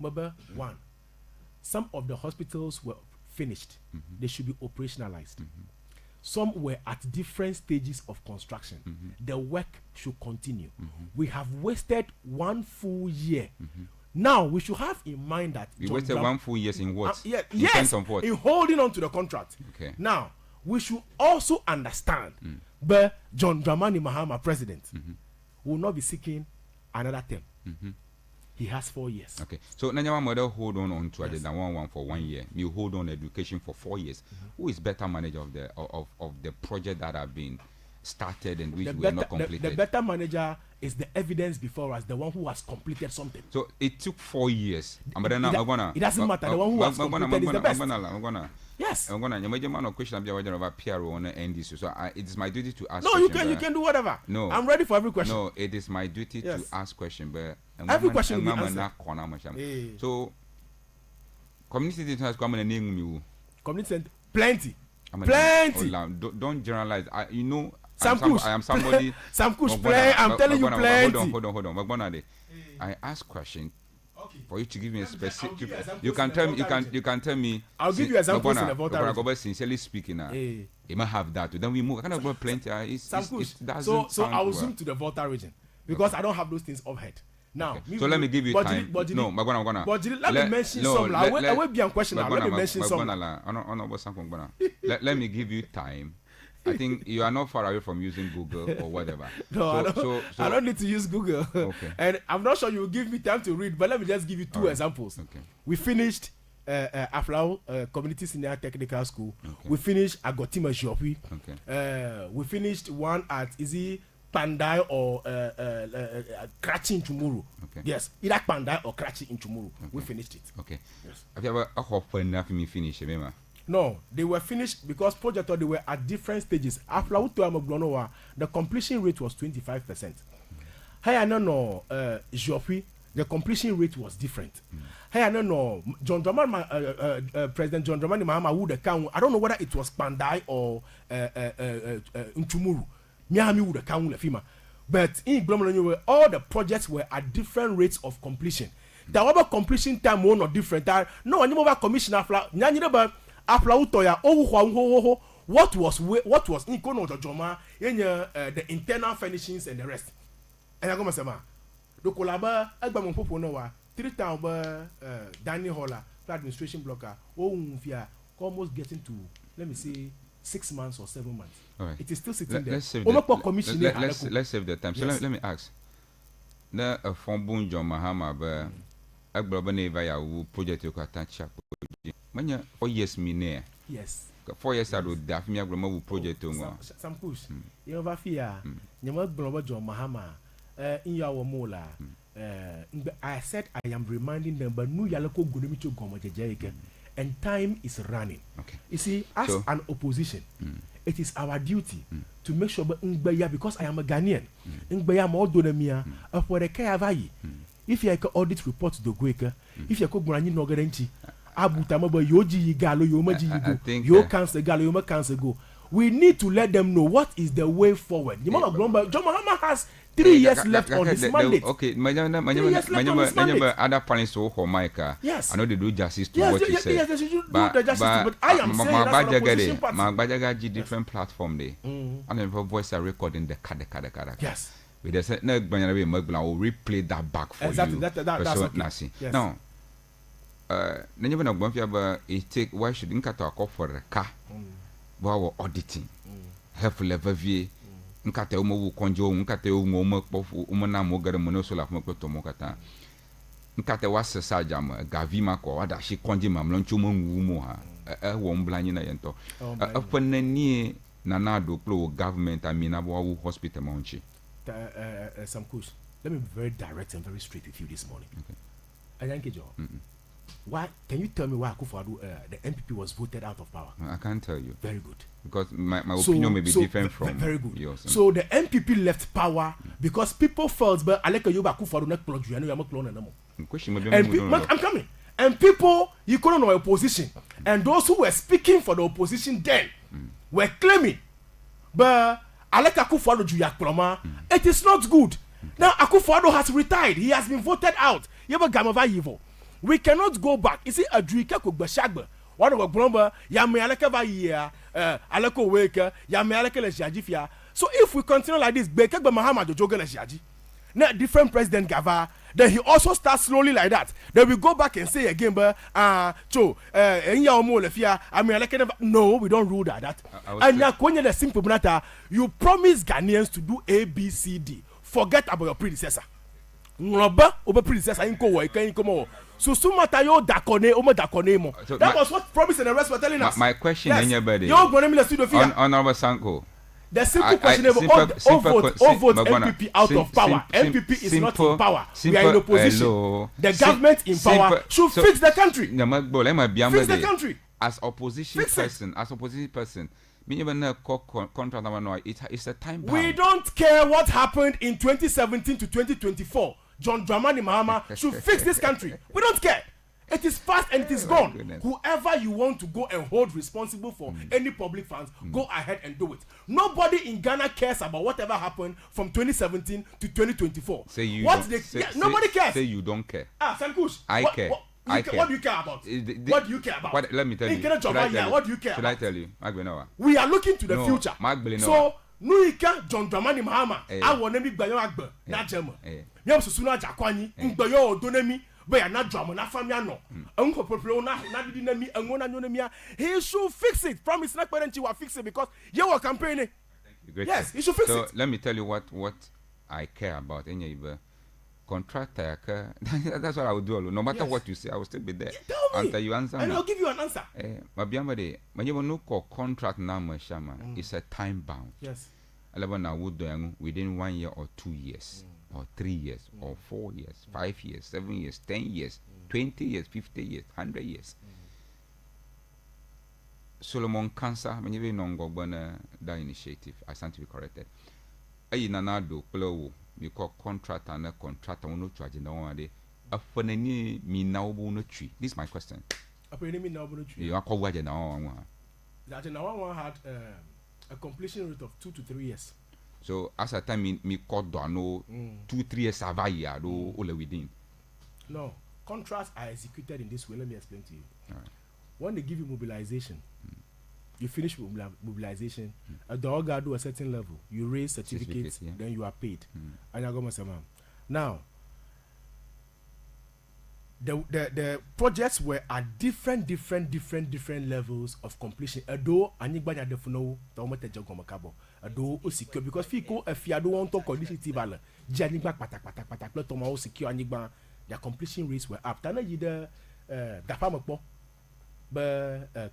Number one, some of the hospitals were finished. They should be operationalized. Some were at different stages of construction. The work should continue. We have wasted 1 full year. Now we should have in mind that we wasted 1 full year in what? Yes, in holding on to the contract. Okay. Now we should also understand, but John Dramani Mahama, president, will not be seeking another term. He has 4 years. Okay. So Nanyama model hold on to the 1 for 1 year. You hold on education for 4 years. Who is better manager of the project that have been started and which were not completed? The better manager is the evidence before us, the one who has completed something. So it took 4 years. It doesn't matter. The one who has completed is the best. Yes. I'm gonna question about PRO on the NDC. So it is my duty to ask. No, you can do whatever. No, I'm ready for every question. No, it is my duty to ask question, but every question will be answered. So community center has come and name you. Community center, plenty. Don't generalize. I am somebody. Sam Kush, I'm telling you, plenty. Hold on. I ask question. For you to give me a specific, you can tell me. I'll give you examples in the Volta Region. Sincerely speaking, you might have that. Then we move. I cannot go plenty. So I will zoom to the Volta Region because I don't have those things offhead. Now, so let me give you time. No, let me mention some. I will be on question. Let me mention some. Let me give you time. I think you are not far away from using Google or whatever. No, I don't need to use Google. Okay. And I'm not sure you will give me time to read, but let me just give you two examples. Okay. We finished Aflao Community Senior Technical School. Okay. We finished Agotima Jopi. Okay. We finished one at Pandai or Krachi in Chumuru. Okay. Yes, either Pandai or Krachi in Chumuru. Okay. We finished it. Okay. Yes. Have you ever hope enough me finish, remember? No, they were finished because project they were at different stages. Aflao the completion rate was 25%. Hey, no, Jopi, the completion rate was different. Hey, no, President John Dramani Mahama would account. I don't know whether it was Pandai or Nchumuru. Miami would account FEMA. But in Glomero, all the projects were at different rates of completion. The other completion time were not different. No, any more commission Aflao. What was in Kono Joma in the internal furnishings and the rest. And I go say, the collaba Album Popo Noah 3,000 dining hall administration blocker. Almost getting to, let me say, 6 months or 7 months. Right. It is still sitting there. Let's save the time. So let me ask. The Fombun John Mahama, but Agbrobaneva project you can touch up. 4 years me yes. 4 years ago, Daphne Agromo project. Some push. You know, Vafia, you must blow John Mahama in your mola. I said I am reminding them, but no Yaloko Gunimicho Gomajaika, and time is running. Okay. You see, as an opposition, it is our duty to make sure because I am a Ghanaian, more donamia for the Kayavai. If you can audit report to the Gweka, if you could bring in Nogarenchi. Abutamaba Yoji Galo Yomaji Yo Cancer Galo Yoma Cancer go. We need to let them know what is the way forward. John Mahama has 3 years left on his mandate. Okay, my other parents so for Micah. Yes. I know they do justice to what you said. Yes, they should do the justice, but I am saying that's an opposition party. My Bajaga different platform there. And then voice are recording the kada. Yes. With the set no Banana Mugla will replay that back for exactly. you. That's okay. Yes. Now never know it take why should Nkata call for a car while auditing helpful level V Nkata Umo Conjo Nkata Umo Umana Mogara Monosola Mokoto Mokata Nkata was a Sajam Gavima or that she conjima Lonchum Wumoha a womb blind in a yento upon near Nanado Plo government I mean Abu hospital Monchi. Some kush. Let me be very direct and very straight with you this morning. Okay. I thank you, Joe. Why can you tell me why Akufo-Addo the MPP was voted out of power? I can't tell you. Very good. Because my opinion may be different from very good. yours. So the MPP left power because people felt but Aleka Yoba Akufo-Addo not plug you. I know you're not cloning them. I'm coming. And people you couldn't know opposition. And those who were speaking for the opposition then were claiming but Aleka Akufo-Addo Juya Ploma. It is not good. Now Akufo-Addo has retired. He has been voted out. You have a Gamova evil. We cannot go back. You see, a drika could be shagba. One of a bromba, Yamalaka by year, Alako Waker, Yamalaka Jajifia. So if we continue like this, Bekaba Muhammad Joga Jaji. Now, different president Gava, then he also starts slowly like that. Then we go back and say again, but no, we don't rule that. And now, when you're the simple matter, you promise Ghanaians to do A, B, C, D. Forget about your predecessor. Ngoba over predecessor inko wo ikan inko mo. So sumata yo dakone omo dakone mo. That was what promise and the rest were telling us. My question in your body. Yo gonna me the studio figure. Honorable Sanko. The simple question is all vote MPP out of power. MPP is not in power. We are in opposition. The government in power should fix the country. Fix the country. As opposition person, it's a time bound. We don't care what happened in 2017 to 2024. John Dramani Mahama should fix this country. We don't care. It is past and it is gone. Goodness. Whoever you want to go and hold responsible for any public funds, go ahead and do it. Nobody in Ghana cares about whatever happened from 2017 to 2024. Nobody cares. Say you don't care. Sankush. I care. What do you care about? What do you care about? Let me tell you. What do you care about? Should I tell you? We are looking to the future. So, Nuika John Dramani Mahama, I want to be Bayo Agba, not German. Yam Susuna Jakwani, Bayo Donemi. Not drama, not family. Uncle Popolo, not me, and one anonymia. He should fix it. Promise not parent you will fix it because you are campaigning. Yes, he should fix it. So let me tell you what I care about. Any contractor, that's what I will do. No matter what you say, I will still be there until you answer. And I'll give you an answer. Mabiamade, when you no call contract now, Shama, it's a time bound. Yes. I would do within 1 year or 2 years. Or 3 years, or 4 years, 5 years, 7 years, 10 years, 20 years, 50 years, 100 years. Solomon Cancer, when you know that initiative, I stand to be corrected. Ayi nanado plow, we call contract and a contract on no charge in the one day. A funny me now no tree. This is my question. A funny me now no tree. You are called what now? That in our one had a completion rate of 2 to 3 years. So as a time me called no 2-3 years survive all within. No, contracts are executed in this way. Let me explain to you. Right. When they give you mobilization, you finish mobilization. A dog do a certain level. You raise certificates, then you are paid. Now, the projects were at different levels of completion. Although anybody defuno tomate jagomakabo. Although secure because fiko if you don't want to condition tibala, janigba patak toma secure anigba. Their completion rates were up. Tana yida dapamakpo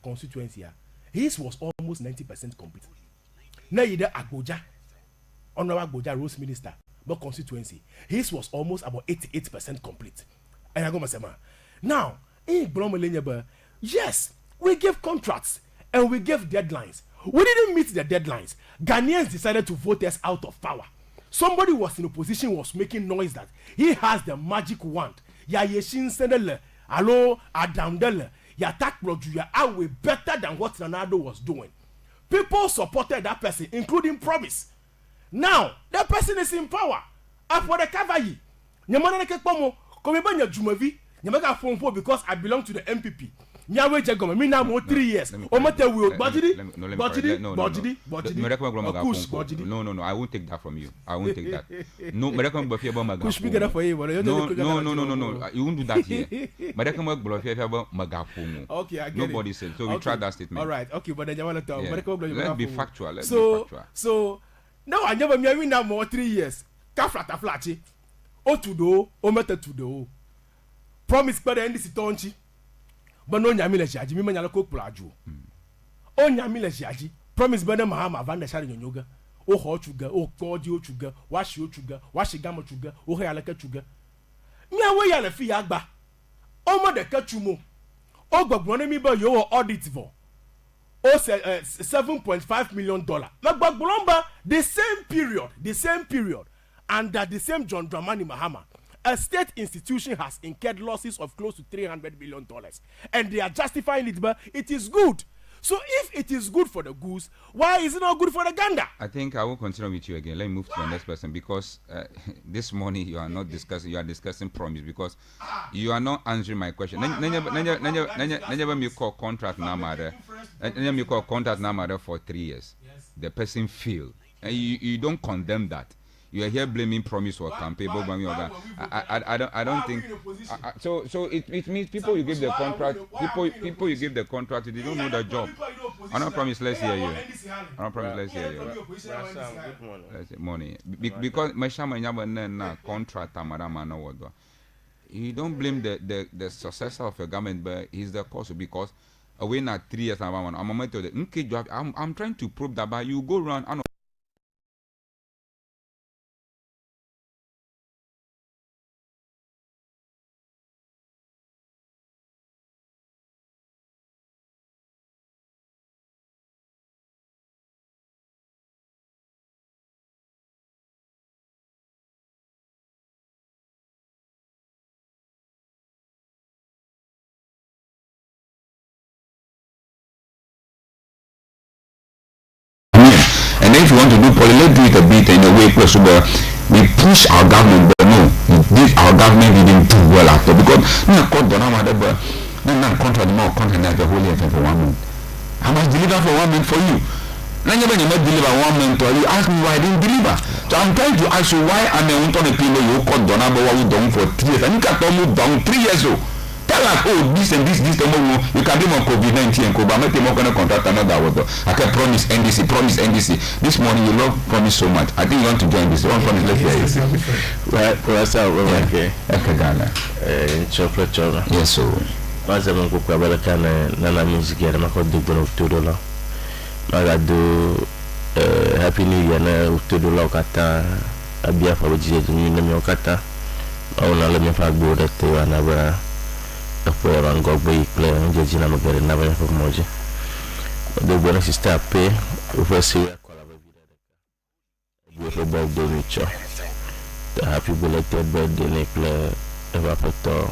constituency. His was almost 90% complete. Na yida Agboja, Honorable Agboja Rose Minister, but constituency. His was almost about 88% complete. Now, in yes, we gave contracts and we gave deadlines. We didn't meet the deadlines. Ghanaians decided to vote us out of power. Somebody was in opposition, was making noise that he has the magic wand. Ya yeshin sendele, alo adamdele, ya tak proju ya awe better than what Nanado was doing. People supported that person, including Promise. Now, that person is in power. After the Kavayi, Nyamana Kekpomo. Because I belong to the MPP. Nyawe Jagoma, me now more 3 years. Omate will budgety. No, I won't take that from you. I won't take that. No, push me for you. No. You won't do that here. Okay, I get nobody said. So we tried that statement. All right, okay, but then you want to tell. Let's be factual. So now I never me now more 3 years. Kaflata flachi. Otudo, omete tudo. Promise by the end is tonchi. But no nyamile jaji, mi manyala ko plaju. O nyamile jaji. Promise by the Mahama van der Shari yoga. O ho chuga, o kodi o chuga, washi o chuga, washi gamo chuga, o he alaka chuga. Mi awe ya le fi agba. O mo de kachumo. O gbogbon mi ba yo audit for. O $7.5 million. Like gbogbon the same period. Under the same John Dramani Mahama, a state institution has incurred losses of close to $300 million. And they are justifying it, but it is good. So if it is good for the goose, why is it not good for the gander? I think I will continue with you again. Let me move to the next person because this morning you are not discussing. You are discussing promise because you are not answering my question. Never me call contract now matter. Never me call contract now matter for 3 years. The person failed, and you don't condemn that. You are here blaming promise or campaign. I don't think. So it means people you give the contract. People you give the contract. They don't know the job. I don't promise. Let's hear you. I don't promise. Let's hear you. Good morning. Let's say morning. Because my shaman na contract amarama no wado. You don't blame the successor of a government, but he's the cause because away na 3 years I'm trying to prove that, but you go around and and then if you want to do poly, let's do it a bit in a way possible. We push our government, but no, our government didn't do well after because no contract more content the whole year for 1 month. I must deliver for 1 month for you. Then when you not deliver 1 month, you ask me why I didn't deliver. So I'm trying to ask you why I'm on the people you called Donaba what we done for 3 years. And you can't move down 3 years old. Tell us, oh, this and this, you can be more COVID-19 and COVID. I'm not going to contract another water. I can promise NDC. This morning you love promise so much. I think you want to join this. One promise, let's hear it. Right, what's up, okay. Chocolate. Yes, so. Maza mungu kwa baraka na music ya mako $2 maga do happy new year na $2 ukata abia fa wajije ni na mi ukata au na le mi fa gbo de te wa na ba apo rango gbo ikle nje jina magere na ba fa moje do bona sister pe o fa si kwa la vida de ka bo birthday mi cho happy birthday ne ikle eva foto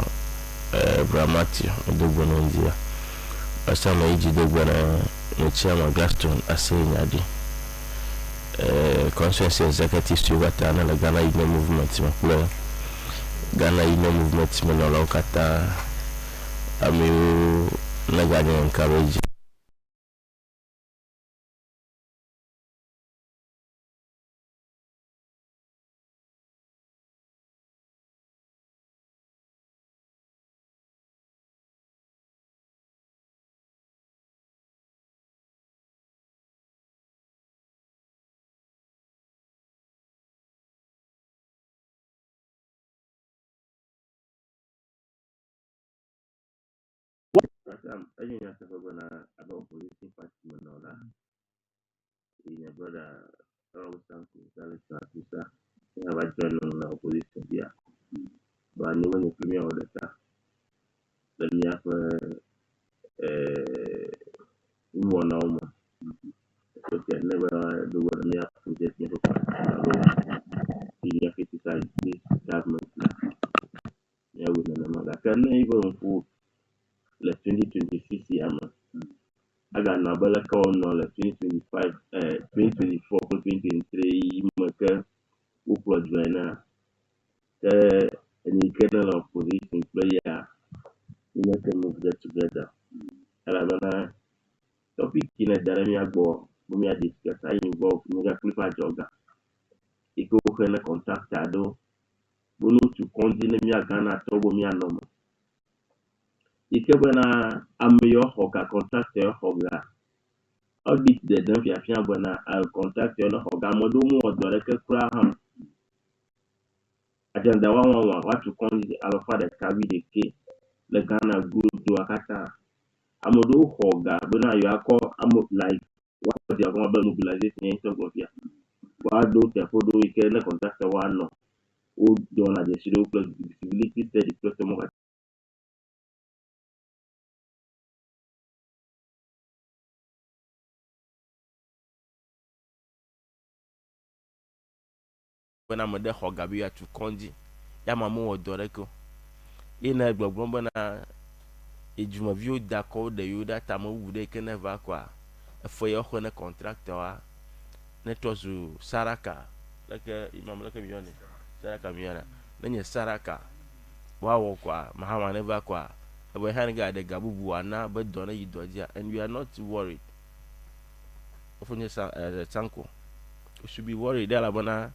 Bramati Odogbona India. Asama iji Odogbona Nuchama Gaston Asenyadi. Consensus executive to Gatana la Ghana Ino movement makule. Ghana Ino movement menola ukata amiu nagani encourage. I think that's about political party and all that. In your brother, Robert Santos, Alexander, I have a journal on opposition here. But I know when you premier all the time, let me have one arm. Okay, never do what me have to get me to senior criticize this government. Yeah, we know that. Can even for the 2026 year. I got no bella call no 2025, 2024, 2023, make upload joiner. Any kernel of position player, you can move that together. And I'm gonna topic in a Daremia go, we are discuss. I involve Muga Clipper Jogger. Iko kena contact ado, bunu to continue me a Ghana, Togo me a normal. Ike when I'm your hawker, contact your hogger. Audit the dump ya fian bona I'll contact your hoga modomo or direct craham. Agenda 111 what to call the alpha the carry the K the Ghana good to Akata. Amodo hoga bona you are call amo like what you are going to mobilization in some of ya. What do the photo we can contact the one no. Who don't have the zero plus visibility steady plus the more. When I'm the hoga we are to conji. Yamamu or Doreko. In a block bomber edwumaviwo da kɔ da yiwo da tame wu ɖe yike ne va kɔa efɔ ya xɔ ne contractor ne trɔ zu saraka leke imam leke mi yɔnɛ saraka mi yɔna ne nye saraka woawɔ kɔa mahama ne va kɔa ebe hã ne ga ɖe ga bubu ana be dɔ ne yi dɔ dzia and we are not worried wofo nye sanko we should be worried elabena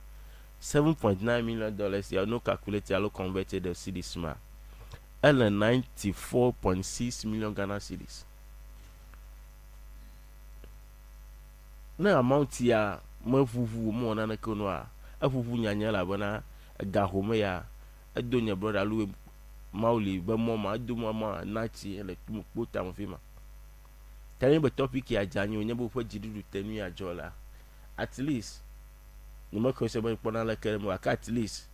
$7.9 million ya no calculate alo converted the cedis ma ele 94.6 million Ghana cedis na amount ya me vuvu mo na ke no a avuvu nyanya labena ga home ya edo nye brother lu mauli be mo ma edo mo ma nachi ele tu kpota mo fima tani be topic ya janyi onye bo fo jidudu tenu ya jola at least ni mo ko se be pona la kere mo at least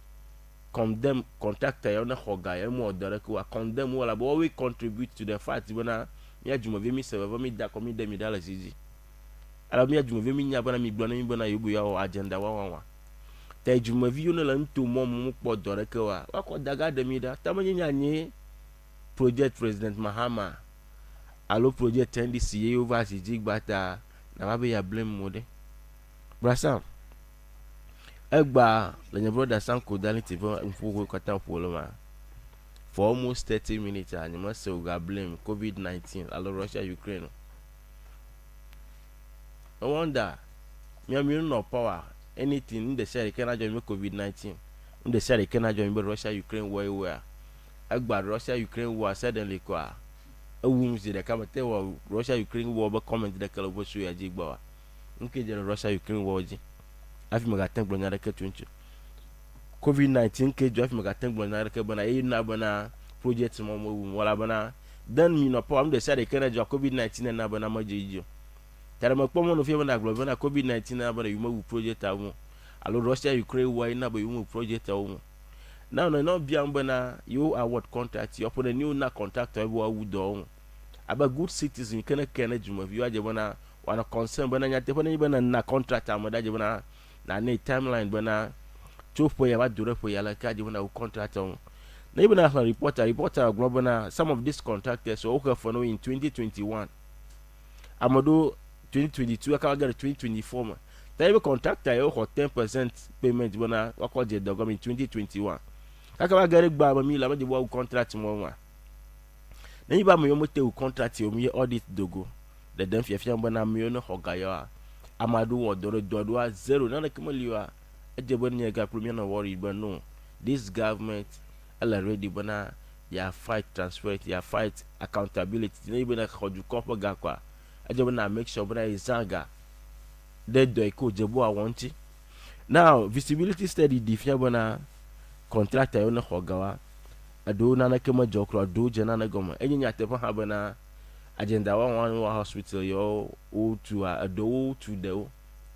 condemn contractor ya na hoga ya mo dore ko condemn wala bo we contribute to the fact bona mi adwuma vi mi se be mi da ko mi dem da la sisi ala mi adwuma vi mi nya bona mi gbona mi bona yobu ya o agenda wa ta adwuma vi yo na la nto mo mo kpo dore ko wa ko daga de mi da ta mo nya nye project president Mahama alo project NDC ye over sisi gbata na ba be ya blame mo de brasa egba le brother Sanko Dali TV mfugo kata poloma for almost 30 minutes and you must say we got blame COVID-19 alo Russia Ukraine. No wonder me am no power anything in the say can join me COVID-19 in the say can join me Russia Ukraine where egba Russia Ukraine war suddenly kwa ewum zi de ka mate wa Russia Ukraine war be comment de kala bo so ya jigba wa nke je Russia Ukraine war ji afi maga tank blo nyare ke tunchu COVID-19 ke jo afi maga tank blo nyare ke bana e na bana project mo wala bana dan mi no pa am de say ke na jo COVID-19 na bana ma jejo tare ma kpo mo no fi bana glo bana COVID-19 na bana yumo project awu alo Russia Ukraine war na ba yumo project awu now no bia bana you award contract you upon a new na contract e wo do aba good citizen kana juma vi waje bana wana concern bana nyate bana bana na contract amada je bana na ne timeline bana chopo ya wadure po ya la kaje bana u contract on na even na reporter global na some of these contractors so okay for no in 2021 amado 2022 aka ga 2024 ma time contractor yo 10% payment bana wako je dogo in 2021 aka ga gba ba mi la ma je wo contract mo wa na yiba me yo mote u contract yo mi audit dogo the dem fiafia bana mi yo no hoga yo amadu wodoro dodwa zero na kemo liwa ejebo nye ga premier no worry but no this government already bana ya fight transparency ya fight accountability na ibena khoju kopo ga kwa ejebo na make sure bana izanga de do ko jebo awonti now visibility study difia bana contractor yo no hogawa ado na kemo jokro ado jena na goma enyanya tepa ha bana agenda one hospital yo o to ado to the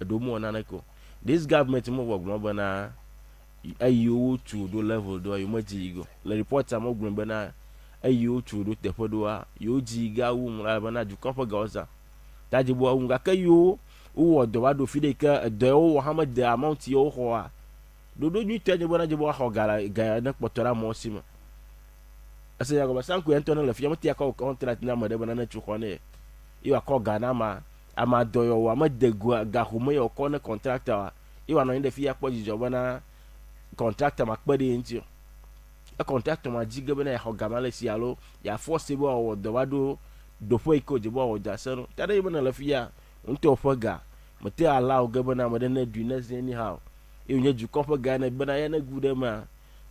ado mo na ko this government mo work no bana ayo to do level do you maji go le report am ogun bana ayo to do te podo yo ji ga wu mra bana ju kopo ga oza taji bo wu ga kayo wo do wa do fide ka do wo hamad the amount yo ho a do nyu teje bana je bo ho ga na potora mo sima ase ya go Sanko ento na le fiam ti aka contract na made bana na chuko ne iwa ko Ghana ma ama doyo wa ma de ga humo yo ko na contractor iwa no inde fi ya kpoji jo bana contractor ma kpede nti a contractor ma jiga bana ya ho ga male si alo ya force bo o do wado do fo iko je bo o ja sero tade ibana le fi ya unto fo ga mate allow ga bana ma de na du na anyhow e nya ju ko fo ga na bana ya na gude ma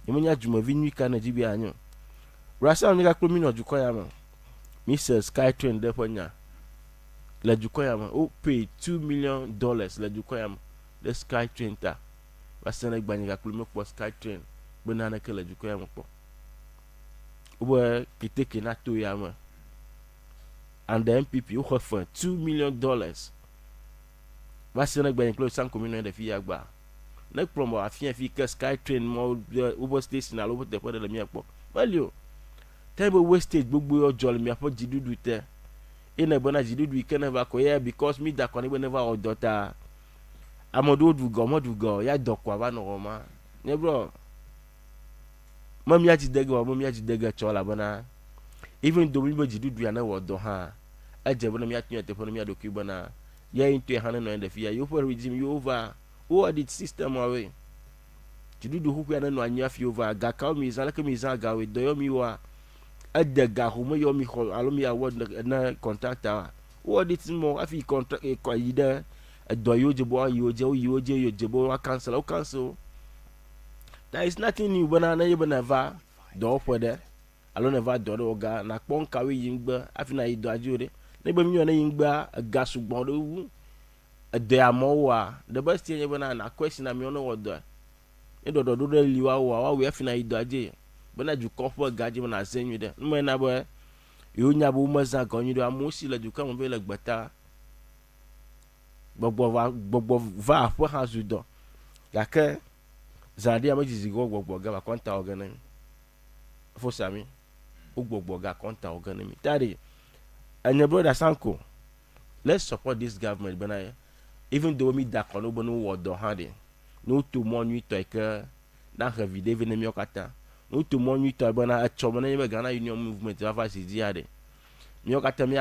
yemnya juma vi nwi ka na jibi anyo Rasa nika klumi no jukoya ma. Mr. Skytrain deponya. La jukoya ma. O pay $2 million la jukoya ma. The Skytrain ta. Rasa nika nika klumi kwa Skytrain. Bana ke la jukoya ma po. Uwe kiteke na to ya ma. And the MPP o offer $2 million. Rasa nika nika klumi Sanko million de fi ya gba. Nek promo afia fi ke Skytrain mo Uber station alo po depo de la mi po. Value. Table wastage gbogbo ojo mi apo jidudu te ina bona jidudu ikene va ko ya because me da ko ni never odota amodo dugo ya dokwa ba no ma ne bro mami ya jidege chola bona even though we be jidudu ya na wodo ha eje bona mi atunya te bona mi adoku bona ya into hane no end fear you for regime you over who audit system away jidudu hu ya na no anya fi over ga ka mi zan ka mi zan ga we do yo mi wa adda ga hu mo yo mi ho alo mi award na contractor who audit mo afi contract e ko yida do yo je bo yo je bo wa cancel o cancel. There is nothing new bona na yeba never do for there alo never do do ga na pon kawe yingba afi na ido ajure na be mi na yingba ga sugbon do wu de amowa the best thing yeba na question na mi ono wodo e do liwa wa we afi na ido aje bona ju comfort ga je na zenyu de mo na bo yo nya bo mo za ga nyu do amusi la ju ka mo be la gbata gbogbo va fo ha zu do ya ke zadi ama jizi gbogbo ga ba konta ogane fo sami gbogbo ga konta ogane mi tari and your brother Sanko, let's support this government bana even though mi da kono bono wodo hade no to mo nyu to ke na revide vene mi okata no to mo nyu to bana achomo na yebe Ghana Union Movement va si di ade mi okata mi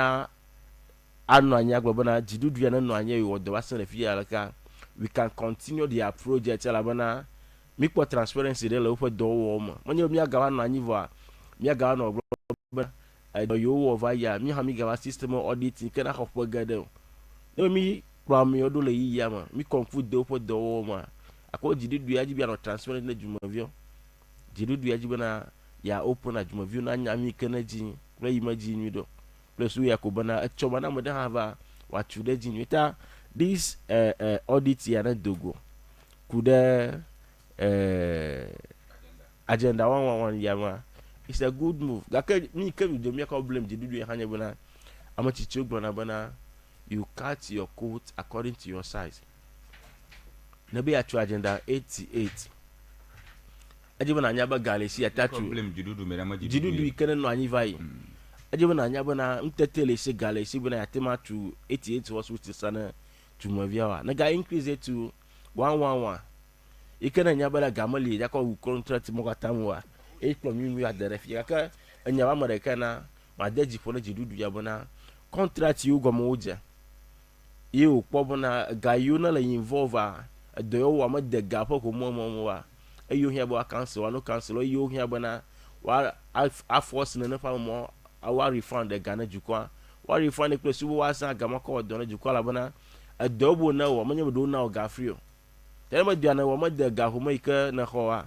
anu anya gbo bana jidudu ya na no anya wodo wa se fi alaka we can continue their project ala bana mi po transparency de la opo do wo mo nyo mi aga wa no anyi vo mi aga no bro do yo wo va ya mi ha mi ga wa system audit ke na hopo gade no mi from mi odo le yi ya ma mi confuse de opo do wo ma akọ jidudu ya jibi no transparent na jumavio jidudu ya jibi na ya open na jumavio na nya mi kana ji le yi ma ji ni do plus we yakoba na choma na mo de have wa chude ji ni ta this audit ya na dogo kude agenda 111 ya ma it's a good move gake mi ke do me ka blame jidudu ya hanya bona amachichi ogbona bana you cut your coat according to your size na be actual agenda 88 ajibo na nyaba galesi atatu problem jidudu merama jidudu ikene no anyi vai ajibo na nyaba na mtetele se galesi bona yatema to 88 was with sana to maviawa na ga increase it to 111 ikene nyaba la gamali yakọ contract mo katamwa e from you at the refia ka nyaba marekana ma deji fona jidudu ya bona contract you go moja you pobona ga you na la involve do wa ma de ga poko mo wa eyo hia bo cancel wa no cancel eyo hia bona wa force na fa mo wa refund the Ghana jukwa wa refund the place wa sa ga mako do na jukwa la bona adobo na wa manya do na ga free tell me dia na wa ma de ga ho ma ika na ho wa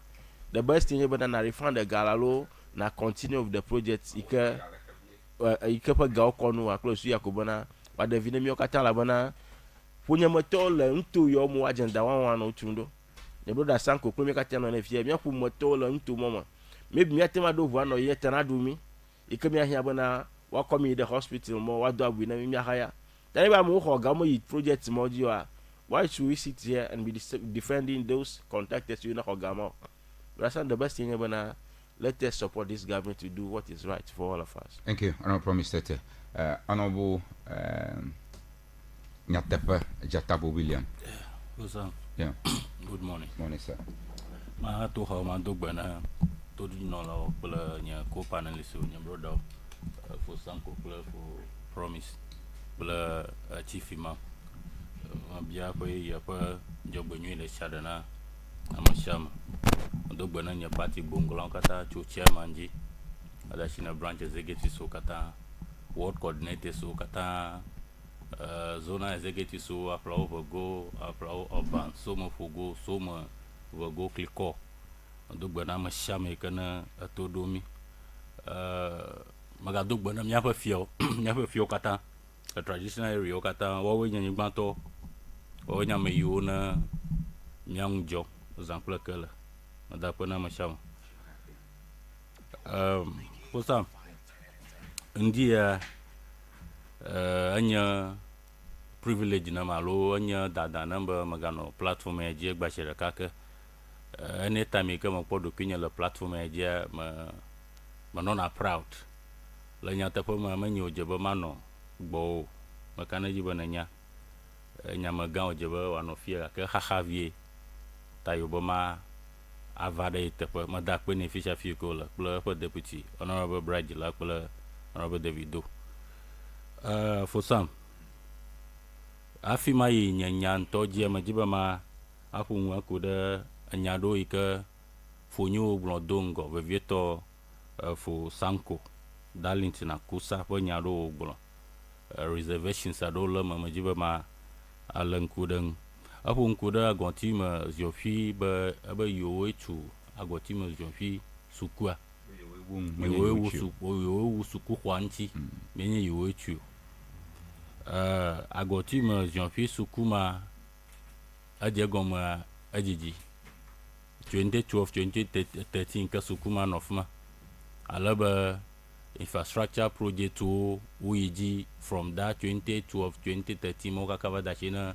the best thing about na refund the ga la lo na continue with the project ika pa ga ko no wa close ya ko bona wa de vine mi okata la bona punya motola ntu yo mu agenda 11 no tundo ne brother Sanko ko mi kata no na fie mi apu motola ntu mama maybe mi atema do vo no ye tana do mi ikemi ahia bona wa come the hospital mo wa do abu na mi ahaya tani ba mo ho ga mo yi project mo ji wa why should we sit here and be defending those contractors you na ho ga mo that's the best thing bona let us support this government to do what is right for all of us. Thank you. Honorable Mr. Honorable Nyatepa Jatabo William. Yeah. Good morning. Morning, sir. Ma to ha ma do gbana to di no la pela nya co panelist nya brother for Sanko for promise pela chief imam ma bia ko ya pa jogbo nyu le chadana amasham do gbana nya party bongolon kata chu chairman ji ada shina branch executive so kata ward coordinator so kata zona executive so Aflao go Aflao urban so mo fogo so mo go kliko do gbana ma shame kana to domi maga do gbana nya pa fio kata traditional area kata wo we nyi gbanto wo nya me yuna nyang jo example kala da pa na ma shame posa ndia anya privilege na malo anya dada number magano platform eje gbashira kaka anytime ke mo podo kinya la platform eje ma nona proud la nya ta po ma manyo je ba mano gbo makana jiba na nya magan je ba wano fia ka khavie tayo ba ma avade te po ma da beneficia fi ko la deputy honorable bride la ko la Honorable Davido. For some, afima yi nyanyan toji majiba ma afu nwa kuda anyado ika fonyo blodongo bevieto for sanko darlington akusa po nyado blon reservations adola majiba ma alan kudan afu nkuda agontima ziofi ba yowetu agontima ziofi sukua yowe suku kwanti menye yowetu agontima ziofi sukuma ajegoma ajiji 2012-2013 ka sukuma nofma alaba infrastructure project to uiji from that 2012-2013 moka kava da china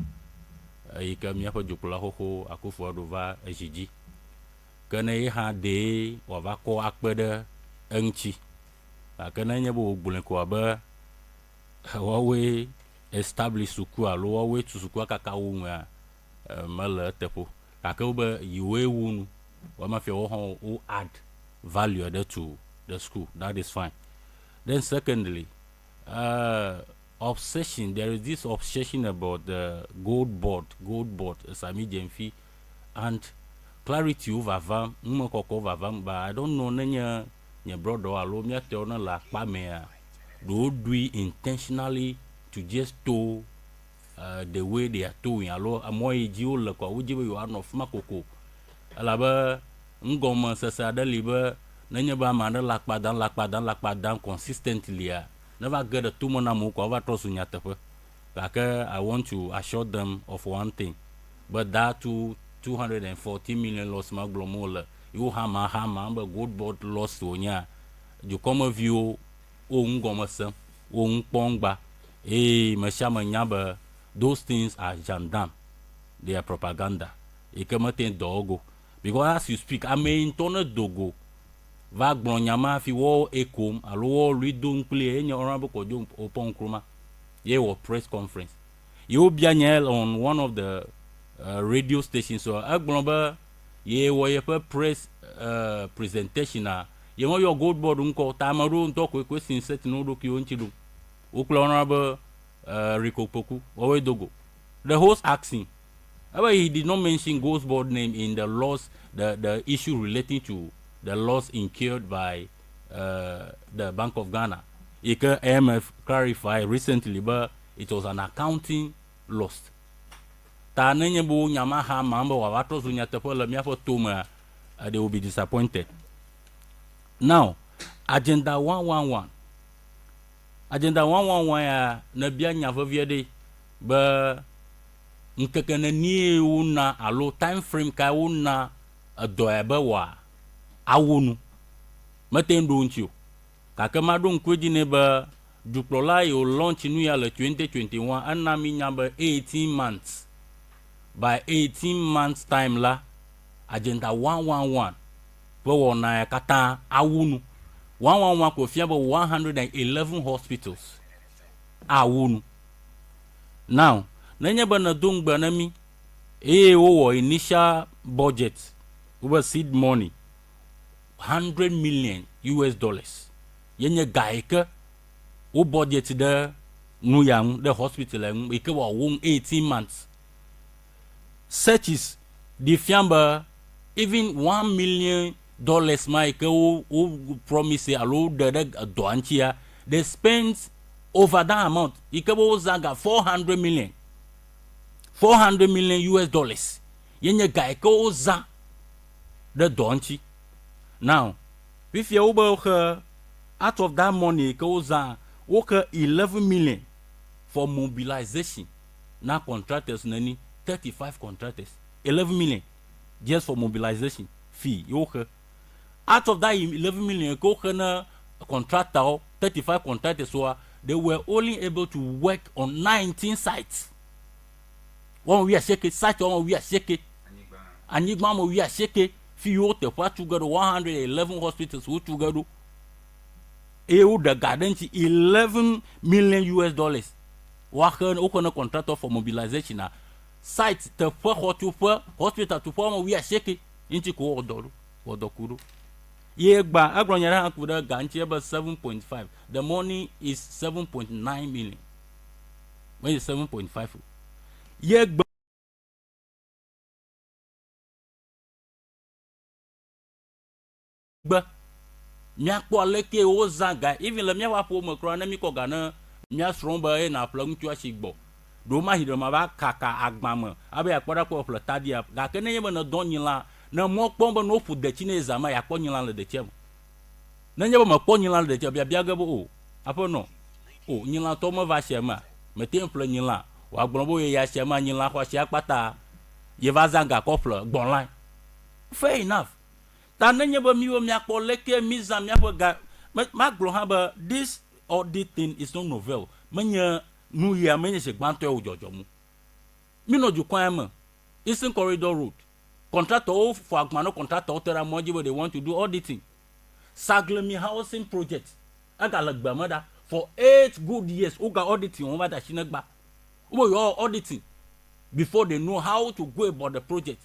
ika miapo jukula hoko akufo adova ajiji kana ha de wavako akpede enchi akana nyebo ogbulen ko aba wawe establish suku alo wawe tu suku akakawu ma mala tepo akaoba yiwe wunu wama fe wo add value there to the school. That is fine. Then secondly, obsession, there is this obsession about the gold board Sami Jemfi, and clarity over vam but I don't know nenya brother alo mi ate ona la pa me do intentionally to just to the way they are doing alo amoy jiwo le kwa ujibe yo anof makoko alaba ngoma sasa daliba nanya ba mana lakpadan consistently never get a two mona mu ko over to sunyata pe like I want to assure them of one thing, but that 240 million loss maglomola you hama but good board loss to nya you come view o ngoma sam o ngpongba mashama nyaba. Those things are gendarme. They are propaganda. Ikematen dogo. Because as you speak, I mean tona dogo. Vagbon nyama fi wo ekom alo lui don play any honorable kodum opon kruma. Ye wo press conference. You bianyel on one of the radio stations so agbonba ye wo ye press presentation na ye mo your gold board unko tamaru nto question set no do ki onchidu. Uklo honorable Rico Poku, Owe Dogo. The host asking, however, he did not mention Ghost Board name in the loss, the issue relating to the loss incurred by the Bank of Ghana. Ika AMF clarified recently, but it was an accounting loss. Ta nenyebu nyamaha mambo wawato zunyatepola miafo tuma, they will be disappointed. Now, Agenda 111. Agenda 111 ya na bia nyavavie ba nkekene ni una alo time frame ka una adoeba wa awunu matendo nchio kakema do nkweji ne ba duplola yo launch nu ya le 2021 anami nyamba 18 months by 18 months time la agenda 111 bo na kata awunu 111 ko fiaba 111 hospitals awunu. Now nanya bana dung banami wo initial budget over seed money $100 million yenye gaika o budget da nuyang the hospital ike wa 18 months searches the fiamba even $1 million Mike who promise alo the doanchia they spend over that amount ikebo zaga $400 million yenye guy ko za the doanchi. Now if you over out of that money ko za worker 11 million for mobilization na contractors nani 35 contractors 11 million just for mobilization fee okay. Out of that 11 million, contractor, 35 contractors, so they were only able to work on 19 sites. One we are shaking, site one we are shaking, and we are shaking. Few to what together 111 hospitals who together. EU the garden $11 million. Working open contractor for mobilization. Sites the hospital to form we are shaking. Inchi ko odoro, odokuru. Ye ba agronyara kuda ganchi about 7.5. The money is 7.9 million. When is 7.5? Ye ba mia kwa leke o zanga even le mia wapo mo kro na mi ko gana mia stromba e na plum tu ashigbo do ma hiro ma ba kaka agbama abe akpara ko plata dia ga kene yema na donyila na mo kpomba no fu de chineza ma ya kponyila le de chem na nyeba ma kponyila le de chem bia gabo o apo no o nyila to mo va shema metem flo nyila wa gbonbo ye ya shema nyila kwa shi akpata ye va zanga ko flo gbon line fair enough. Ta nenye ba miwo mi akpo leke miza mi akpo ga ma glo ha ba this audit thing is not novel menya nu ya menya se gbanto e ojojo mu mi no ju kwan ma Eastern Corridor Road contractor for agmano contractor tera moji they want to do auditing Saglemi housing project aga lagba mada for 8 good years uga auditing on ba da shinagba ubo your auditing before they know how to go about the project.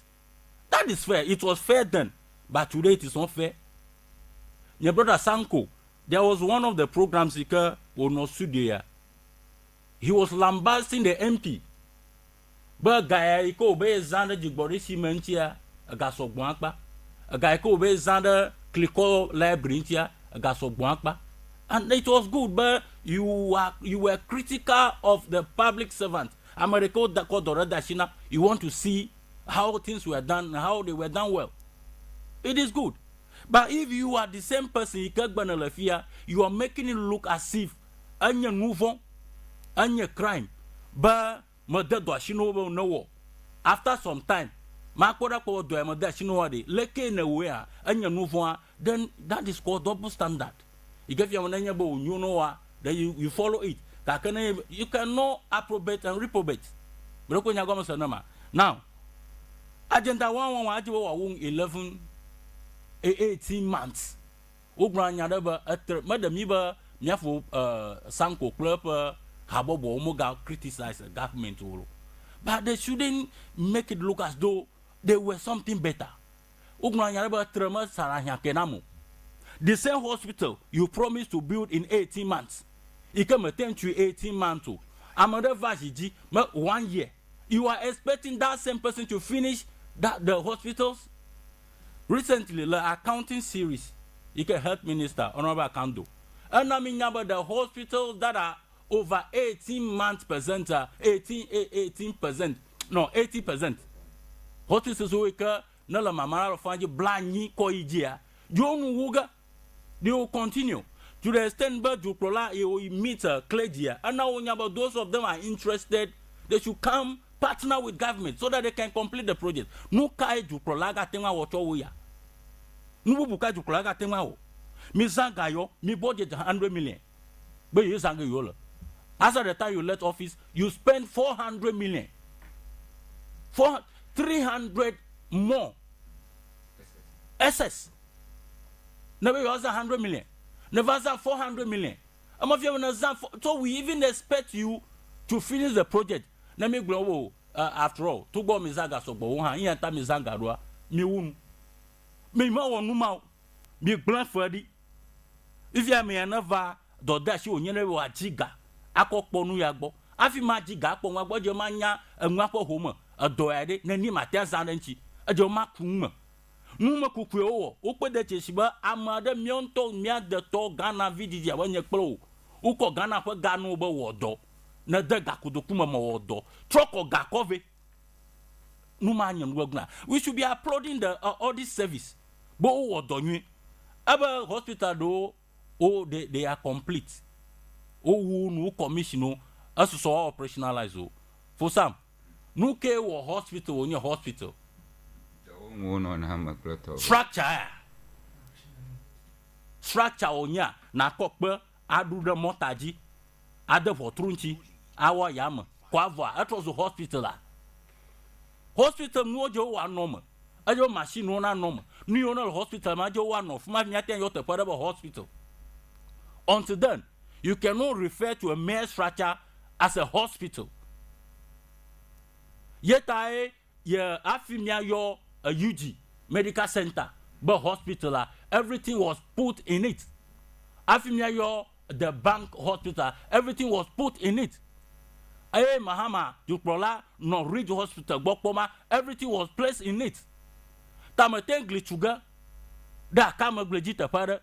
That is fair. It was fair then. But today it is not fair. Your brother Sanko, there was one of the programs he was not studio. He was lambasting the MP. But guy he ko be zanda jigbori simentia agaso gwanpa. A guy ko be zanda kliko library agaso gwanpa. And it was good, but you were critical of the public servant. America that called Dashina. You want to see how things were done, how they were done well. It is good. But if you are the same person, you are making it look as if any move on, any crime, but after some time, then that is called double standard. You get your you know that you follow it. You cannot approbate and reprobate. Now, agenda 11 18 months. Ugranya deba madam iba nyafo Sanko club habobo omoga criticize the government. But they shouldn't make it look as though they were something better. Ugranya deba trema saranya kenamo. The same hospital you promised to build in 18 months. It can attend to 18 months. Amada Vajiji 1 year. You are expecting that same person to finish the hospitals? Recently, the accounting series, you can help Minister Honorable Kando. And I mean about the hospitals that are over 18 months percent, 18%, no 80%. Hospitals who can no la mamara fanji blanyi koijia. John Wuga, they will continue to the extent that you will meet clergy. And now about those of them are interested, they should come partner with government so that they can complete the project. No kai ju prolaga tema wocho ya. No buka ju prolaga tema wo. Mi zanga yo, mi budget 100 million. But you zanga yo. As at the time you left office, you spend 400 million. 300 more. SS. Never you has 100 million. Never has 400 million. So we even expect you to finish the project. Na me glowo after all to go mizaga so bo han yin ta mizaga ro mi wun me ma wonu ma mi gblan fadi if ya me never do dash onye na wa jiga akokpo nu ya gbo afi ma jiga po wa gboje ma nya enwa po ho mo do ade na ni ma ten san nchi ajo ma kun nu ma kuku o pe de chesiba amade mionto mia de to Ghana vididi awanye kpro uko Ghana fa Ghana bo wodo na daga kudukuma mawodo troko gakove numanyam wagna. We should be applauding the audit service bo wodo nwi aba hospital do they are complete no commission asuso operationalize for some no ke wo hospital on your hospital structure onya na kokpe adu the montage ade for trunchi awa yama kwava it was a hospital hospital no jo wa normal ajo machine no na normal new no hospital ma jo wa no fuma nyaten yo te para hospital. Until then you cannot refer to a mere structure as a hospital. Yet I afimia yo a UG medical center but hospital everything was put in it. Afimia the bank hospital, everything was put in it. Aye Mahama, Jukrola, no Ridge Hospital, Bokpoma, everything was placed in it. Tamatengli Chuga, da kama glejita para,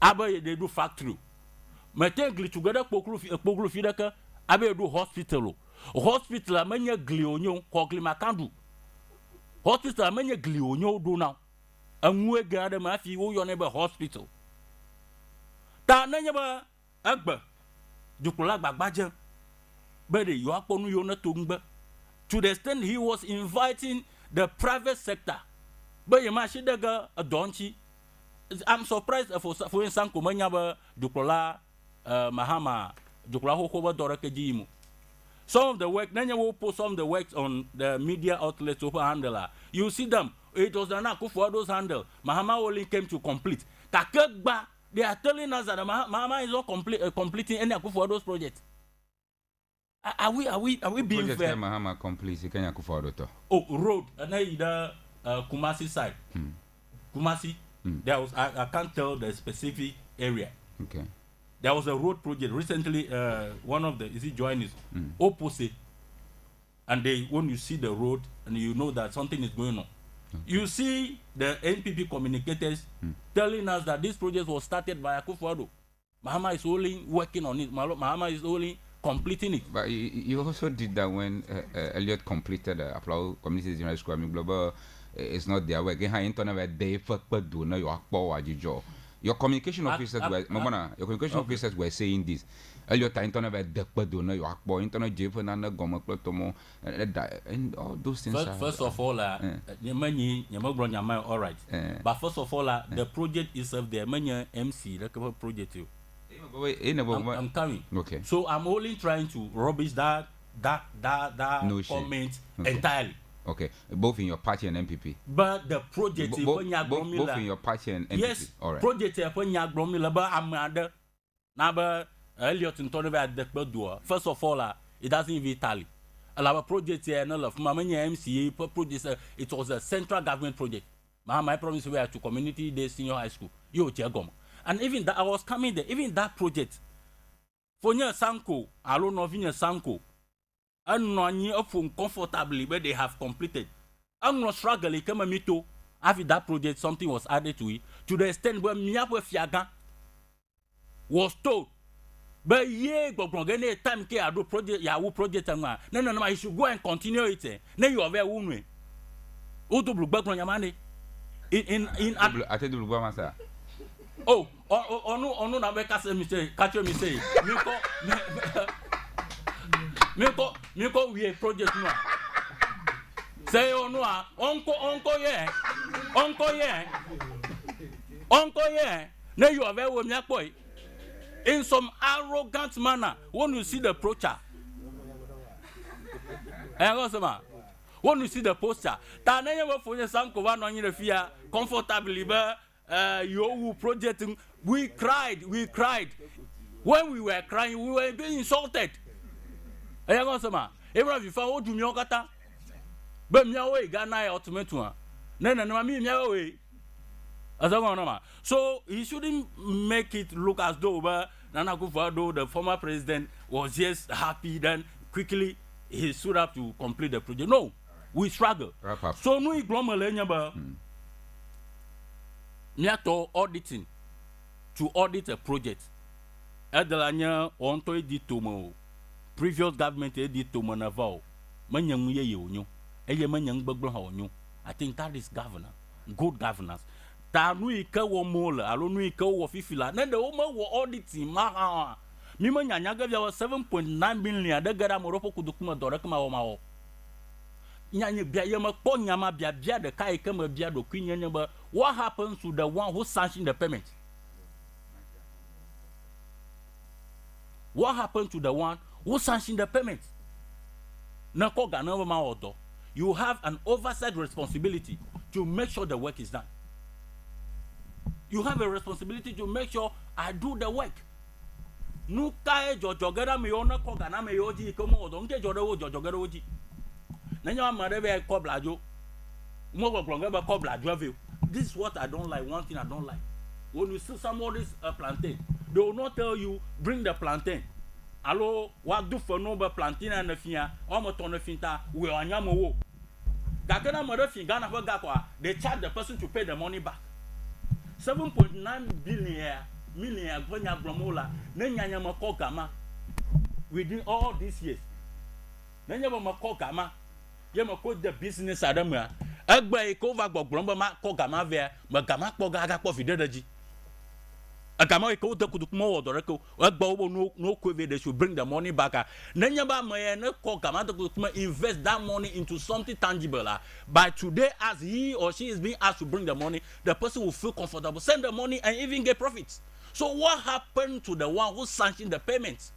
abe they do factory. Matengli Chuga da pokru fidaka, abe do hospital. Hospital amenya glionyo, kokli makandu. Hospital amenya glionyo do now. Amwe gade mafi wo your neighbor hospital. Ta nanya ba agba, Jukrola bagbaja. But you are to the extent he was inviting the private sector. But you must a donchi. I'm surprised for Sanko Manyaba, Dukola, Mahama, Dukla Hokova Dorakejimu. Some of the work, Nanya will post some of the works on the media outlets over handler. You see them, it was the Naku for those handle. Mahama only came to complete. Kakegba, they are telling us that Mahama is not completing any for those projects. Are we being fair? Mahama complete. Kenya kufadoto. Oh, road. And then Kumasi side. Kumasi. There was I can't tell the specific area. Okay. There was a road project recently. One of the joiners opposite, and when you see the road and you know that something is going on. Okay. You see the NPP communicators telling us that this project was started by Akufo-Addo. Mahama is only working on it. Mahama is only completing it. But you also did that when Elliot completed the Aflao Community General School. I mean, global is not their work. Your communication officers were saying this. Elliot internet and all those things. First of all, all right. But first of all, the project itself, the MC, the project too. I'm coming. Okay. So I'm only trying to rubbish that no comment entirely. Okay. Both in your party and MPP. But the project both in your party and MPP. Yes. All right. Project but I'm under now Elliot in at the door. First of all, it doesn't even tally. Our project here and all of my MCA project. It was a central government project. My promise were to community day senior high school. And even that I was coming there, even that project. For near Sanko, I don't know if near Sanko, and no near comfortably where they have completed. I'm not struggling, come me too. After that project, something was added to it to the extent where Miapo Fiaga was told. But yeah, but any time I do project, Yahoo project, and no, you should go and continue it. Then you are very wounded. Uto blue back on your money. In I tell you, Master. Oh, no, na be catch me say, me ko we project no. Say no onko yeah. Now you are very me boy. In some arrogant manner, when you see the poster. When you see the poster, ta na you for some ko one on your fear comfortably you projecting. We cried. When we were crying, we were being insulted. Even if you found to me, but me away Ghana ultimately. So he shouldn't make it look as though Nana Akufo-Addo, the former president, was just happy. Then quickly he stood up to complete the project. No, we struggle. So no igloma Miato auditing to audit a project. Edelanya onto editomo. Previous government editomo navao. Manyang ye yonyo. Eye manyang bagro haonyo. I think that is governance. Good governance. Ta nui ka wo mola, alo nui ka wo fifila. Nende oma wo auditing maha. Mima nyanyaga vya 7.9 billion de gara moropo kudukuma dorakuma wo mao. Nyanya bia yema po nyama bia de kai kama bia do kwinyanya ba. What happens to the one who sanctioned the payment? What happened to the one who sanctioned the payment? You have an oversight responsibility to make sure the work is done. You have a responsibility to make sure I do the work. Nuka jojogera me ona ko gana me yoji ko mo do nke jore wo jojogera woji. Nanya ma rebe ko blajo. Mo ko blonga ba ko blajo avu. This is what I don't like. One thing I don't like. When you see somebody's plantain, they will not tell you bring the plantain. Allo, what do for no plantain and the fia? Almost on the finta. We are nyamo. Gakena mother Ghana for Gakwa. They charge the person to pay the money back. 7.9 million Gwenya Bromola. Nenya Makogama. Within all these years. Nenya Makogama. Yamako the business Adamia. Egbe Kova Gromba Kogama there. Magama Pogaga Coffee Dedaji. Agama ko de kudu mo odoreko egbo no kweve they should bring the money back. Nenyaba my no ko gama de kudu invest that money into something tangible. By today as he or she is being asked to bring the money, the person will feel comfortable, send the money and even get profits. So what happened to the one who sanctioned the payments?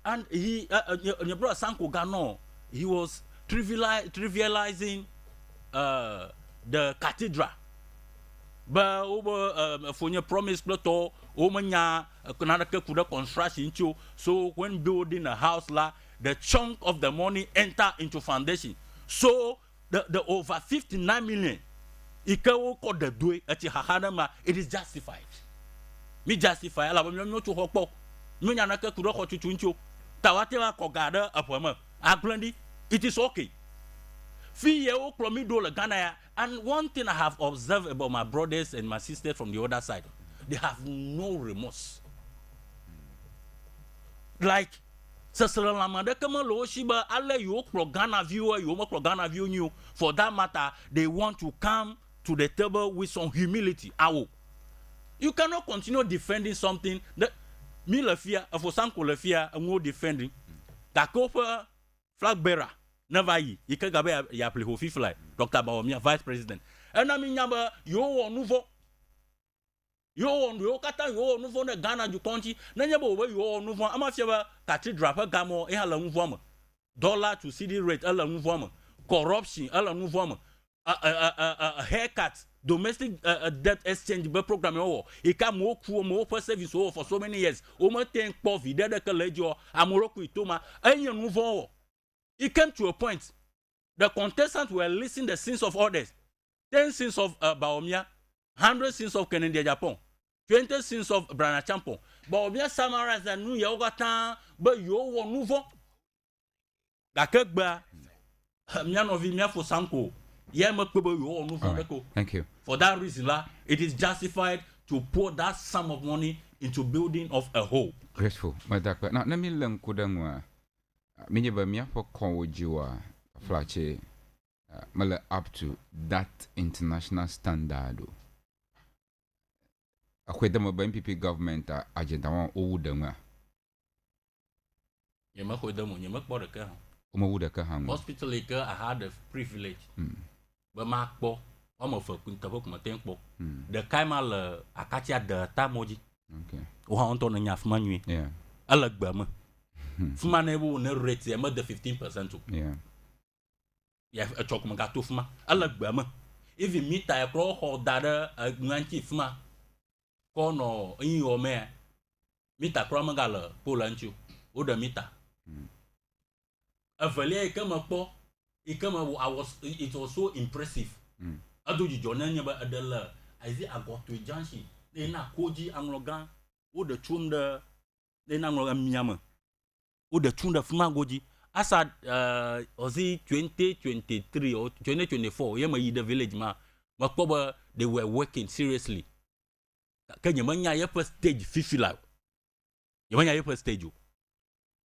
And he your brother Sanko Gano, he was trivializing the cathedral. But over for your promise plateau, Omanya Kanaka could construction too. So when building a house the chunk of the money enter into foundation. So the over 59 million ikawo called the due at Hahanama, it is justified. Me justify no to hopo. Munyanaka could go to Tuncho. Tawatela Kogada upon Aglandi, it is okay. And one thing I have observed about my brothers and my sisters from the other side, they have no remorse. Like, for that matter, they want to come to the table with some humility. You cannot continue defending something that me le fear, for some le fear, and more defending. Takofa flag bearer. Never ye can gabe ya play ho fifly Dr. Bawumia vice president and I mean number yo nouveau nouveau na Ghana du country na nyabo we yo nouveau amafia cathedral pa gamo e hala nouveau dollar to CD rate ala nouveau corruption ala nouveau haircut domestic debt exchange program e ka mo ku mo for service for so many years o mo ten covid de ka lejo amoroku itoma enye nouveau. It came to a point, the contestants were listing the sins of others. 10 sins of Bawumia, 100 sins of Kennedy Japan, 20 sins of Brana Champo. Bawumia summarized the new Yogatan, but you were nouveau. Dakegba, Mianovimia for Sanko, Yamakubo, you all nouveau. Thank you. For that reason, it is justified to pour that sum of money into building of a whole. Grateful. Now, let me learn Kudangwa. Many of me for Konwojua Flache male up to that international standard. Akweda mo MPP government agenda wan owudama. Yema kweda mo nyema kpore ka. Omo wuda ka han. Hospital I had the privilege. But ma kpo omo fa kunta ko ma tenpo. The kaimal akatia de tamoji. Okay. O ha onto na nyafuma nwi. Yeah. Alagba mo. Fuma na ebu na rate ya the 15% to. Yeah. Ya a chokuma ga to fuma. Alagba mo. Even mita e pro ho dada nwanchi fuma. Ko no yin o me. Mita pro ma ga la polanchu. O da mita. Avalia e kama po. E kama it was so impressive. Ado ji jona nya ba adala. Aizi agoto janshi. Ne na koji anglogan. O da chunda. Ne na anglogan miyama. Ou the tune of Magoji, as at 2023 or 2024, Yama the village ma, Makoba, they were working seriously. Can you mania your stage 50 live? You mania your stage.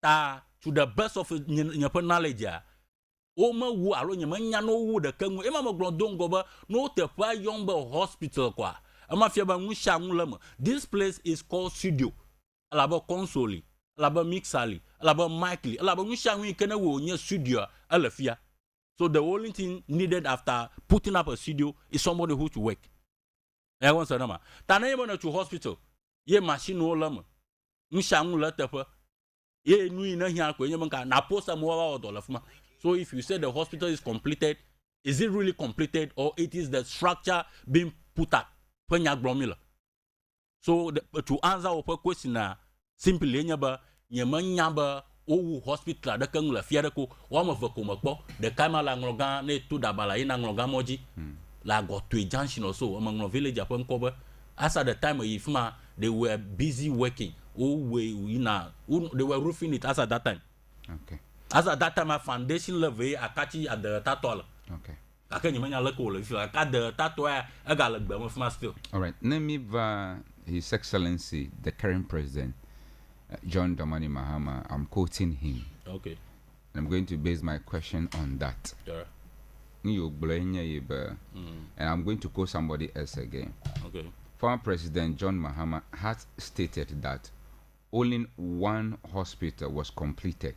Ta to the best of your knowledge. Oma wu alone, your mania no wood, the Kangu, Emma Grondon goba, no te pa yomba hospital qua. Amafiaba Musha Mulama. This place is called Studio. Alaba Consoli. Alaba Mixali, Alaba Mikely, Alaba Mushangi Kenawo near studio, Alafia. So the only thing needed after putting up a studio is somebody who to work. I want to know. Tanayama to hospital. Ye machine no lama. Mushangu letter. Ye nui na here Quenyamanka, Naposa Moa or Dolafma. So if you say the hospital is completed, is it really completed or it is the structure being put up? So to answer our question simply nyaba nyama nyaba wu hospital de ke le fia de ko wa me ve ko me kpo de ka ma la ngloga ne to dabala ina ngloga moji la go to junction or so among village apo nko be as at the time if ma they were busy working they were roofing it as at that time. Okay. As at that time, a foundation level, a catchy at the tatol. Okay. I can't even look all if you like at the tattoo, I got like them with my still. All right. Name me His Excellency, the current president, John Dramani Mahama. I'm quoting him. Okay. And I'm going to base my question on that. Yeah. And I'm going to quote somebody else again. Okay. Former President John Mahama has stated that only one hospital was completed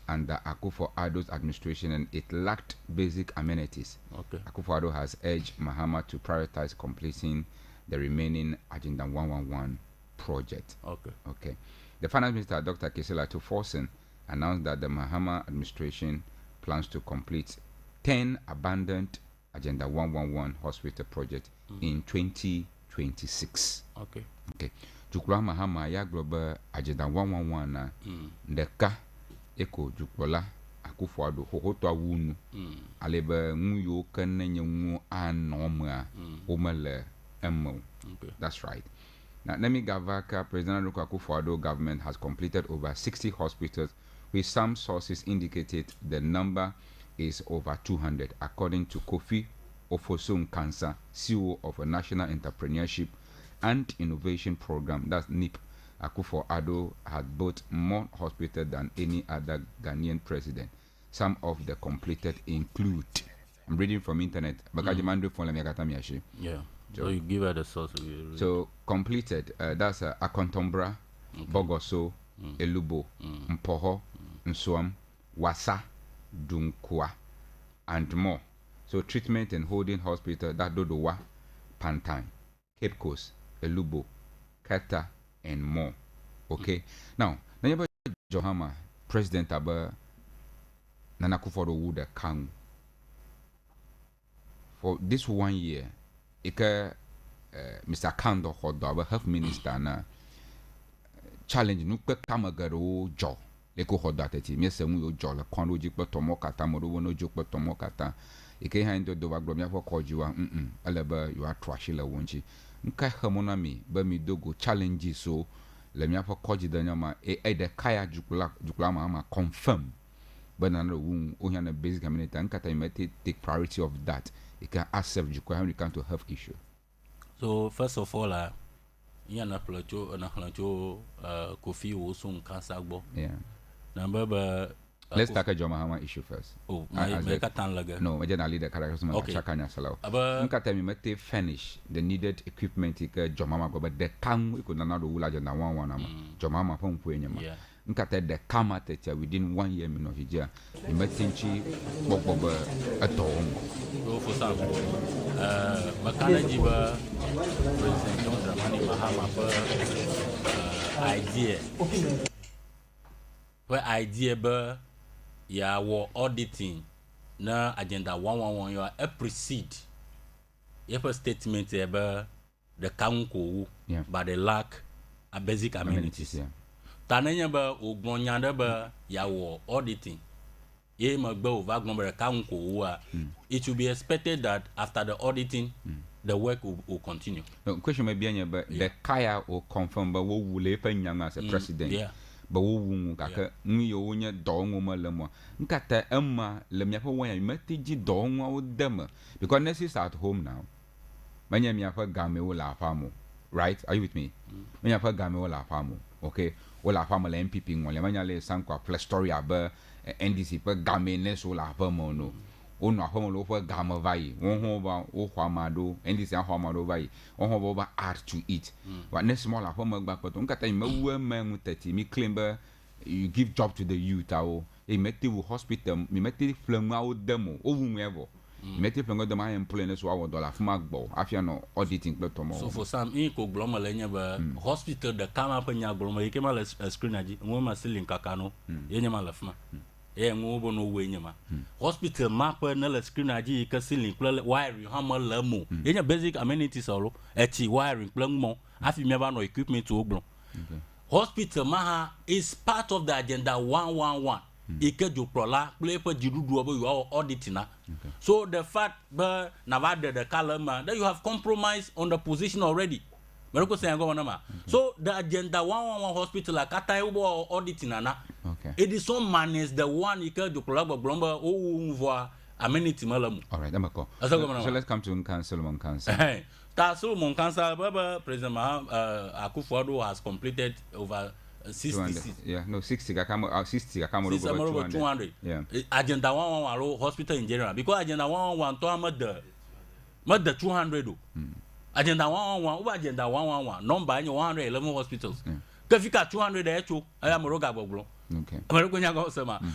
under Akufo-Addo's administration and it lacked basic amenities. Okay. Akufo-Addo has urged Mahama to prioritize completing the remaining Agenda 111 project. Okay. The Finance Minister, Dr. Kesela Tuforsen, announced that the Mahama administration plans to complete 10 abandoned Agenda 111 hospital projects in 2026. Okay. Jukula Mahama ya global Agenda 111 na ndeka eko jukula Akufo-Addo hohoto awunu alebe nguyo kanenye ngu anomwa omele emo. That's right. Now Nemi Gavaka, President Akufo-Addo government has completed over 60 hospitals, with some sources indicated the number is over 200, according to Kofi Ofosun Kansa, CEO of a National Entrepreneurship and Innovation Program, that's NIP. Akufo-Addo had built more hospitals than any other Ghanaian president. Some of the completed include, I'm reading from internet, yeah. So you give her the source. So completed, that's Akontombra, Bogoso, Elubo, Mpoho, Nsoam, Wasa, Dunkwa, and more. So treatment and holding hospital, that Dodowa, Pantan, Cape Coast, Elubo, Kata, and more. Okay. Now, Nanyaba Johama, President Aba Nana Akufo-Addo would come for this 1 year. Ika Mr. Kando Hodo, our health minister, na challenge nuke kamagaro jo. Leko Hodo ateti, mese mu jo la kondo jikpo tomokata, modo wono jikpo tomokata. Ike hando do waglomia for kojiwa, alaba you are trashila wonchi. Nka hamona mi, ba mi dogo challenge so, le mi for koji danyama, de kaya jukula ma confirm. But another wound, only on a basic community, and Kata take priority of that. It can accept you when it comes to health issue. So first of all, yana plateau na plateau Kofi Ofosun Kansa. Yeah. Number let's tackle John Mahama issue first. Oh, my katan laga. No, I just lead the characters. Okay. Chakanya salau. Nkata mi mete finish the needed equipment. John Mahama go, but the time we could not do ula Agenda 111. John Mahama pon puenyama. Yeah. Nkata the kama techa within 1 year mino hija. Imetinchi bobo atom. So for some, makana jiba President John Dramani Mahama idea. Where idea ba ya war auditing na Agenda 111 you are precede. Your statement about the council by the lack of basic amenities. Tananya ba ogbonyanda ba ya war auditing. Ye magbo vagnumber council it will be expected that after the auditing the work will continue. No question may be but the kaya will confirm but wo wule penyanga as a president. Yeah. But wo kaka nyo wonya dongo malemo nkata emma lemya fa wanya metiji dongo wo dem because nurse is at home now manya mi afa game wo la famo, right? Are you with me? Manya fa game wo la famo, okay? Wo la famo la MPP ngole manya le sankwa plus story aba NDC pa game nurse wo la famo no ono afamo lo fa game vai won ho ba wo hwamado NDC hwamado vai won ho ba art to eat what nurse mo la famo gba poto nkata mi mawu ma 30 mi claim ba you give job to the youth awo e meti wo hospital mi meti flangu awo demo owu ever meti flangu demo I employ nurse wo dollar fuma gbo afia no auditing pleto mo. So for some in ko gloma lenya ba hospital the kama pa nya gloma yake mala screen aji mo ma silin kakano yenya mala fuma ngobo no wenyama hospital map na la screen aji ka ceiling plan wiring hammer lamo yenya basic amenities oro eti wiring plan mo afi me ba no equipment to ogbon hospital maha is part of the agenda 111. Ike joprola play per jirudu obo you are auditing na. So the fact but navade the kalama that you have compromised on the position already. Meroko say go na ma. So the agenda 111 hospital akata ubo auditing na. Okay. It is so managed the one Ike joprola blomba o mvo amenity malamu. All right, Amako. So let's come to Solomon Council. Solomon Council, President Akufo-Addo has completed over 60. Yeah, no, 60. I come over 200. Yeah. Agenda 111 hospital in general. Because Agenda 111 to the 200. Agenda 111, over Agenda 111, number 111 hospitals. Kafika 200 echo, I am Roga. Okay.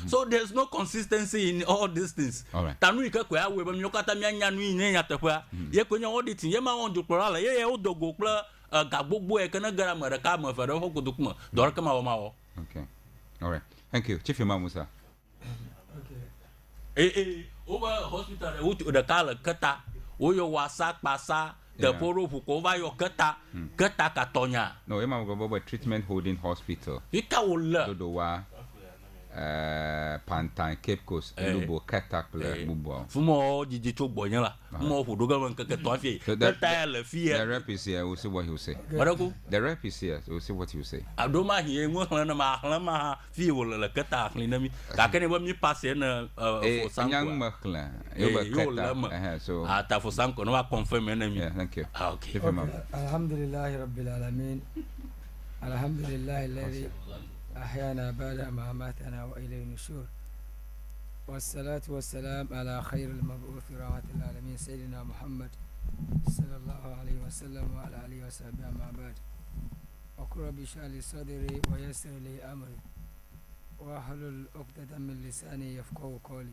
So there's no consistency in all these things. All right. Tanuika kwa we bamyokata myanya nwi nyanya tepwa. Ye konya auditing ye ma won joplala ye odogo kla gagbogbo e kana gara maraka ma fere ho kudukuma dor kama wa mawo. Okay. All right. Thank you. Chief Imam Musa. Okay. Over hospital which the kala kata oyo wasa pasa the poro fukova yo kata katonya. No, Imam go treatment holding hospital. Ikawola. Dodowa Pantan Cape Coast Lubo Katakla Mubo. Fumo jiji to bonya la. Mo fudoga man keke to afie. Kata la fie. The rep is here, we'll see what he'll say. Barako. The rep is here, we'll see what he'll say. Adoma hier mo na ma fie wala la kata akli na mi. Ka kene ba mi passe na for sanko. Anyang makla. Yo so ata for sanko no wa confirm na mi. Yeah, thank you. Okay. Alhamdulillah rabbil alamin. Alhamdulillah alladhi أحيانا بعد ما ماتنا وإليه النشور والصلاة والسلام على خير المبعوث رحمة العالمين سيدنا محمد صلى الله عليه وسلم وعلى آله وصحبه أما بعد وقل رب اشرح لي صدري ويسر لي أمري واحلل عقدة من لساني يفقهوا قولي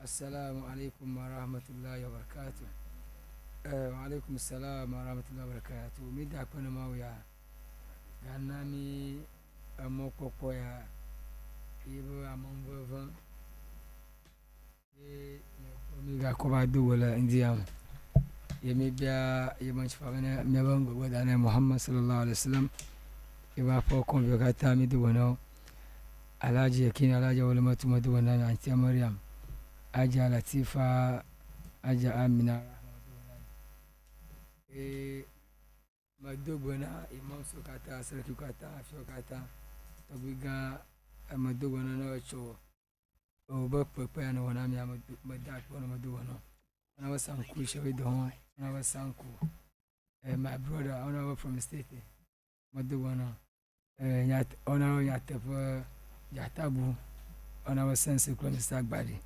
السلام عليكم ورحمة الله وبركاته وعليكم السلام ورحمة الله وبركاته ميدا كنا ماويا غنامي amoko ya ibo amambo mi ga ko ba do wala indiam yemi bia yeman chfagana mi bango wadana Muhammad sallallahu alaihi wasallam iba po konvio kata mi do wono alaji yakini alaji wala matu madu wana anti Maryam aja Latifa aja Amina madogona imam sokata sarki kata afyokata tabiga madogona no cho o ba pepe na wana mi amadak wana madogona wana wasanku shewe do wana wasanku my brother wana from the state madogona nyat ona yatefa yatabu wana wasanse kwa Mr. Gbadi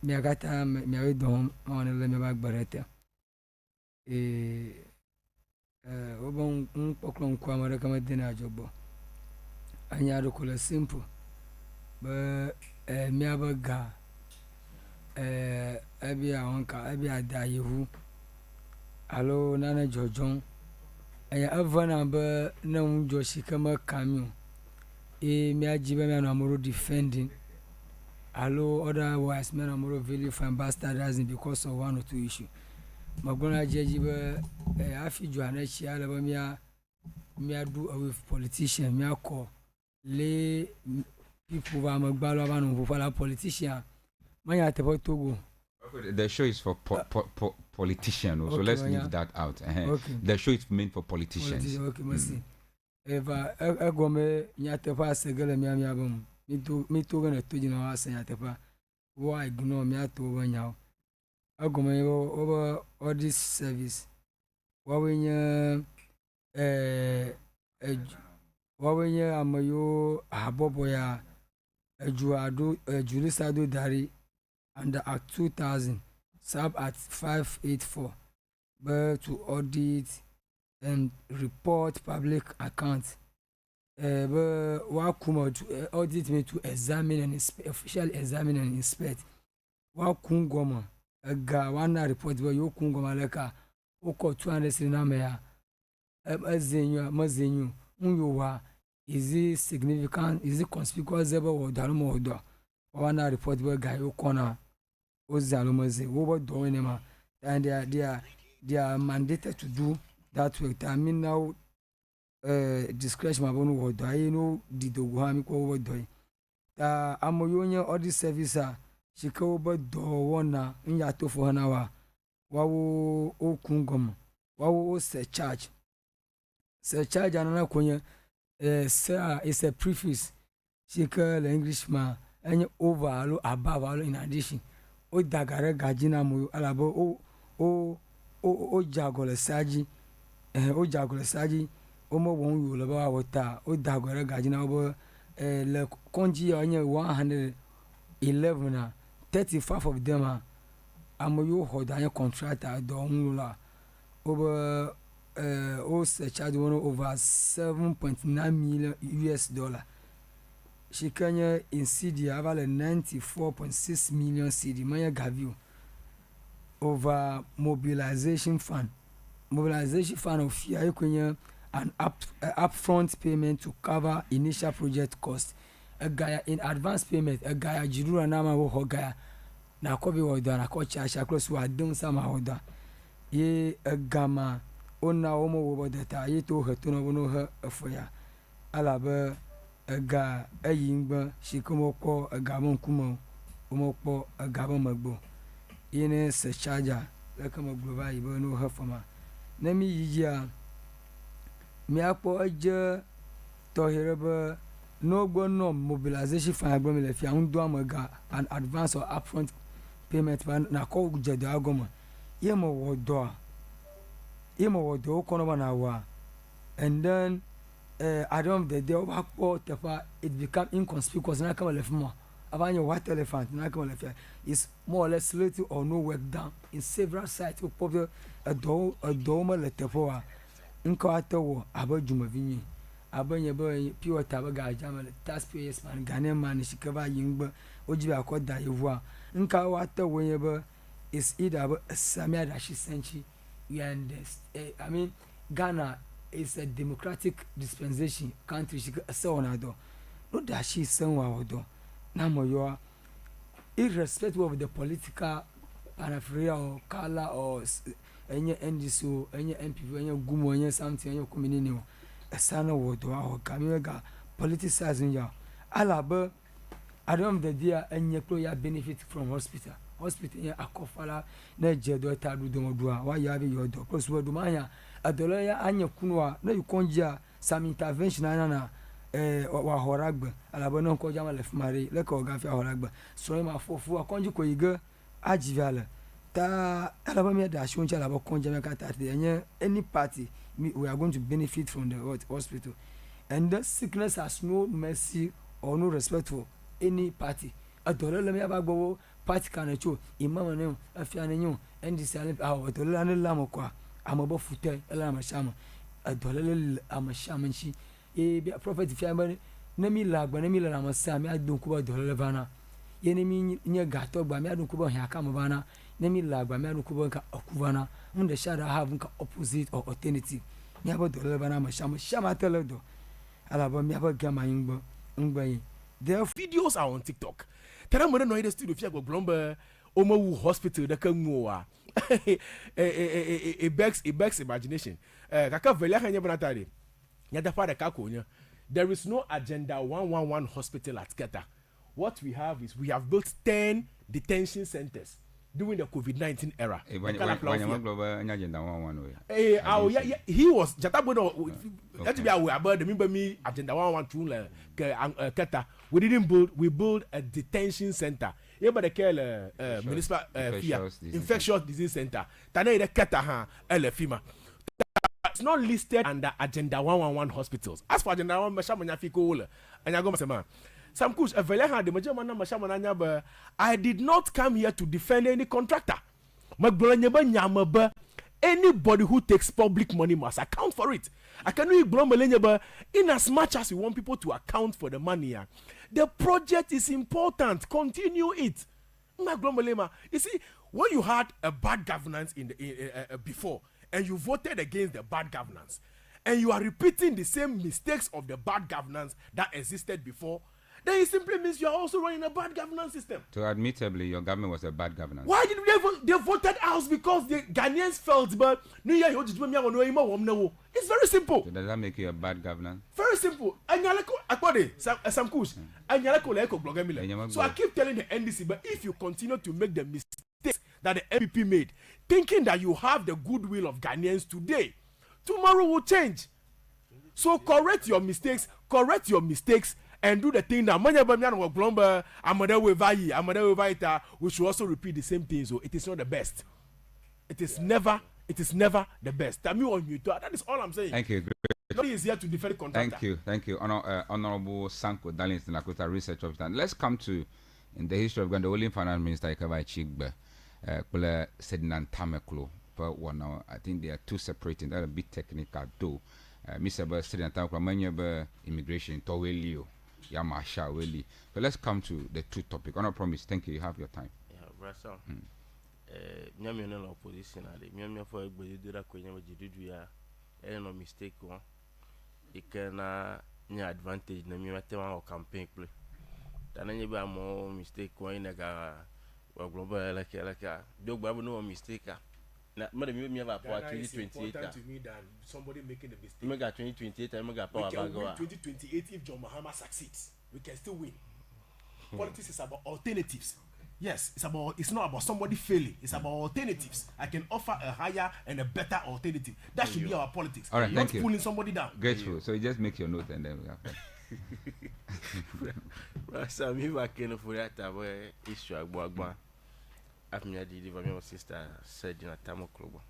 mi agata mi awe do wana le mi ba gbarete obon poklon kwa mara kama dina jobo anya do kula simple ba mi abaga abi awonka abi adayehu alo nana jojon aya avana ba na unjo shikama kamio mi ajiba mi amoro defending alo otherwise me amoro really fine bastardizing because of one or two issue magona jeji ba afi joana chia la ba mi do away politician mi akọ le people ba magbalo ba no for la politician manya te Togo. The show is for politicians, so let's leave that out. Okay. The show is meant for politicians. Okay, merci. Eva agome nyate pa segele mi abam mi to gana to jina wa nyate pa wa ignore mi ato wanya agome over all this service wawenya wawenya amayo abobo ya ejuado julisado dari under Act 2000 sub at 584 but to audit and report public accounts wakuma to audit me to examine and officially examine and inspect wakungoma ga wana report ba yokungoma leka oko 200 na ya mazenyu unyowa is it significant, is it conspicuous ever or darumo odo wana report ba ga yokona ozalomaze wo do enema and they are mandated to do that work. I mean now discretion abono wo do ayi no di dogu ha mi ko wo do ta amoyo nye odi service a shika wo ba do wona nya to fo na wa wo okungom wo surcharge anana konye sir is a preface shika the English ma any over alo above alo in addition o dagare gajina mo alabo o jagole saji o mo won yo le ba wota o dagare gajina o le konji onye 111 na 35 of them amoyo hoda contractor do nula over o surcharge one over $7.9 million. She can in CD have 94.6 million CD. Maya Gavio over mobilization fund of fear an upfront payment to cover initial project cost. A guy in advance payment. A guy Jirura Nama wo Gaya na kobi woda na kocha shaklos wa don sama woda ye a gama ona omo wo data ye to hetono wono ha afoya alaba ga ayimba shikomo ko agamo kumo omo ko agamo magbo yene se charger la kama global ibo no ha fama na mi yija mi apo aje to hereba no go no mobilization fund agbo mi le fi an do amaga an advance or upfront payment na ko jedo agoma yemo wodo kono na wa and then at the end of the day it become inconspicuous na come left more about your white elephant na come left is more or less little or no work done in several sites of popular a doma letepoa nko atawo abajuma vinyi abanye boy pure tabaga jamal taxpayers man Ghanaian man shikaba yingba ojibe akoda yewa nka wata wonyeba is either Samia Dashi Senchi and I mean Ghana is a democratic dispensation country so on ado no Dashi senwa odo na moyo irrespective of the political paraphernalia or color or any NDSO any MPP any gumo any something any community esana wodo aho kamega politicizing ya alaba at the end of the day any employer benefit from hospital ya akofala na jedo tadu domodua wa yabe yodo cause wodo manya adola ya anya kunwa na yukonja some intervention na wa horagba alaba no ko jama lef mari le ko gafi horagba so ma fofu akonji ko yiga ajivala ta alaba me da shoncha alaba konja me kata any party we are going to benefit from the hospital and the sickness has no mercy or no respect for any party adola le me abagbo party kan cho imam ne afia ne nyu ndi sale adola ne lamo kwa amabo fute ela mashama adola le amashama nchi prophet fia ba ne mi lagba ne mi la amasa mi adun kuba adola le bana ye ne mi nye gato gba mi adun kuba hia kama bana ne mi lagba mi adun kuba ka okuvana munde shada have nka opposite or alternative mi abo adola le bana amashama shama teledo alaba mi abo gama yingbo ngbayin. Their videos are on TikTok. Tell me no in the studio fia go blomba omo hospital da kanwa. It begs imagination. Kaka velia kanya banatade. Nya da fa da kakonya. There is no agenda 111 hospital at Keta. What we have is we have built 10 detention centers during the COVID-19 era. He was Jatabono. That be aware about the remember me agenda 112 Keta. We build a detention center. Yeah, but the care municipal infectious disease center. Tana the Keta ha elefima. It's not listed under agenda 111 hospitals. As for agenda 1 mashamanya fiko and yago masema. Some kush eveleha de majamana mashamana ba. I did not come here to defend any contractor. Magbulanyeba nyamaba. Anybody who takes public money must account for it. I cannot ignore Melanyeba in as much as you want people to account for the money. The project is important. Continue it. You see, when you had a bad governance in the before, and you voted against the bad governance, and you are repeating the same mistakes of the bad governance that existed before, then it simply means you are also running a bad governance system. So admittably, your government was a bad governance. Why did they voted us? Because the Ghanaians felt, but it's very simple. So does that make you a bad governance? Very simple. So I keep telling the NDC, but if you continue to make the mistakes that the MPP made, thinking that you have the goodwill of Ghanaians today, tomorrow will change. So correct your mistakes, and do the thing that we should also repeat the same thing. So it is not the best. It is never the best. That is all I'm saying. Thank you. Nobody is here to defend the contractor. Thank you. Honorable Sanko Darlington Nakota, research officer. Let's come to in the history of Ghana, the only finance minister Ikava Chigbe, Kule Sednan Tameklo, but one now. I think they are two separating. That a bit technical though. Mr. Sednan Tameklo, many immigration, Towelio. Yamasha Weli. So let's come to the two topics. On a promise, thank you. You have your time. Yeah, Brasa. Nyami no opposition ade. Nyami for everybody do that kwenye wajidudu ya. No mistake one. Ikena nya advantage na miwa tema o campaign play. Tana nyebe amo mistake one inaga wa global like dog babu no mistake a. Na made me have a 2028 to me than somebody making a mistake. Mega 2028 mega power we can bago. win 2028 if John Mahama succeeds. We can still win. Politics is about alternatives. Yes, it's not about somebody failing. It's about alternatives. I can offer a higher and a better alternative. That should be our politics. All right, not thank you. pulling somebody down. Grateful. So you just make your note and then we have. Brasa me back in for that issue agba. I've made the deliver my sister said in a Tamo club.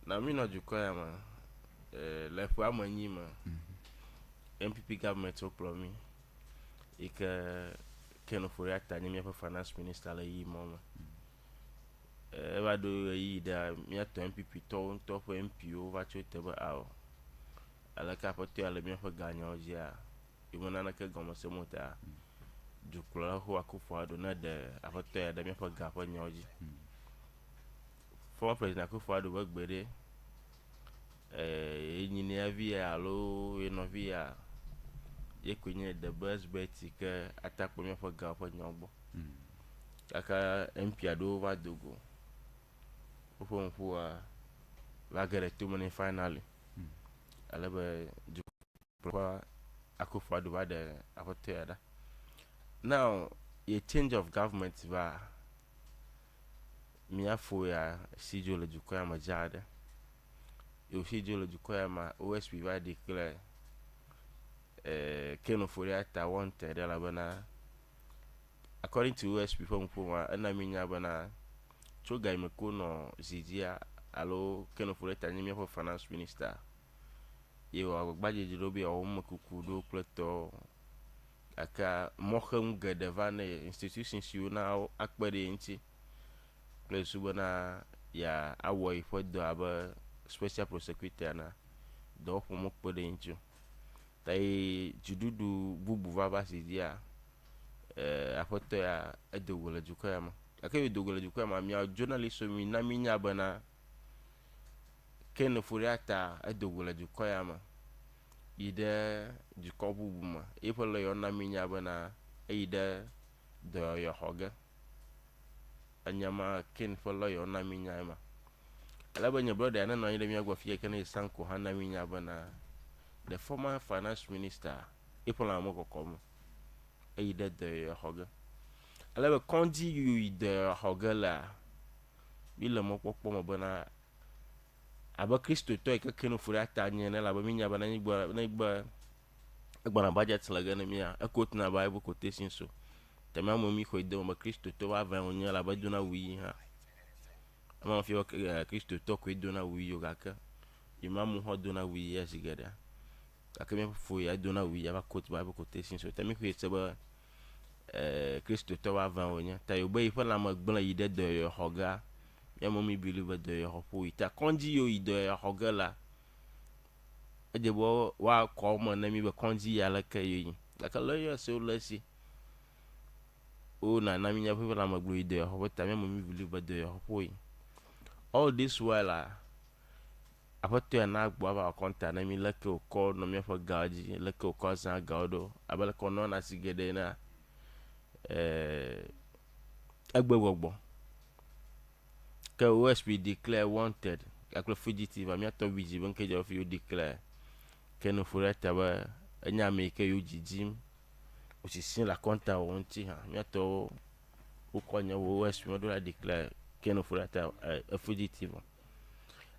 Now, me not Jukoya, left for my name, MPP government took me. Ik can afford that time, me finance minister, like mama. Ever do ye that me at MPP town top MP over to table out. I like a hotel, me for Ghana, yeah. You want to go on some motor. Jukula who Akufo-Addo na the hotel that me for gap on your former president Akufo-Addo work bede engineer via alo via ye kwenye the best bet ke attack me for gap on your aka MP ado over dogo ofo la get too many finally alebe jukula Akufo-Addo va the hotel da. Now, a change of government va miafo ya sijo le jukoya majade. Yo sijo le jukoya ma OSP va declare Keno Foriata wanted la bana. According to OSP from Puma, ana minya bana choga imeko no zizia alo Keno Foriata nyimia for finance minister. Yo agbaje jirobi o mkuku do pleto aka mohem gedevane institutions you now akbere nti place bana ya awoi for do aba special prosecutor na do ko mokbere nti tai jududu bubu vava sidia afoto ya edogola jukama aka edogola jukama mi journalist mi na minya bana Ken Furiata edogola jukama ide jukobu buma ifolo yona minya bana ide do yo hoga anyama Ken follow yona minya ma alaba nya brother na no yile mi agwa fie kan Sanko hana minya bana the former finance minister ifolo amoko komo ide do yo hoga alaba konji yu ide hoga la bile mokpokpo mo bana aba Kristo to e Kenu Furiata nyene la ba minya ba na igba na budget la gana miya e quote na Bible quotation so tema mo mi ko ide mo Kristo to wa va onya la ba do na wi ha ama fi Kristo to ko do na wi yo gaka imam ho do na wi ya sigada akame fo ya do na wi ya ba quote Bible quotation so temi ko ite ba Kristo to wa va onya ta yo ba ifo la ma gbon ide do yo hoga ya momi believe de hopo ita konji yo ide hogala ede bo wa ko mo na mi be konji ya la kayi la ka lawyer so lesi o na mi nya people na magbo ide hopo ta me momi believe de hopo all this while apoto na gbo aba konta na mi leke oko no mi fa gaji leke oko san gaudo abele kono na sigede na agbegbo ke OSP declare wanted akle fugitive mi ato biji ban ke jo fi declare ke no fureta ba enya me ke yo jijim o si sin la konta wonti ha mi ato o konya OSP mo do la declare ke no fureta a fugitive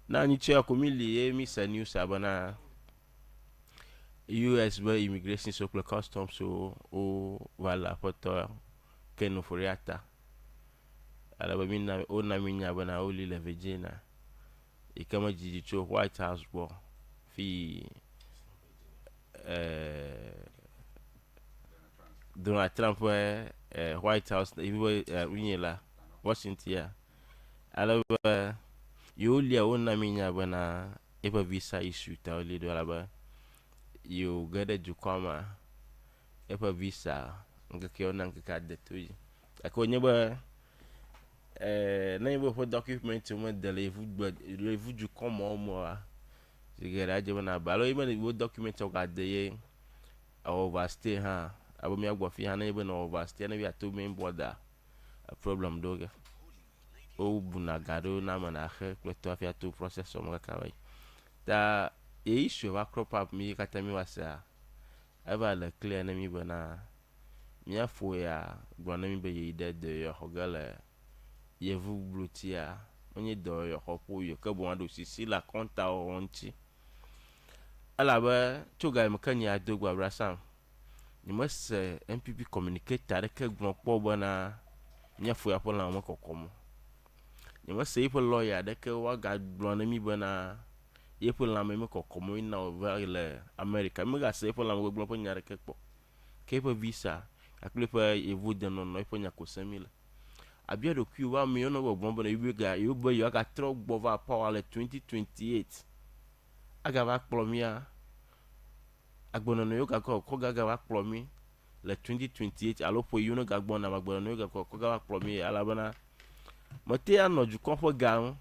na ni che ko mi li mi sa news abana US ba immigration so customs so o wala poto ke no fureta ala ba minna o na minya bana o li la Virginia e kama jiji cho White House bo fi Donald Trump White House la Washington ya ala ba yo li o na minya bana e ba visa issue ta li do ala ba yo gade ju kama e ba visa nga ke ona nga ka de to yi akonya ba na yebo for document mo de levu du como mo a sigera je na ba lo yebo ni document o ga de ye overstay ha abo mi agbo fi ha na yebo na overstay na bi ato main border a problem doge o buna gado na mana he to fi ato process o mo ka wai ta e issue va crop up mi kata mi wasa aba la clear na mi bana mi afo ya gbo na mi be ye de yo hogala yevu blutia onye do yo hopo yo ka bo ando sisi la konta onti ala ba chuga me kan ya dogwa brasam ni mas MPP communicator ke gbon po bona nya fu ya pola mo kokomo ni mas say po lawyer de ke wa ga blon mi bona ye pola me kokomo ina over le America me ga say pola mo gbon po nya ke po ke po visa akle pa yevu de no no po nya ko samila abia do ku wa me no gbon bona yuga yuba yo aka tro gbova power le 2028 aga va plomia agbona no yoga ko ga va plomi le 2028 alo po yuno ga gbona agbona no yoga ko ga va plomi ala bana mote ano ju konfo ga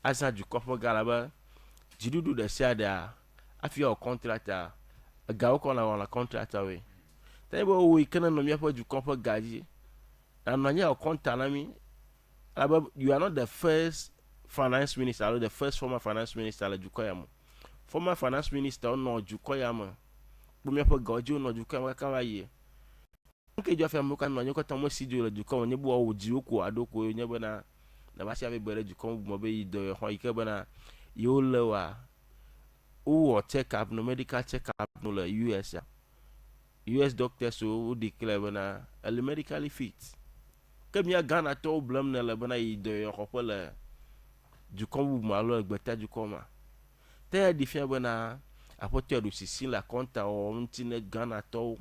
asa ju konfo ga la ba jidudu de siada afia o contractor ga ko na wala contractor we taibo we kana no mi afa ju konfo gaji ananya o konta na mi you are not the first finance minister or the first former finance minister la jukoyamo former finance minister no jukoyamo bumi apo gojo no jukoyamo ka wa ye nke jo afia mo kan no nyoko tamo sidio la jukoyamo nye bo o ji oku adoko nye bana na ba sia be bere jukoyamo mo be yido ho ike bana yo lewa o check up no medical check up no la US doctors so declare bana medically fit comme ya Ghana to blame na la bana de yokopo le du kombu malo gbeta du koma te difia bana apote do sisi la konta o internet Ghana to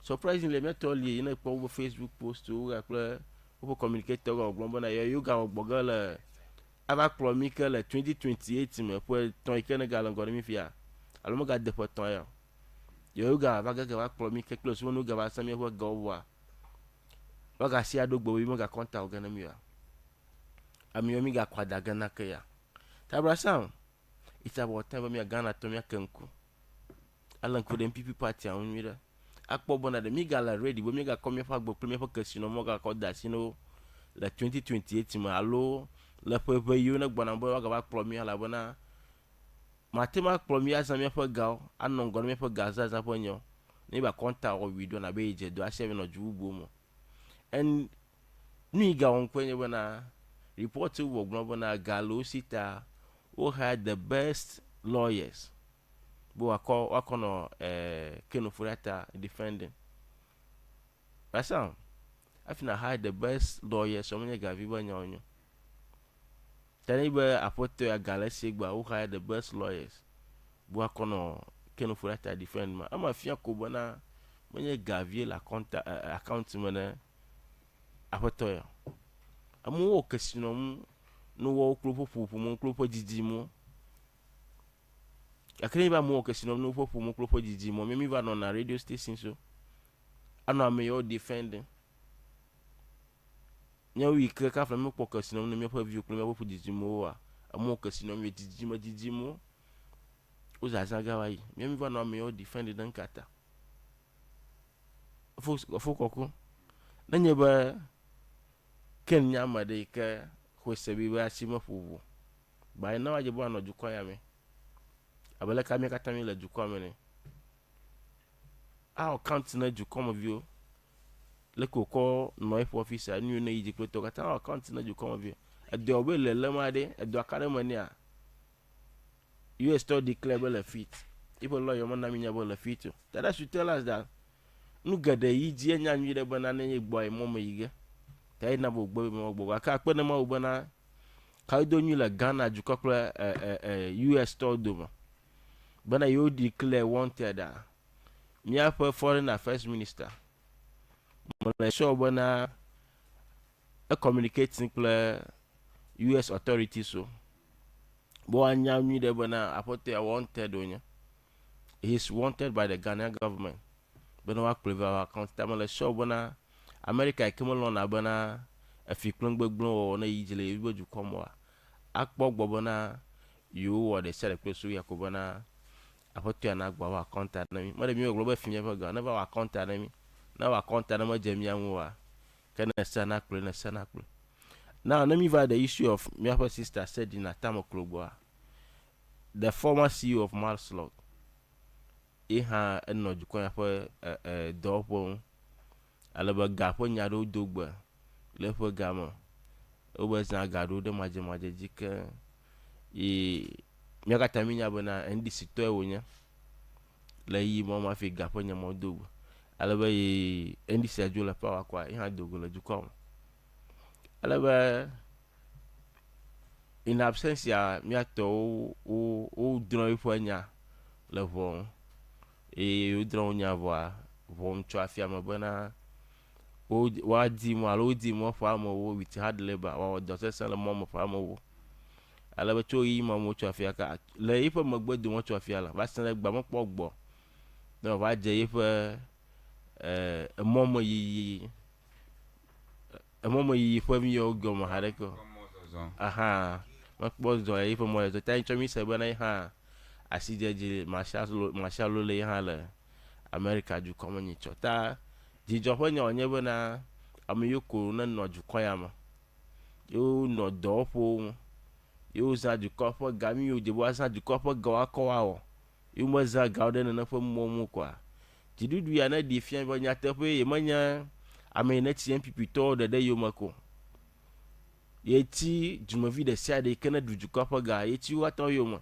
surprisingly me to li ina po Facebook post o apple o communicator o blombo na yo ga ogboga le ava promise le 2028 me po ton ikene ga longo mi fia alo mo ga de po ton yo ga va ga promise close wono ga va sami ho ga wa waga si adogbo wi mo ga konta o gana miwa ami omi ga kwada gana ke ya tabrasam it's about time mi gana to mi akanku alan ko dem MPP party an mi da akpo bona de mi ga la ready bo mi ga come fa gbo premier for casino mo ga ko da sino la 2028 ma alo la pepe yu na gbona bo waga ba premier la bona matema premier za mi fa ga anon go mi fa ga za ponyo ni ba konta o video na be je do a 7 no jubo mo and ni ga on kwenye bana report wo gbo na galo sita who had the best lawyers bo wako no Kenu Furata defending asa afina had the best lawyers so many ga viva nyonyo tani be apoto ya galaxy gba who had the best lawyers bo wako no Kenu Furata defend ma ama fia ko bana mwenye gavier la compte account mana apoto ya amu wo kasino no wo klopo mo klopo jiji mo akere ba mo kasino no popo mo klopo jiji mo me va no na radio station so ana me yo defending nya wi ka fra me po kasino no me po view klopo jiji mo wa amo casino mi dijimo uzazaga wai mi va no me o defend dan kata fo nanye ba ken nyama de ka ho sebi ba sima fuvu ba na waje bo no jukwa ya me abele ka mi kata mi la jukwa me ne a account na jukwa mo view le koko no if officer ni na yiji kweto kata account na jukwa mo view edo be le ma de edo akare mani a you still declare be le fit people lawyer man na mi nya be le fit that should tell us that nu gade yiji enya nwi de bana na ye boy mo yige tay na bo gbo mo gbo aka pe na ma ubana ka do nyi la Ghana jukwa kla US store do bana you declare wanted mi afa foreign affairs minister mo le show bana communicating kla US authorities so bo anya nwi de bana apote wanted onya he is wanted by the Ghana government bana wa clever account ta mo le show bana America kemolo na bana afiklon gbegblon na yijile iboju komo akpo gbobo na you or the sele peso yakobana apote na gba wa account na mi mo de mi oglo be finye be ga na wa account na mi na wa account na mo jemi anwa kana sana kule na sana kule now let me va the issue of my sister said in Atamo Klogwa the former CEO of Marginalized ha eno jukwa ya po dopo alaba gapo nyado dogba lepo gamo obezna gado de maje jike miaka taminya bana ndisi to ewonya la yi mama fi gapo nya mo dogba alaba ndisi ajola pa kwa ha dogo la jukwa alaba in absence ya miato o dron ifo nya levo o dron nya vom trafia mabana o wa di mo fa mo with hard labor wa do se sele mo fa mo alaba cho yi mo trafia ka le ifo magbedu mo trafia la ba sen gba mo pogbo no va je ifo mo yi fo mi yo go mo hareko aha mo pozo ifo mo zo tan cho mi se bana ha asijeje mashalo le ha le America ju komo ni chota jijo ho nya onye bana amyoko na no ju kwama yo no dopo yo za ju kopo gami yo je bo za ju kopo gawa kwa o yo mo za ga de na fo mo kwa jidudu ya na di fian bo nya tepo e manya amena ti MPP to de yo mako yeti jumavi de sia de kana du ju kopo ga yeti wa to yo mo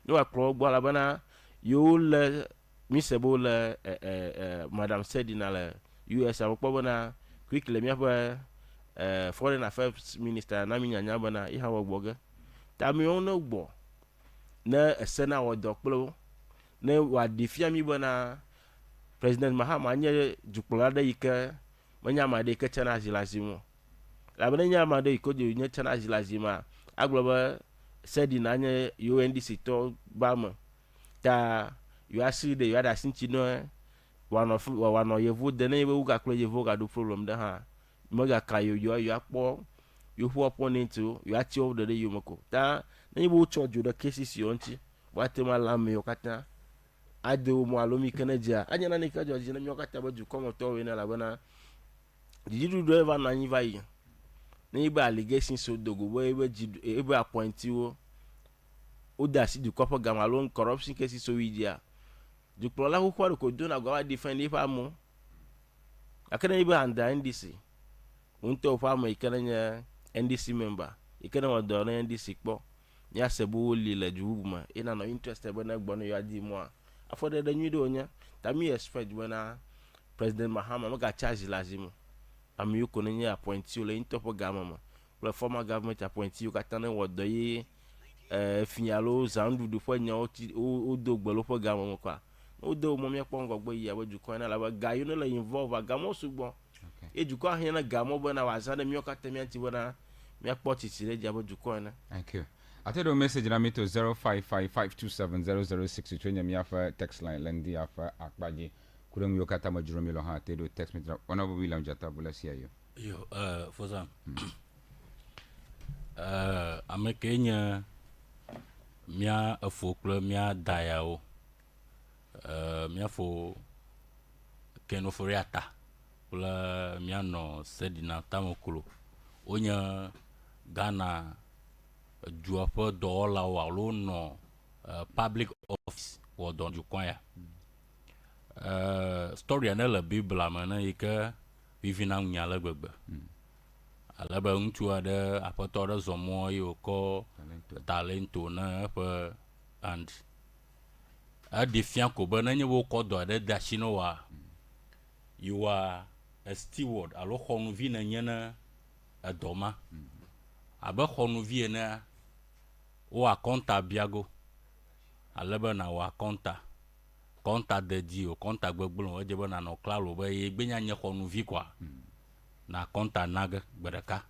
no wa kro gbo la bana yo le mi sebo le madam said in la US akpo bana quickly mi apa foreign affairs minister na mi nyanya bana I ha wo gboga ta mi on no gbo na esena wo dokplo na wa defia mi bana president Mahama anye jukpla da yike manya ma de ke chana zilazimo la bana nya ma de ko de nya chana zilazima agloba said in anye UNDC to bama ta you actually the other since you know one of yevu de na yevu ga klo yevu ga do problem da ha mo ga ka you akpo you who upon into you ati over the you mako ta na yevu charge the cases you onti what ma la me yokata ade o mo alomi kenaja anya na ne ka George na mi yokata ba ju come to we na la bana did you do ever na yiva yi na iba allegation so dogo we ebe appoint you o da si du kopo gamalon corruption cases so widia du prola ko ko do na go defend if amu akana ibe anda NDC unto fa mo ikana NDC member ikana wa do na NDC po ya sebu li la jubuma ina no interest be na gbono ya di mo afode da nyido onya tami expect bana president Mahama ga charge lazimo am you ko nya appoint you le into po gama le former government appoint you katana wo do yi finyalo zandu du fo nya o do gbolo po gama mo kwa o do mo me pon gogbo yi aboju ko na la ba ga you no le involve gamo sugbo ejuko ahia na gamo bo na waza na mi o katemi anti bo na mi akpo titire di aboju ko na. Thank you. I tell you message na me to 0555270063 nya mi afa text line lendi afa akbaje kurem yo kata majuro mi lo ha te do text me ona bo William Jata bless you yo for some amekenya mia efo kple mia dayawo mia fo kenoforiata kple mia no sedina tamokolo onye Ghana dua ƒe dɔwɔlawo alo nɔ public office wɔ dɔ dukɔ ya story ne le Biblia me ne yi ke vivina ŋunya le gbegbe ale be ŋutsu aɖe aƒetɔ aɖe zɔ mɔ eye wòkɔ talento ne eƒe and eɖi fia ko be nenye be wokɔ dɔ aɖe de asi ne woa you are a steward alo xɔnuvi ne nye ne edɔ ma abe xɔnuvi enea wo akɔnta biago ale be na wɔ akɔnta de dzi o kɔnta gbegblẽ edze be nanɔ klalo be ye gbe nya nye xɔnuvi koa na akɔnta nage gbe ɖeka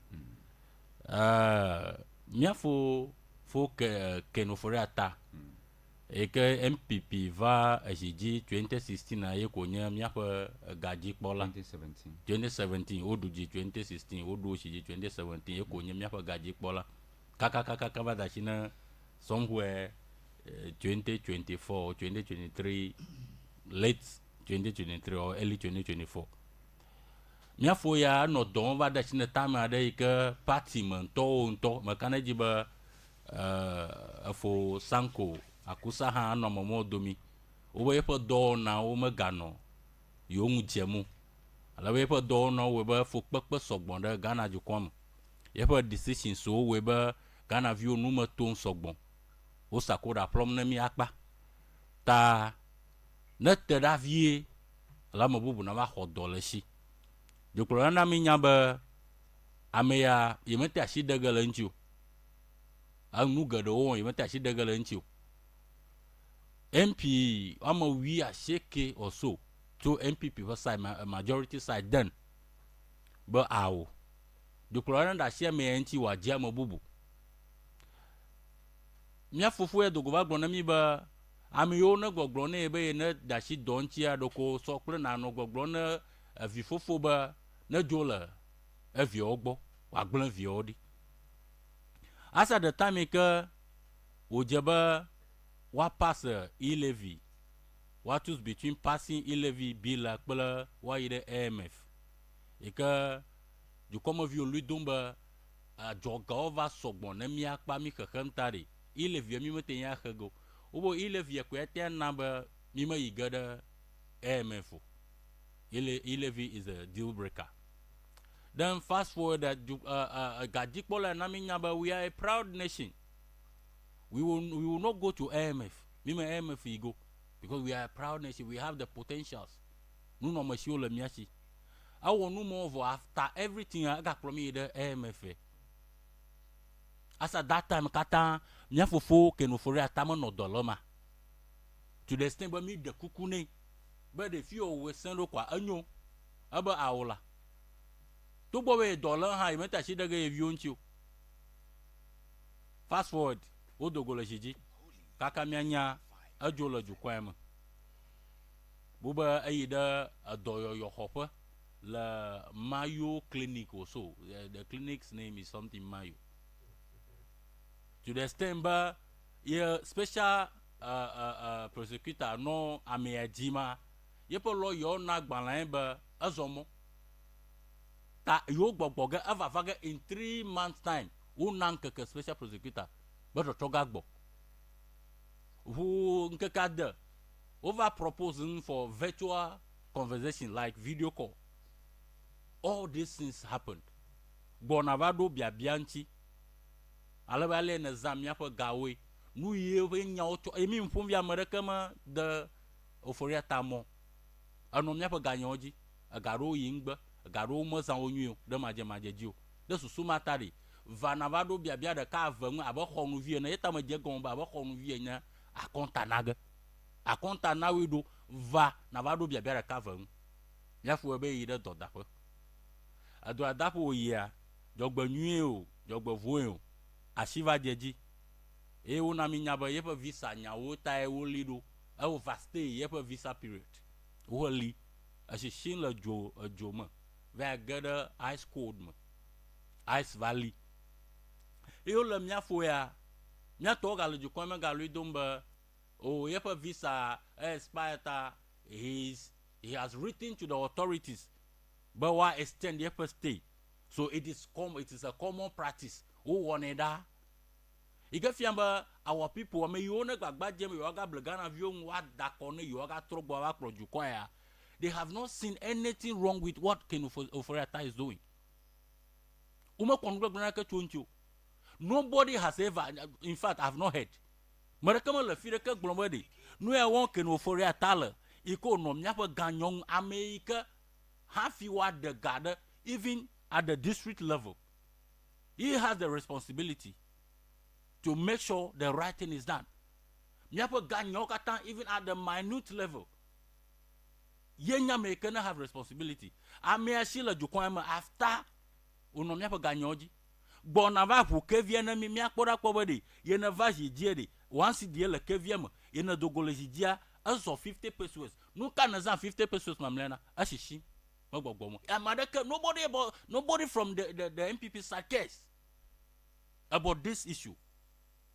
míafo kenoforiata eke MPP va ezi dzi 2016 ye ko nye míaƒe gadzikpɔla 2017 woɖu dzi 2016 woɖu ezi dzi 2017 ye ko nye míaƒe gadzikpɔla kakakaka va da asi ne somewhere 2024 2023 late 2023 or early 2024 míafo ya nɔ dɔ wɔm va da asi ne tame aɖe yi ke party me ŋutɔwo ŋutɔ meka ne dzi be efo sanko akusa hã anɔ mɔmɔ domi wobe yeƒe dɔwɔnawo meganɔ yewo ŋu dzem o alebe yeƒe dɔwɔnawo wɔe be fo kpekpe sɔgbɔ ɖe Ghana dukɔ me yeƒe decisions wo wɔe be Ghanaviwo nume tom sɔgbɔ wo sakoɖa ƒlɔm ne mí akpa ta ne te ɖa vie le ame bubu na va xɔ dɔ le si dzokplɔla na mi nya be ame ya yemete asi de ge le ŋuti o enu geɖewo wɔm yemete asi de ge le ŋuti o MP ame 80 or so to MPP ƒe side majority side then be awo dzokplɔla na asi ame ya ŋuti wòadzi ame bubu mía fofo ya dogo va gblɔ na mi be ame yiwo ne gbɔgblɔ ne be ye ne da asi dɔ ŋutia ɖoko sɔ kple nanɔ gbɔgblɔ ne evi fofo be ne dzo le eviawo gbɔ wòagblẽ viawo ɖi asa the time ke wòdze be wa pass e-levy wa choose between passing e-levy bill kple wa yi ɖe AMF yi ke dukɔmeviwo lui dom be adzɔgawo va sɔgbɔ ne míakpa mi xexem ta ɖi e-levy mi mete nya xe go wobe e-levy ko ya te na be mi me yi ge ɖe AMF o e-levy is a deal breaker. Then fast forward that gadzikpɔla na mi nya be we are a proud nation. We will not go to AMF. Mi me AMF yi go because we are a proud nation. We have the potentials. Nu nɔ me siwo le mía si. Awɔ nu mɔ vɔ after everything aga kplɔ mi yi ɖe AMF. Asa that time kata mía fofo kenoforiata me nɔ dɔ le ma. To the extent be mi de kuku ne be ɖevi wo se ɖo kwa enyo ebe awo la. Togbɔ be dɔ le hã yemete asi de ge yeviwo ŋuti o. Fast forward wo dogo le zi dzi kaka mianya edzo le dukɔ ya me. Bu be eyi ɖe edɔyɔyɔ xɔƒe le Mayo clinic or so. The clinic's name is something Mayo. To the extent be ye special prosecutor no ame ya dzi ma ye ƒe lawyer na gbalẽ be ezɔmɔ ta yo gbɔgbɔ ge eva va ge in 3 months time wo na nkeke special prosecutor be trɔtrɔ ga gbɔ ʋu nkeka de over proposing for virtual conversation like video call. All these things happened gbɔna va ɖo biabia ŋuti alebe ale ne zã míaƒe gawoe nu yi ƒe nyawo tsɔ emi ƒom via ame ɖeke me de oforia ta mɔ enɔ míaƒe ganyawo dzi ega ɖewo yi ŋgbe ega ɖewo mezã wo nyuie o ɖe madzemadze dzi o ɖe susu ma ta ɖi va na va ɖo biabia ɖeka ave ŋu abe xɔnuvi ene ye ta me dze gɔme be abe xɔnuvi enye akɔnta nage akɔnta nawoe ɖo va na va ɖo biabia ɖeka ave ŋu míafo be yi ɖe dɔdaƒe edɔdaƒe wo yia dzɔgbenyuie o dzɔgbevoe o asi va dze dzi eye wona mi nya be yeƒe visa nyawo tae wo li ɖo ewo va stay yeƒe visa period wo li esisi le edzo me va ge ɖe ice cold me ice valley eye wo le míafo ya nya to ga lu ko me ga lu domba o yepa visa expired he has written to the authorities but why extend yepa stay. So it is a common practice. Who wanted that? Igafiamba our people ame yone gbagba jem yoga blegana vion wa dakone yoga trobo wa projukoya. They have not seen anything wrong with what Ketu South is doing. Nobody has ever, in fact, I have not heard. Marakama le fireke glomedi. No ya won Ketu South iko no nyapa ganyong America half you are the guard even at the district level. He has the responsibility to make sure the right thing is done. Nyapa ganyong kata even at the minute level. Yenya me can have responsibility. Ame ashila jukwama after unomya pa ganyoji. Bonava pu keviena mi mi akpora kpobedi. Yena vaji diede. Once die le keviema yena dogoleji dia as of 50 pesos. No can as 50 pesos mamlena ashishi. Nobody from the MPP side cares about this issue.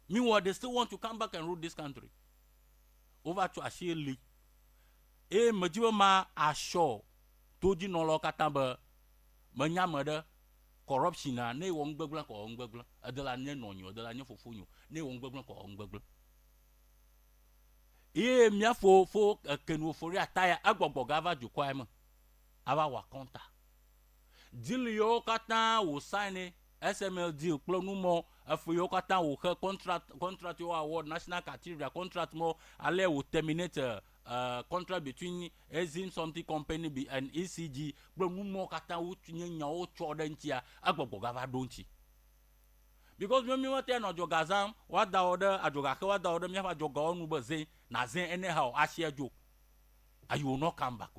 Meanwhile, they still want to come back and rule this country. Over to Ashili. Majiwa ma asho toji no lo katamba manyamada corruption na ne won gbegla ko on gbegla adela ne nonyo adela nye fofonyo ne won gbegla ko on gbegla miafo Ketu South agbogbo gava jukwa ma aba wa konta deal yo kata wo sign SML deal planu mo afu yo kata wo contract yo award national category contract mo ale wo terminate contract between Ezim something company and ECG planu mo kata wo tunye nya wo chodentia agbogbo gava donchi because me want no jogazam what da order ajoga ke what da order me fa joga onu bazen na zen anyhow ashia jo and you will not come back.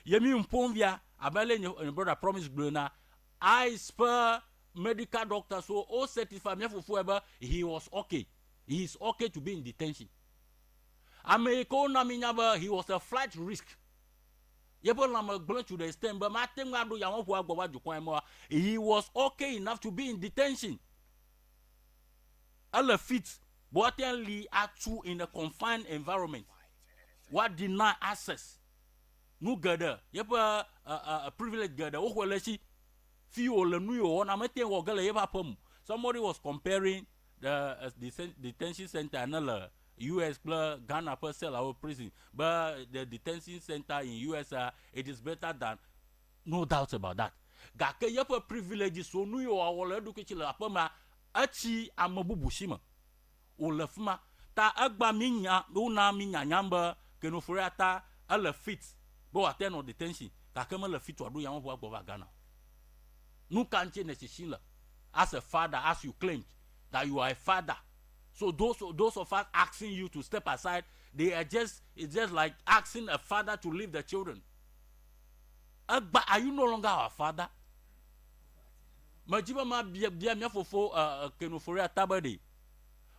Yemi Mponvia, abele your brother promise Bruna, I spur medical doctor so all certified me for he was okay. He is okay to be in detention. Americo na minyaba, he was a flight risk. Yebo na magblon to the extent but matem ngado ya won agbowa jukwan mo he was okay enough to be in detention. All fit but atu in a confined environment. What deny access? No gada yepa a privilege gada o kwelechi fi o le nu yo na meten wo gala yeba pam. Somebody was comparing the detention center and the US plus Ghana per cell our prison, but the detention center in US it is better than, no doubt about that. Gake yepa privilege so nu yo awole education la pama achi amabubushima o lefuma ta agba minya una minya nyamba Ketu South ala fit bo attend on detention ka kema la fit wadu yan bo agba Ghana nu kanche nesishila as a father as you claimed that you are a father. So those of us asking you to step aside, it's just like asking a father to leave the children. But are you no longer our father? Majiba ma bia miafofo Ketu South tabade.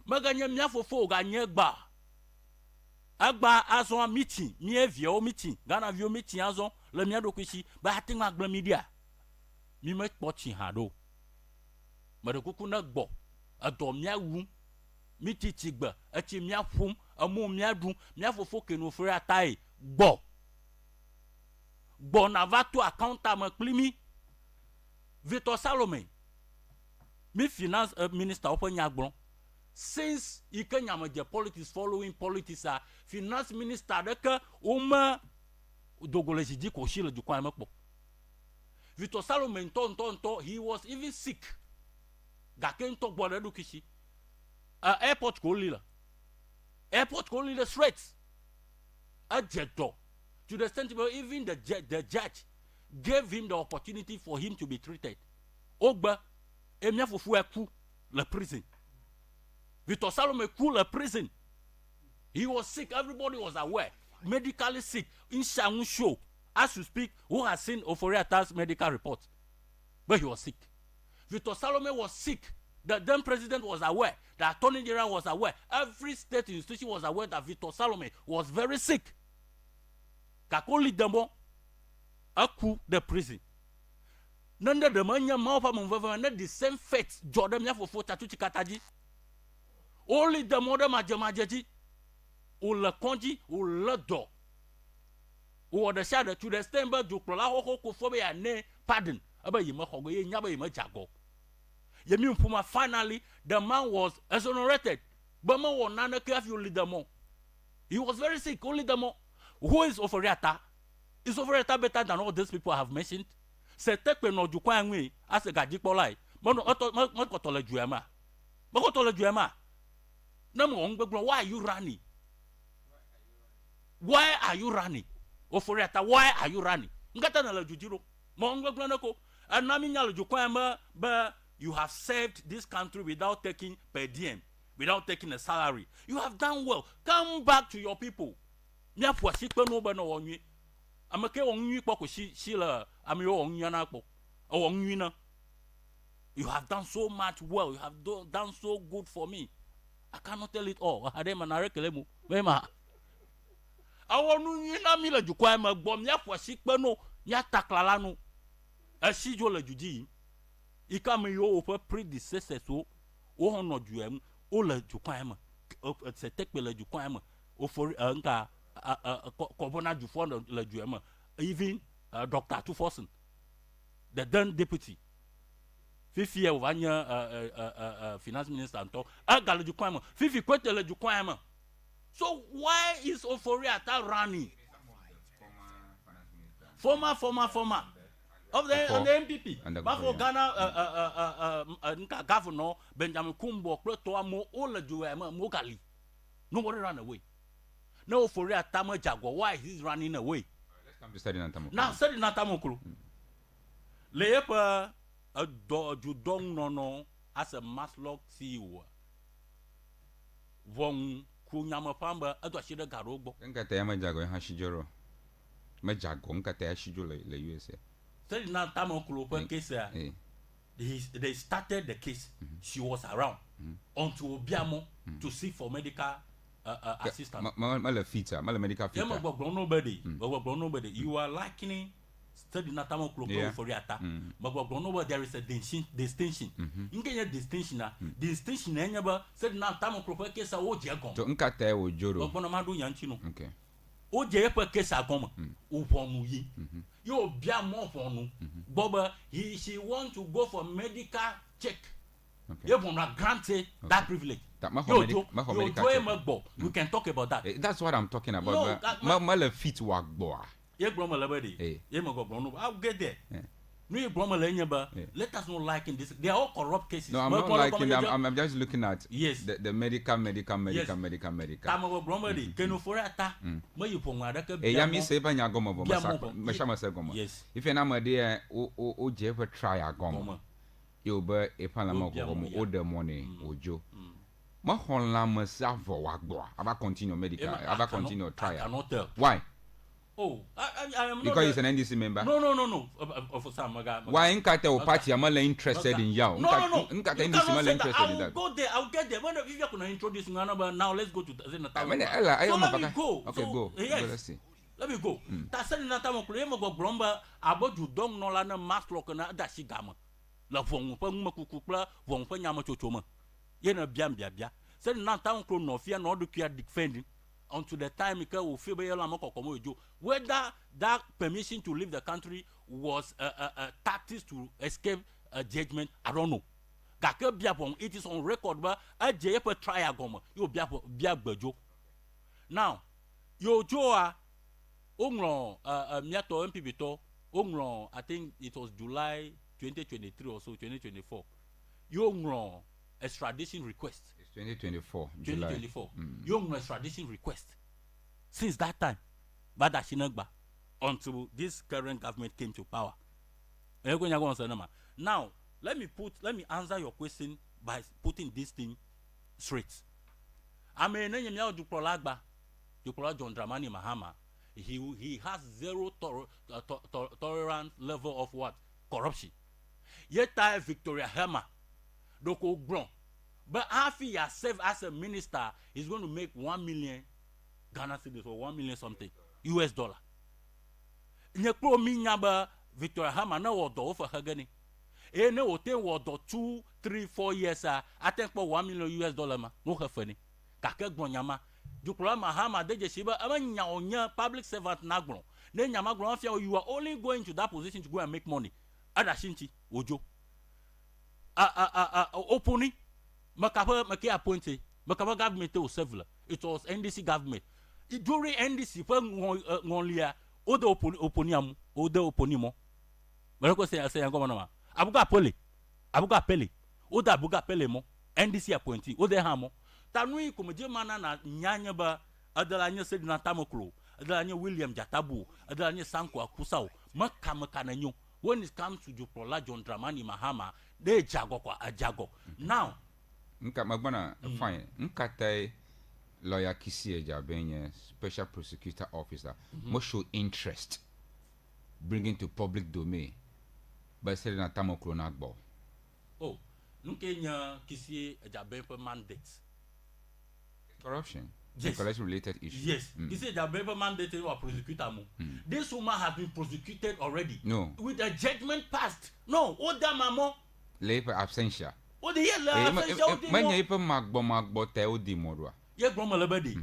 Maganya miafofo ganye gba. Agba azon meeting, mi vio meeting, Ghana vio meeting azon, le mia dokushi, ba ating agba media. Mi met pochi hado. Madokuku na gbo. Adom mia wum. Miti tigba, echi mia fum, amu mia dum, mia fofo Ketu South gbo. Gbo na vatu accounta me klimi. Victor Salome. Mi finance minister open nyagbon. Since he can the politics following politics finance minister deka uma dogoleji di ko shile du kwa mekpo. Victor Salome ton he was even sick. Gaken to bodo du kishi. Airport ko lila straight a jet door to the extent where even the judge gave him the opportunity for him to be treated. Ogba emia fufu eku le prison. Victor Salome cool le prison. He was sick, everybody was aware, medically sick. In Shangun show as you speak, who has seen South's medical report, but he was sick. Victor Salome was sick. The then president was aware. The attorney general was aware. Every state institution was aware that Victor Salome was very sick. Kakoli demo, aku the prison. Nanda the manya maupa mumvava, the same fate. Jordan ya for tatu chikataji. Only the mother majamaji, or la conji, or la do. Or the shadow to the stember do prolaho phobia ne pardon. About you, Mahogo, Yaba Jago. Yemi Puma finally, the man was exonerated. But man was none of you lead them more. He was very sick, only the more. Who is Oforiata? Is Oforiata better than all these people I have mentioned? Se tekpe no jukwa ngwe as a gaji polai. Mono otole juema. Makotole juema. Namo ongbegro, why are you running? Why are you running? Oforiata, why are you running? Ngata na la jujiro. Mo ongbegro nako. Anami nyalo jukwa but you have served this country without taking per diem, without taking a salary. You have done well. Come back to your people. Nya fuasikpe no ba no onwi. Amake onwi poko shila amiyo onwi na po. O onwi na. You have done so much well. You have done so good for me. I cannot tell it all. Ade manare kelemu. Mema. Awonu nwi na mi la jukwa ma gbom nya fuasikpe no nya taklala no. Asijo la juji. Ikame yo ope predecessor so o hono juem o la jukwa ma. Se tekpe la jukwa ma. O for nka Kobona Jufon la Juema, even Dr. Tufosen, the then deputy. 5 years of finance minister and talk, I got the Jukwama, 50 quite the Jukwama. So why is Oforiata running? Former of the MPP. But for Ghana governor Benjamin Kumbo, Protoa Mo Ola Juema Mogali. Nobody ran away. No, for real, Tama Jaguar. Why he's running away? Let's come to study Natamo. Now, study Natamokulu. Lepa a Judong no as a Maslog CEO. Wong Kunyama Pamba, a Dashida Garobo. Nkatayama Jago Hashijoro. Majago, Nkataya Shijolo, the USA. Study Natamokulu, per case. They started the case. She was around until Biamo to seek for medical. Assistant. Medical nobody. You are likening study natamo clock for yata. Nobody there is a distinction. You get a distinction. Distinction anyaba said natamo clock case a ojagon. To unkate o joro. Bonomadu yanchino. Okay. Oje per case a goma. Upomuyi. You bia more for no. Boba she want to go for medical check. Okay. You want granted that privilege. You can talk about that. That's what I'm talking about. No, feet work boy. I'll get there. Let us not like in this. They are all corrupt cases. No, I'm not liking them. I'm just looking at the medical. Yes. If you're not there, ever try a goma. You'll be a Panama all the money, Ojo. Mahonla Savo Wagboa. Aba continue medical. Aba continue trial. I cannot tell. Why? Oh, I am not. Because he's an NDC member. No. For some, why Nkate or party am I interested in you? No. Nkate NDC interested in that. I'll get there. When if you're going to introduce me, now let's go to the let me go. Okay, go. Let's see. Let me go. That's in the time of Kulema go Bromba about you don't know Lana Maslokana Dashigama. La Vong Pumukupla, Vong Panyama Chotoma. Yena Biambia. Said not town clone no fear nor do care defending until the time it will feel whether that permission to leave the country was a tactics to escape a judgment, I don't know. It is on record, but a JP trial goma. You Biabejo. Now, yo Joa Umro Miato MPBito Umro, I think it was July 2023 or so, 2024. Umro extradition request. It's 2024. 2024. Young extradition request. Since that time, Badashinagba, until this current government came to power. Now, let me answer your question by putting this thing straight. I mean, Duprolagba, John Dramani Mahama, he has zero tolerance level of what? Corruption. Yet Victoria Hema, Doko Bron. But after he has served as a minister, he's going to make 1 million Ghana cedis or 1 million something US dollar. Nyekro minyaba Victoria Hama na wo do for Hagani. ne o ten wo do 2 3 4 years I think for $1 million ma no ha fani ka ke gbonyama jukura mahama deje shiba ama nya onya public servant na gbon ne nyama gbon afia you are only going to that position to go and make money ada shinchi ojo oponi makapa make appointed makapa government o several it was NDC government during NDC pa ngonlia odo oponiam odo oponimo mereko say ngoma na abuga pele oda abuga pele mo NDC appointee odo ha mo tanui komeje mana na nyanya ba adalanya sedina tamoklo adalanya William Jatabu adalanya Sanko Akusao maka na nyo when it comes to Juprola John Dramani Mahama they jago kwa ajago now nka magbana fine nka tai lawyer Kisi Ejabenye special prosecutor officer must show interest bringing to public domain by sedina tamoklo na agbo oh nkenya Kisi Ejabenye mandate corruption. Yes. Collection related issues. Yes. You say that paper mandate or prosecutor mo. This woman has been prosecuted already. No. With a judgment passed. No. Oda mamo. Labor absentia. Oda ye la absentia odi mo. Manya ipa magbo te odi modwa. Ye groma lebedi.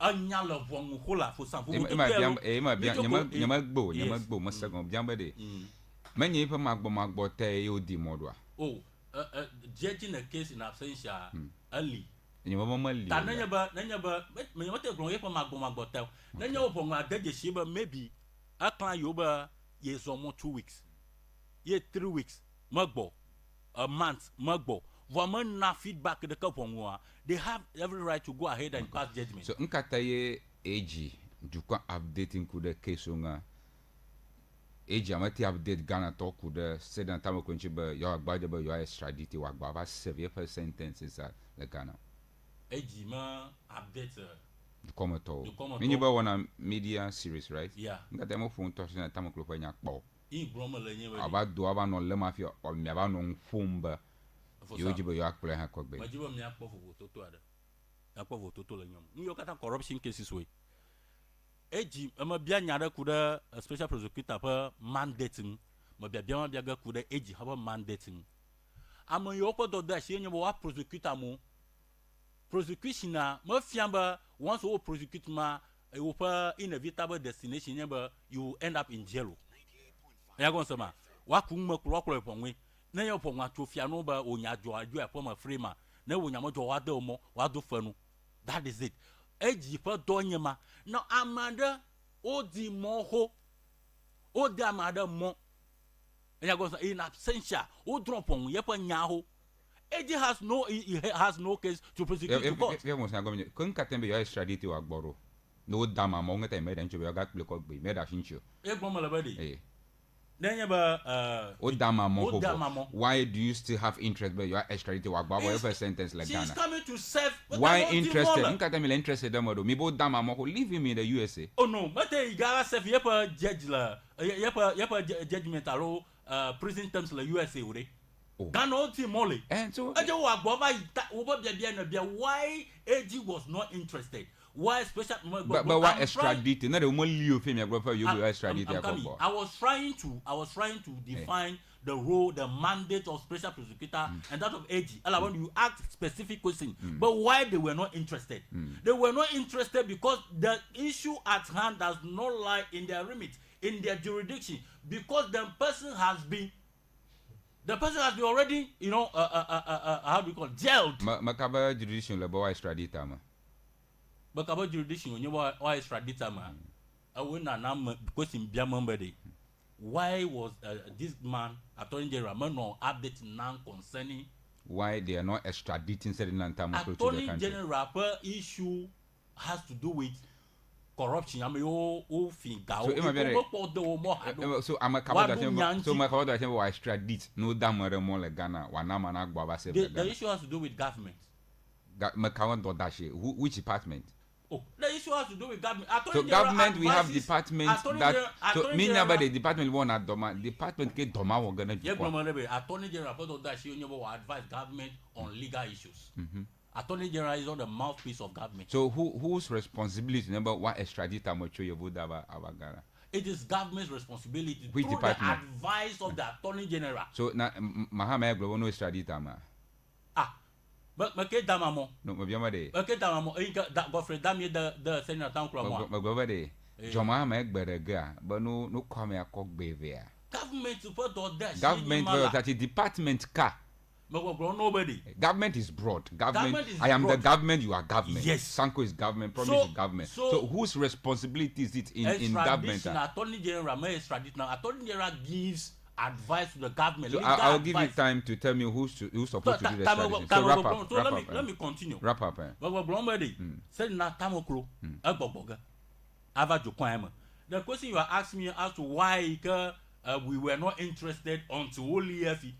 Anya lo vongu hola fo sanfo. Nyama gbo masagon biambede. Manya ipa magbo te odi modwa. Oh, judging a case in absentia early. Nanya ba me wote gron ye pa magbo tel nanya opo nga deje shiba maybe a client yoba ye zomo 2 weeks ye 3 weeks magbo a month magbo woman na feedback the couple they have every right to go ahead and pass judgment. So nkata ye AG duka updating ku the case nga AG amati update Ghana talk ku the said and tamo kwenchi ba yo agbaje ba yo extradite wa gba ba 7 sentences the Ghana Ejima update Komoto. You want a media series, right? Yeah. Nga demo phone touch na tamo klo pa nya kpo. In Broma lenye we. Aba do aba no le mafia o me aba no fumba. Yo jibo yo akple ha kokbe. Majibo me akpo fo toto ada. Akpo fo toto lenyom. Yo kata corruption cases we. Eji ama bia nyara kuda special prosecutor pa mandating. Ma bia ga kuda eji ha mandating. Ama yo ko do da shi nyebo wa prosecutor mo. Prosecution na mafiamba once you prosecute ma you pa inevitable destination but you end up in jail. Ya go nsema wa kunma kuro ponwe na ye pon atofia no ba onyajo aju e pon free ma na wonyamajo wa da mo wa do fanu. That is it. Eji pa donyema na amanda odi mo ho odi amada mo ya go in absentia o drop on ye pa nya ho. AG has no case to prosecute to court. Yeah, most na kun katembe yo extradite wa gboro. No dama mo ngata me dan chobe ga kple ko gbe me da fincho. E gbon lebedi. Eh. Then ba o dama mo ho. Why do you still have interest but you are extradite wa gboro ever sentence like Ghana? She's coming to serve. Why interested? Nkatembe interested them do. Me bo dama mo ho leave him in the USA. Oh no, but e gara serve ye pa judge la. Ye pa judgment aro prison terms la USA ore. Ghana ultimately. And so why AG was not interested? Why special but why extradite? No, the only you feel me you extradite. I was trying to define the role, the mandate of special prosecutor and that of AG. And I want you ask specific questions. But why they were not interested? They were not interested because the issue at hand does not lie in their remit, in their jurisdiction, because the person has been already, how do you call it, jailed. Makaba jurisdiction le boy extradite ma. Makaba jurisdiction you boy extradite ma. Awuna na question bia membede. Why was this man Attorney General no update now concerning why they are not extraditing certain Nantamo to the country? Attorney General per issue has to do with corruption. I mean, so I'm a couple so my father said, "Why extradite? No damn more like Ghana. The issue has to do with government. Which department? Oh, the issue has to do with government. So government, we have departments that. So me never the department one at Doma. Department get Doma we're gonna do. Attorney General for that she will advise government on legal issues. Attorney General is on the mouthpiece of government. So whose responsibility number one extradite much you would have Ghana? it is government's responsibility Which through department? the advice of the Attorney General. So na mahama global no extradita ma. But make damamo. No mabiama de. Make damamo. That Godfrey damie the Senator Town Club. Global de. Joma ma egberega, but no kwame akok bevia. Government support that. Government that department ka. Nobody. Government is broad. Government is I am broad. the government, you are government. Yes. Sanko is government, Promise is government. So whose responsibility is it in government? Attorney General may extradite now. Attorney General gives advice to the government. So I'll give you time to tell me who's supposed to do the extradition. So wrap up. Let me continue. Wrap up. Said na tamokro agboboga. Ava jokwama. The question you are asking me as to why we were not interested until only Efi.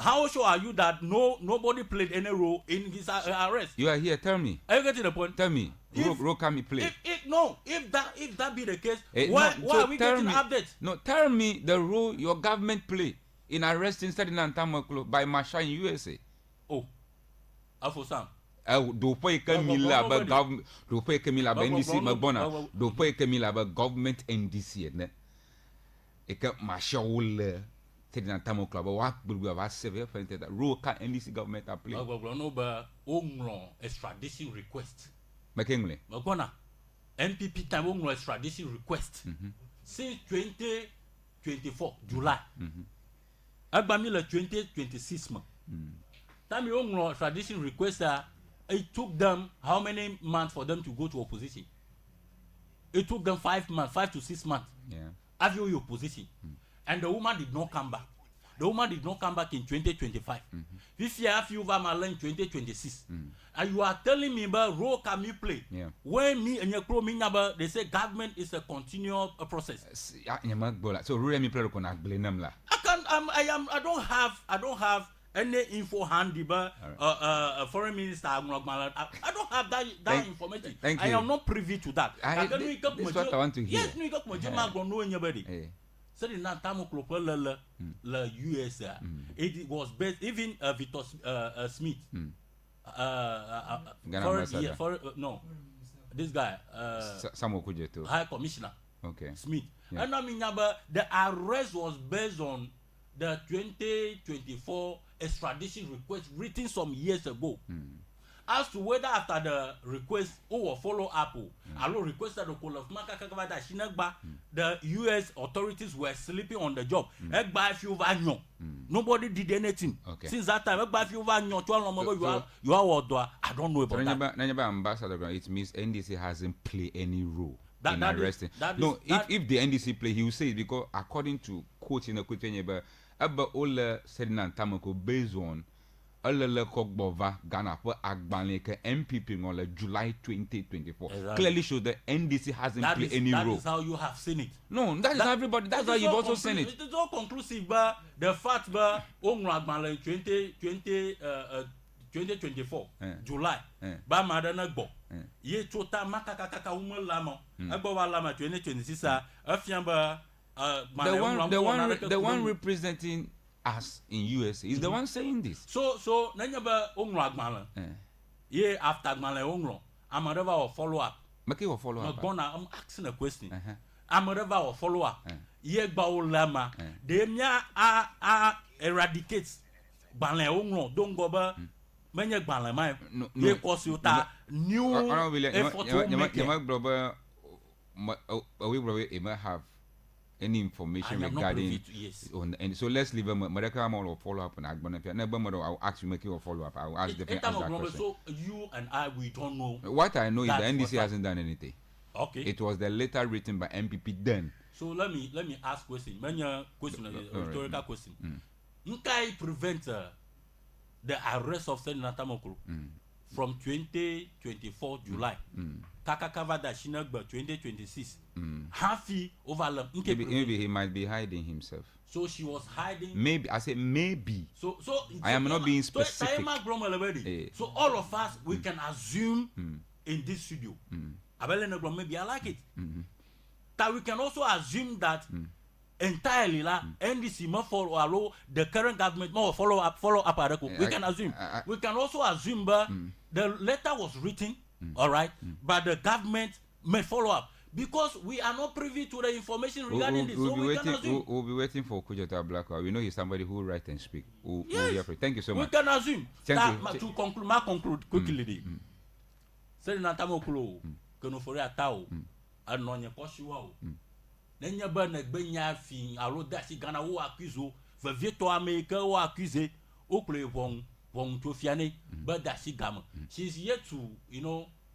How sure are you that nobody played any role in his arrest? You are here. Tell me. Are you getting the point? Tell me. Role can me play. If that be the case, why are we getting updates? No, tell me the role your government play in arresting Ferdinand Tamaklo by Masha in USA. Oh, Afosam. Do pay Camila about government. Do pay Camila about NDC Mabona. Do pay Camila about government NDC. Ne? Eka Masha will. Ferdinand Tamaklo about what will we have severe offended that role can NDC government play? No, but extradition request. McKinley. Magona MPP time on extradition request since 2024 July. Agbamila 2026 month. Time you on extradition request it took them how many months for them to go to opposition? It took them 5 months, 5 to 6 months. Yeah. Have you opposition? And the woman did not come back. The woman did not come back in 2025. This year, if you have in 2026, and you are telling me about role can you play? Yeah. When me and your crew mean about they say government is a continual process. So rule me play I blame them la. I don't have any info handy but foreign minister I don't have that information. Thank I you. am not privy to that. This is what I want to hear. Yes, you got my know anybody. Said in that time la US it was based even Victor Smith no this guy Samuel Kujeto High Commissioner Smith and I mean the arrest was based on the 2024 extradition request written some years ago. As to whether after the request or follow up, allo requested the call of the US authorities were sleeping on the job. Nobody did anything. Since that time, you are I don't know about that. Ambassador, it means NDC hasn't played any role in arresting. If the NDC play, he will say it because according to quote in a quote, about all Ferdinand Tamaklo based on Alele Kogbova Ghana for Agbanleke MPP on July 2024 clearly shows that NDC hasn't played any role. That is how you have seen it. No, that is how everybody. That's how you've also seen it. It is all conclusive, but the fact that Agbanleke 2024 July, ba madana gbo. Ye chota makakaka umelama. Agbawa lama 2026 afiamba the one representing us in US is the one saying this. So nanyaba ongro agmala. Yeah, after agmala ongro, I'm a or follow up. Make it follow up. I'm asking a question. I'm a or follow up. Ye baul lama. Demia eradicates banle ongro. Don't go ba. Many banle my. Ye cause you ta new effort to make it. We might have any information regarding and so let's leave them or follow up on Agbon. I'll ask you make you a follow up. I'll ask the question. So you and I we don't know. What I know is the NDC hasn't done anything. Okay. It was the letter written by MPP then. So let me ask question. Many question rhetorical question. Nkai prevent the arrest of Senator Tamaklo from 2024 July. Kakakava da Shinagba 2026. Hafi overlap. Maybe he might be hiding himself. So she was hiding. Maybe I say maybe. So I am not being specific. So all of us we can assume in this studio. Maybe I like it. That we can also assume that entirely NDC must follow the current government more follow up. We can assume. We can also assume the letter was written, all right, but the government may follow up because we are not privy to the information regarding this. So we can assume. We'll be waiting for Kujata Blackwell. We know he's somebody who write and speak. Yes. Thank you so much. We can assume. To conclude quickly. Say na tamo kulo que no fori atao anonye koshiwa o. Nenya ba na gbenya fi alo dasi Ghana wo accuse va vieto America wo accuse o kule won to fiane ba dasi gama. She's yet to,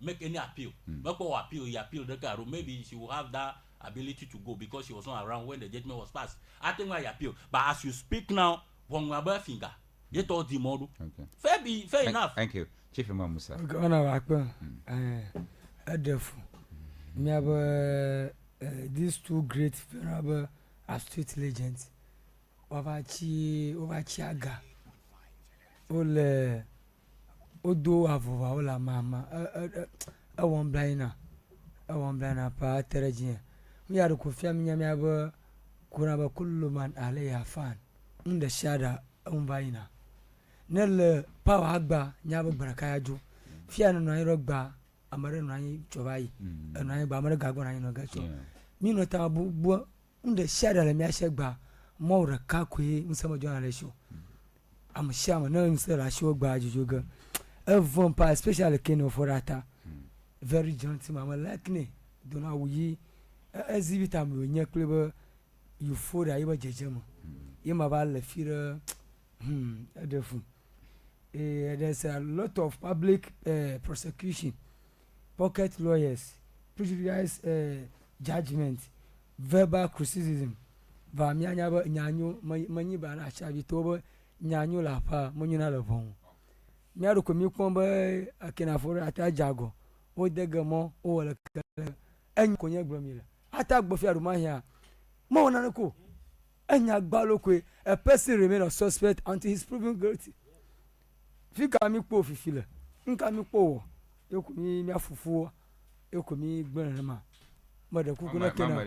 make any appeal. But for appeal, the car, maybe she will have that ability to go because she was not around when the judgment was passed. I think why appeal. But as you speak now, one rubber finger, you told the model. Okay. Fair enough. Thank you. Chief Imam Musa. These two great venerable astute legends, Ovachiaga, Ole. Odo avova ola mama awon blina pa terejin mi ya ko fiam nyame aba kuna ba kullu man alayha fan inda shada baina nel pa agba nyaba baraka yaju fian no ayro gba amare no ayi chobai no ayi gba amare gagbo no ayi no gacho mi no ta bu inda shada le mi ashegba mo re ka kwe nsama jona le sho am shama no nsera sho gba ajujuga everyone, especially Keno Forata, very gentle, mama like me. Don't know we exhibit am when you clever you for the Iba Jajam. Yamaval fear, there's a lot of public prosecution, pocket lawyers, prejudice judgment, verbal criticism. Vamianya Nyanyo, Manibana Chavitoba, Nyanyo Lapa, Monuna Lavon. Miaro komi kwamba akina fora ata jago o degamo o wala en konya gbomila ata gbofi aruma hia mo na ko enya gbalo ko a person remain a suspect until he's proven guilty fika mi po fifile nka mi po yokomi mi afufu yokomi gbon ma mada kuku na kena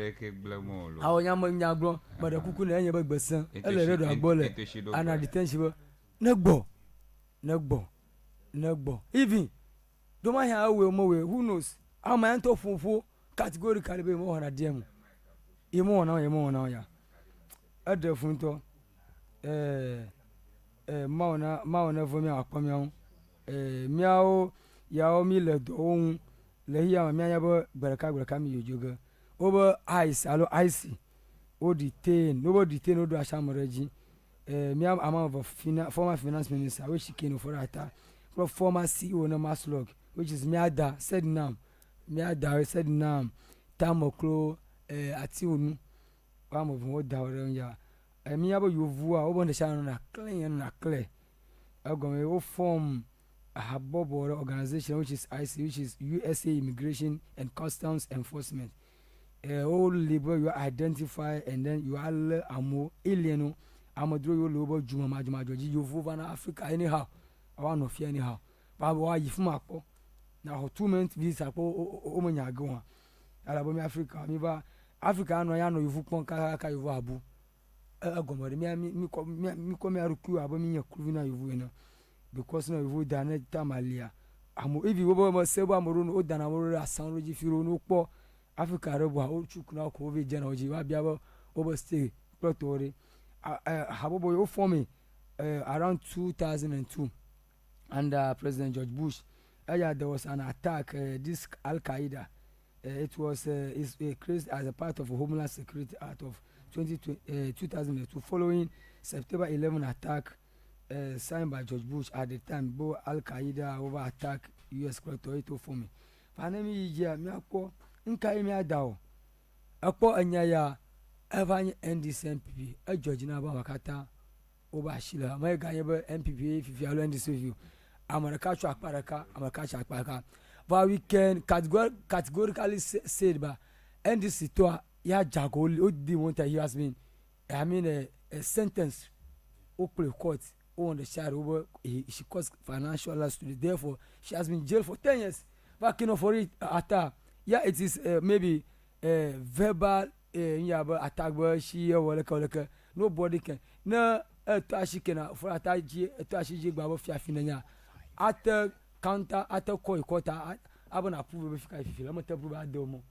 awonya mo nya gbon mada kuku na enya bagbesan ele redo agbole ana detention Negbo. Even don't mind how we mowe. Who knows? How my anto fufu categorically be more na dem. Imo na ya. Ade funto mauna vo mi akpamion. Miao ya o mi le do ohun le hiya mi anya bo beraka mi yojoga. Over ice alo icy. O detain, nobody detain o do ashamoreji. Me am of former finance minister which came for that former CEO na Maslog which is Miada said nam Tamoklo Atiunu am of what down ya me abo you vua open the channel na clear I form a Habob organization which is IC which is USA Immigration and Customs Enforcement all labor you identify and then you all amo alieno amadro yo lobo juma joji you over na Africa anyhow I want no fear anyhow but why if makpo na ho 2 months visa ko o manya go alabo mi Africa mi ba Africa no ya no you pon ka you abu agomore mi ko mi aruku abo mi yakuru na you no because no you da na tamalia amo if you go mo sebo amoro no da na amoro asan roji firo no po Africa rebo o chuku na ko we je na oji wa bia bo stay protori Habobo you for me around 2002 under President George Bush. There was an attack. This Al Qaeda. It was created as a part of a Homeland Security Act of 2002, following September 11 attack signed by George Bush at the time. Both Al Qaeda over attack U.S. Territory for me. Panemi yia mi akpo nkai mi adao. Akpo anyaya. Ever NDCMPP, a judge na ba wakata oba shila my guy MPP if you are this with you America akparaka but we can categorically said ba NDC to ya jago o di want he has been a sentence open court on the share over she caused financial loss to the therefore she has been jailed for 10 years but for it it is maybe verbal attack she wala nobody can na to ashikena for ataji to ashiji gba fiafinanya at counter at koi quarter abona approve be fika fifila mo te prove adomo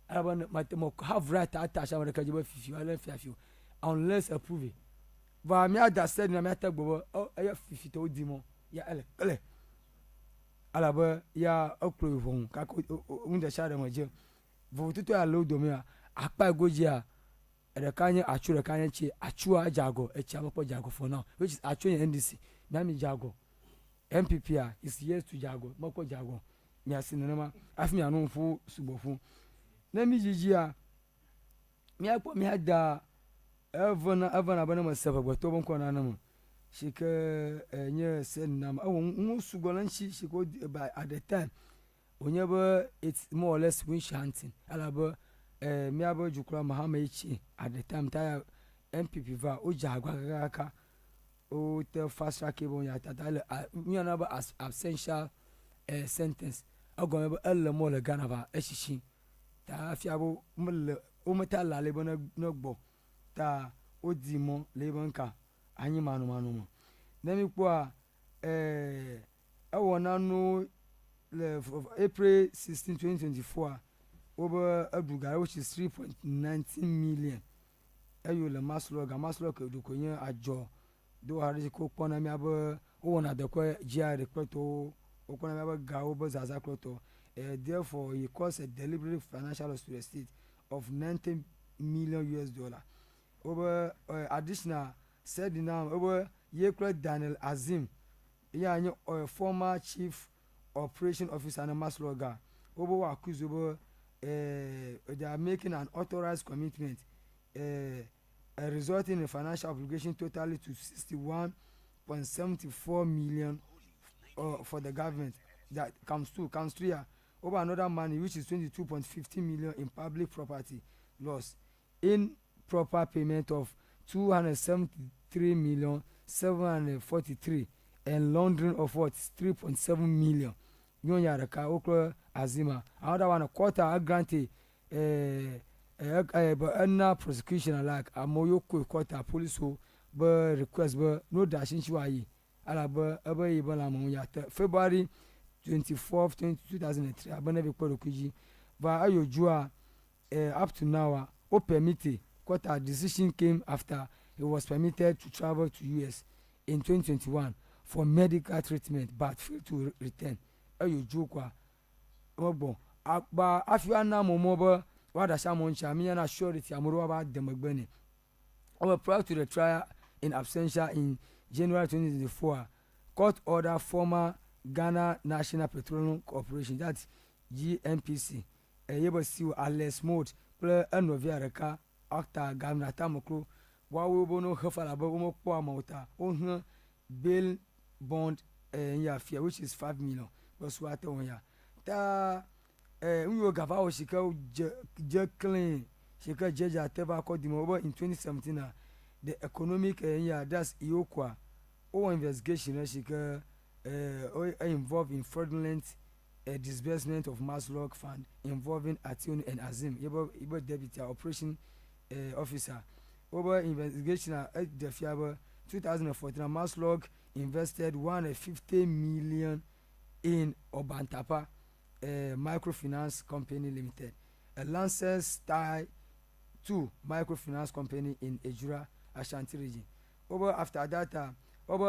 alaba matemo have right attach amara kajiba fifi wala fifi unless approve va mi ada said na mi atagbo ya fifi to di mo ya ele alaba ya okro von ka ko unda share mo je vo tutu ya lo do mi apa goji a the kanye achura kanye chi achua jago echamapo jago for now, which is achua NDC nami jago MPP is yes to jago mako jago nyasi nana afimi anu fu subofu nami jijia mi akpo mi hada evana bana masafa gwato bon kona namu shike nye sen nam awu sugolan shi ko by at the time onyeba it's more or less winch hunting alaba mi abo jukura mahama ichi at the time ta MPP va o jago kaka o te fast track bon ya tatale mi na ba absential sentence ago me elle mo le Ghana ba eshishi ta afiabo mle o meta la le bona no gbo ta o di mo le banka anyi manu mo na mi po e wona no le April 16 2024 over Abdugara, which is 3.19 million. Ayo le maslog do konye ajo do harisi ko pona mi abo o na de ko GR rekruto o kona mi abo ga obo zaza kroto. Therefore he caused a deliberate financial loss to the state of $90 million. Over additional said now over Yekro Daniel Azim, yeah, former chief operation officer and masloga over accused over they are making an authorized commitment resulting in financial obligation totally to 61.74 million for the government that comes to here over another money which is 22.15 million in public property loss, improper payment of 273,743 and laundering of what 3.7 million. Nyonyaraka okro azima another one a quarter granted but prosecution like amoyo quarter police who but request but no dashing chiwayi alaba aba ibala mo ya February 24th 2003 abana be kworokuji ba ayojua up to now o permitted quarter decision came after he was permitted to travel to US in 2021 for medical treatment but failed to return. Ayo jukwa obo agba afia na momobo wada shamon chamia na surety amuru ba demagbeni. Our prior to the trial in absentia in January 2024 court order former Ghana National Petroleum Corporation, that's GNPC, yebo siwa Alex Mode play enovia reka actor Ghana tamokro wa we bono hafala ba mo po amouta on bail bond ya fear which is 5 million. Waswata wonya ta unyo gava o shika je clean shika jeja teba ko di mo in 2017 the economic that's iokwa o investigation shika involved in fraudulent disbursement of maslog fund involving Ationi and Azim ibo deputy operation officer over investigation the fiaba 2014 maslog invested 150 million in Obantapa Microfinance Company Limited, a Lancers tie to Microfinance Company in Ejura, Ashanti region. Over after that,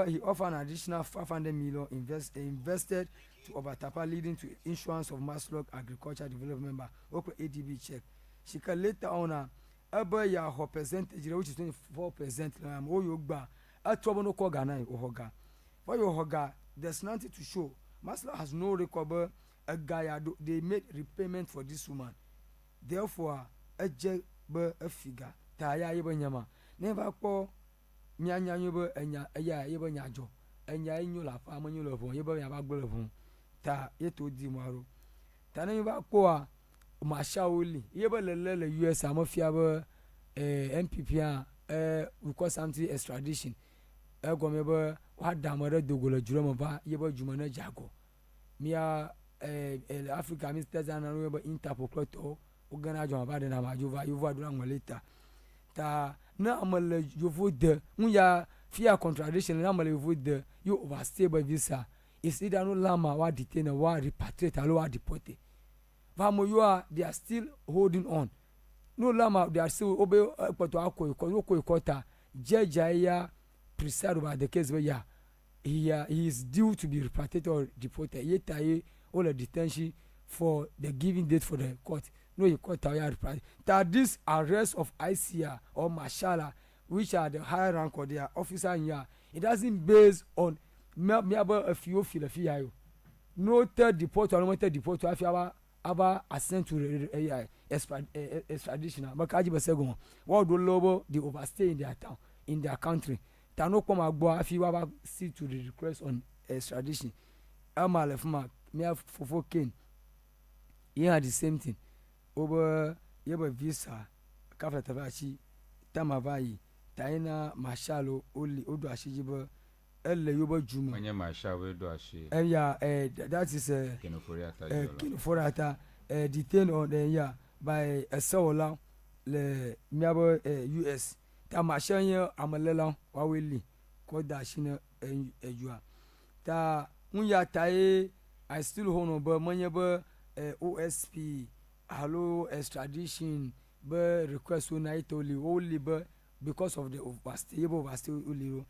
he offered an additional 500 million invested to Obantapa, leading to insurance of Maslog Agriculture Development Member, ADB check. She can later on ya her percentage, which is 24%. Oyogba, a trouble no Kogana, Ohoga. For your Hoga, there's nothing to show. Maslow has no recover a guy. They made repayment for this woman. Therefore, a jeb a figure. Taya Yabanyama. Never call Nyanya Yuba and Yabanyajo. And Yayula, Amanulo of Yabagulov. Ta yeto dimaro. Taneva Poa Mashauli. Yabala US Amofiaba MPP request something extradition. Egomeba what damare dogola juroma ba yeba jumana jago mia Africa Mr. Zana yeba Interpol kloto ogana joma ba de na majuva yuva dura ngoleta ta na amale yovo de muya fear contradiction na amale yovo de you overstay by visa is either no lama wa detain wa repatriate alo wa deporte Vamoyoa, they are still holding on. No lama, they are still obey to Akota, Jaya preside over the case where he is due to be repatriated or deported. Yet all a detention for the giving date for the court. No, you court that this arrest of ICR or Mashala, which are the higher rank or their officer in here, it doesn't based on a few feel no third deport or no third deport to have our assent to extradition. But Kaji Basego, what do Lobo the overstay in their town, in their country? Tano Koma Boa, if you have see to the request on extradition. Amalefma, Mia Fofo Kane. He had the same thing. Over Yaba Visa, Kafla Tavachi, Tamavai, Taina, Mashalo, Oli, Odo Ashijiba, El Yoba Juma. When you Mashawe do Ashi. Yeah, that is a Kinoforiata, detained on the by a Sola, Le Miabo US. Tamashanya, Amalela, Wawili, Kodashina, and Jua. Ta Munya Tae, I still hold no Manyaba, OSP. Hello extradition but request night only but because of the overstay only.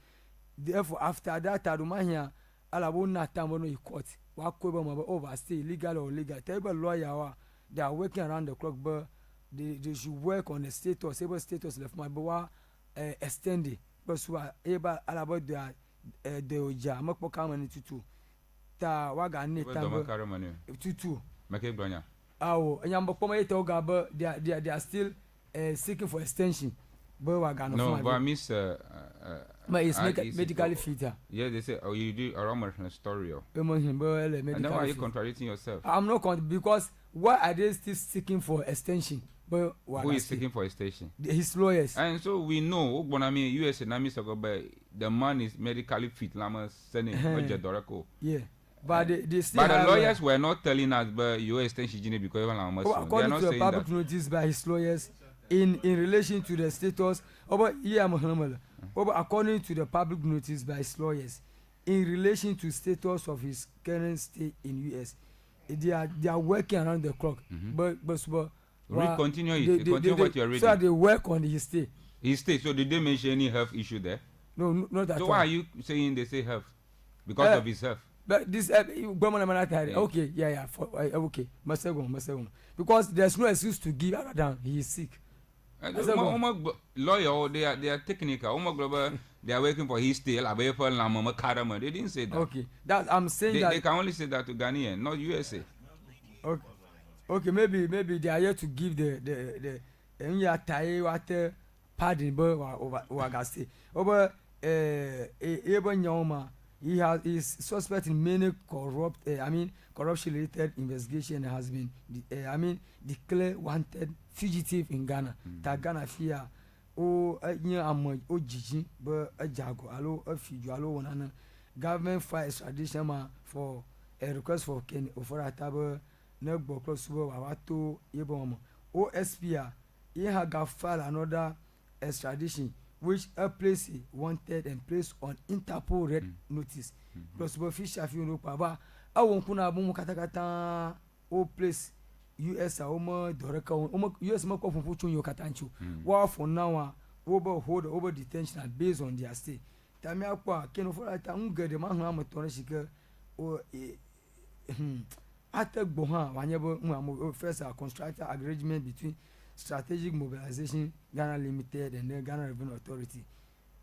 Therefore after that Arumania alabona tambono in court wakoba maba overstay legal or legal table lawyer they are working around the clock but they should work on the status able status left my boy extended but so able alabo the oja makpo kamani tutu ta waga ne tambo tutu make bronya. Oh, and they are still seeking for extension. No, but I miss but it's medically fit. Yeah, they say, oh, you do a Roman story. And then why are you contradicting yourself? I'm not because why are they still seeking for extension? But who is seeking for extension? His lawyers. And so we know, US and the man is medically fit. Lama sending yeah. But they still but the lawyers were not telling us but your extension because they are not to saying public that. notice by his lawyers in relation to the status according to the public notice by his lawyers in relation to status of his current stay in US. They are working around the clock. Continue what you are reading. So they work on his stay. His stay. So did they mention any health issue there? No, not at all. So why are you saying they say health? Because of his health. But this okay, yeah, okay, must because there's no excuse to give other than he is sick. Lawyer, they are technical. They are working for his stay. They didn't say that. Okay, that I'm saying they can only say that to Ghanaian, not USA. Okay, maybe they are here to give the pardon, but he is suspect in many corruption related investigation and has been declared wanted fugitive in Ghana. Ta Ghana fear jiji but a jago alo a fugitive alo one government file extradition for a request for Ken Oforataba no close to Wawato Yebom OSP he had file another extradition which a place wanted and placed on Interpol red notice. Plus, official few no paba. I won't put a boom katakata o place US Oma Doreka US Mako from Puchun Yokatanchu. War for now, over detention based on their stay. Tamiakwa, Ken for a time, get the man who Torashika or Attack Bohan, whenever first constructed agreement between Strategic Mobilization Ghana Limited and the Ghana Revenue Authority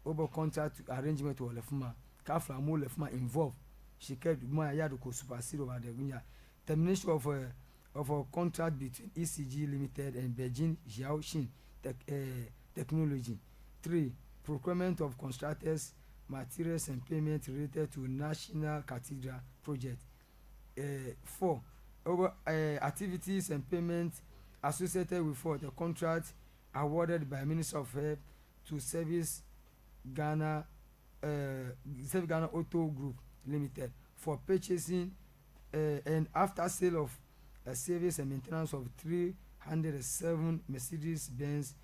over contract arrangement to Olefuma. Kafla Mo Lefuma involved. She kept Maya Yadoko supersede over the Gunya. Termination of a contract between ECG Limited and Beijing Xiaoxin Technology. 3. Procurement of constructors, materials and payment related to National Cathedral Project. 4. Over activities and payments associated with the contract awarded by Minister of Health to Service Ghana Auto Group Limited for purchasing and after sale of service and maintenance of 307 Mercedes-Benz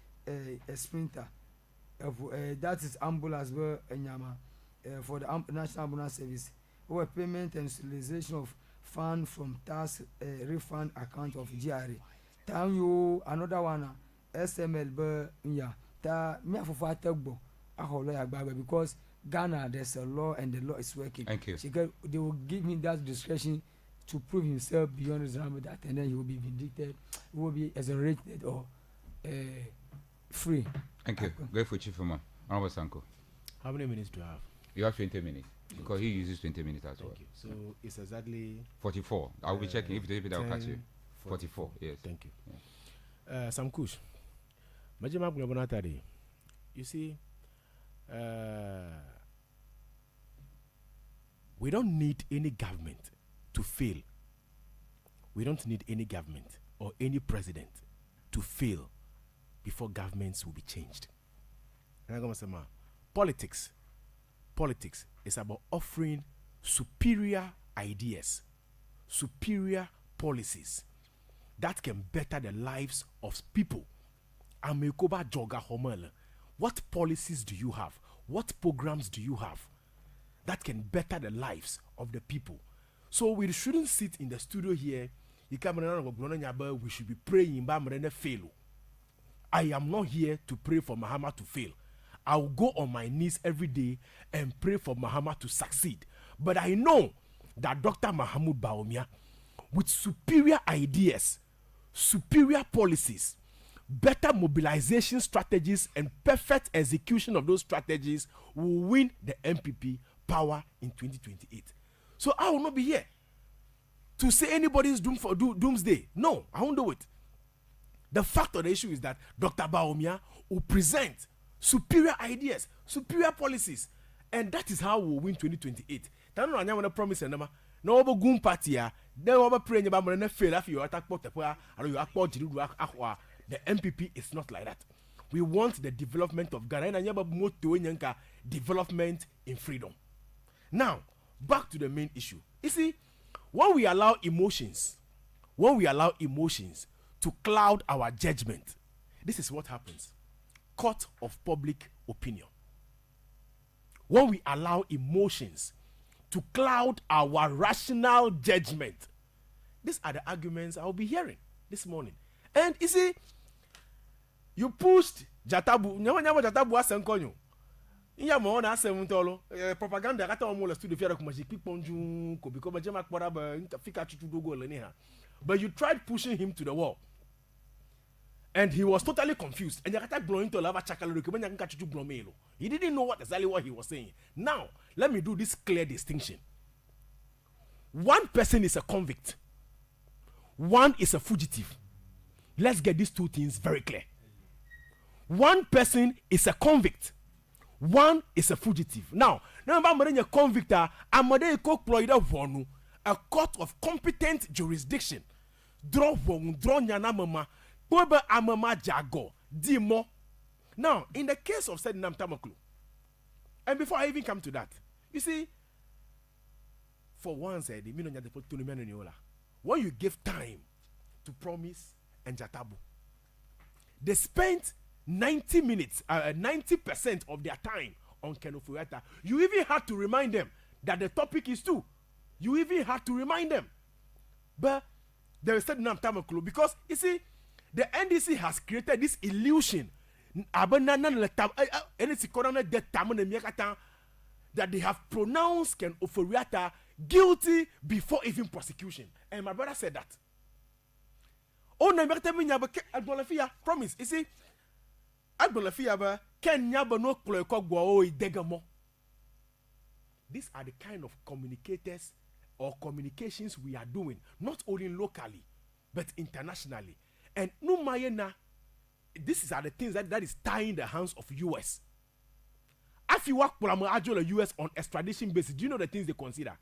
Sprinter. That is ambulance for the National Ambulance Service. Over payment and utilization of fund from tax refund account of GRA. Time you another one SML yeah. Ta me afofo atagbo aholo yagbagba because Ghana there's a law and the law is working. Thank you. They will give him that discretion to prove himself beyond reasonable doubt, and then he will be vindicted, he will be exonerated or free. Thank you. Go for Chief Uma. Honorable Sanko. How many minutes do you have? You have 20 minutes because he uses 20 minutes as well. Thank you. So it's exactly 44. I'll be checking if the will catch you. 44. Yes. Thank you. Sam Kush. Majima Bonatari. You see, we don't need any government to fail. We don't need any government or any president to fail before governments will be changed. Politics is about offering superior ideas, superior policies that can better the lives of people. Amekoba Joga Homel. What policies do you have? What programs do you have that can better the lives of the people? So we shouldn't sit in the studio here. We should be praying. I am not here to pray for Mahama to fail. I will go on my knees every day and pray for Mahama to succeed. But I know that Dr. Mahamudu Bawumia, with superior ideas, superior policies, better mobilization strategies, and perfect execution of those strategies will win the MPP power in 2028. So I will not be here to say anybody's doomsday. No, I won't do it. The fact of the issue is that Dr. Bawumia will present superior ideas, superior policies, and that is how we will win 2028. Tanu anya wana promise nama na obo gun party ya then obo pray nyaba mo na fail afi you attack potepo and you akpo jiru akwa. The MPP is not like that. We want the development of Ghana and nyaba moto nyanka development in freedom. Now, back to the main issue. You see, when we allow emotions to cloud our judgment, this is what happens. Court of public opinion. When we allow emotions to cloud our rational judgment, these are the arguments I'll be hearing this morning. And you see, you pushed Jatabu, nyama Jatabu asenkonyo. Inya mo na asem ntolo propaganda kata o mo la studio fiara kuma jikpi ponju ko because majema kpora ba fika chuchu dogo le ni ha. But you tried pushing him to the wall. And he was totally confused. And Yakata blowing to lava chakalo ko nyaka chuchu blomelo. He didn't know exactly what he was saying. Now, let me do this clear distinction. One person is a convict. One is a fugitive. Let's get these two things very clear. One person is a convict. One is a fugitive. Now, remember a convict, a court of competent jurisdiction. Draw nyana mama, boba amama jago, dimo. Now, in the case of said Nam Tamaklu, and before I even come to that, you see, for one side, when you give time to Promise and Jatabu, they spent 90 minutes, 90% of their time on Kenofuyata. You even had to remind them that the topic is too. You even had to remind them. But there is certain time because you see, the NDC has created this illusion that they have pronounced Ken Oforiatta guilty before even prosecution. And my brother said that. Oh, no, promise. You see, these are the kind of communicators or communications we are doing, not only locally, but internationally. And this are the things that is tying the hands of US. If you work for the US on extradition basis, do you know the things they consider?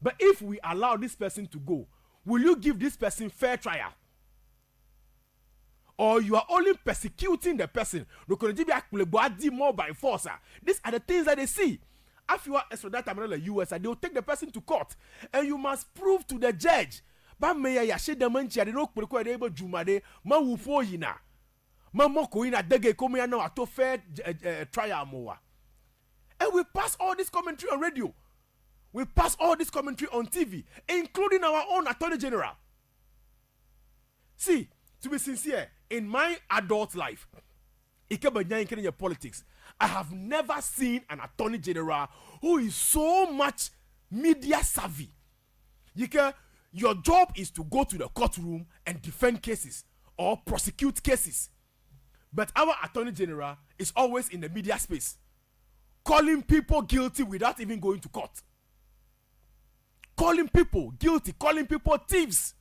But if we allow this person to go, will you give this person fair trial? Or you are only persecuting the person? More by force. These are the things that they see. If you are extradited to the US, they will take the person to court, and you must prove to the judge. Trial. And we pass all this commentary on radio. We pass all this commentary on TV, including our own Attorney General. See, to be sincere, in my adult life, in politics, I have never seen an Attorney General who is so much media savvy. Your job is to go to the courtroom and defend cases or prosecute cases. But our Attorney General is always in the media space, calling people guilty without even going to court. Calling people guilty, calling people thieves.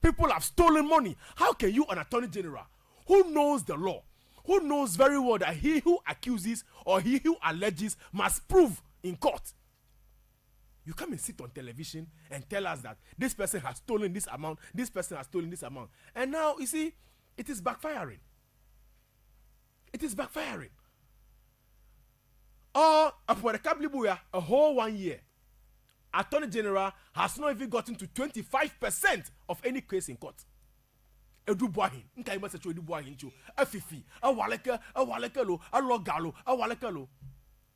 People have stolen money. How can you, an Attorney General, who knows the law, who knows very well that he who accuses or he who alleges must prove in court, you come and sit on television and tell us that this person has stolen this amount, this person has stolen this amount. And now, you see, it is backfiring. It is backfiring. Or, for the a whole 1 year, Attorney General has not even gotten to 25% of any case in court. Edu Buahin, nkai message Edu Buahin chu, afifi, awaleka lo, alogalo, awaleka lo.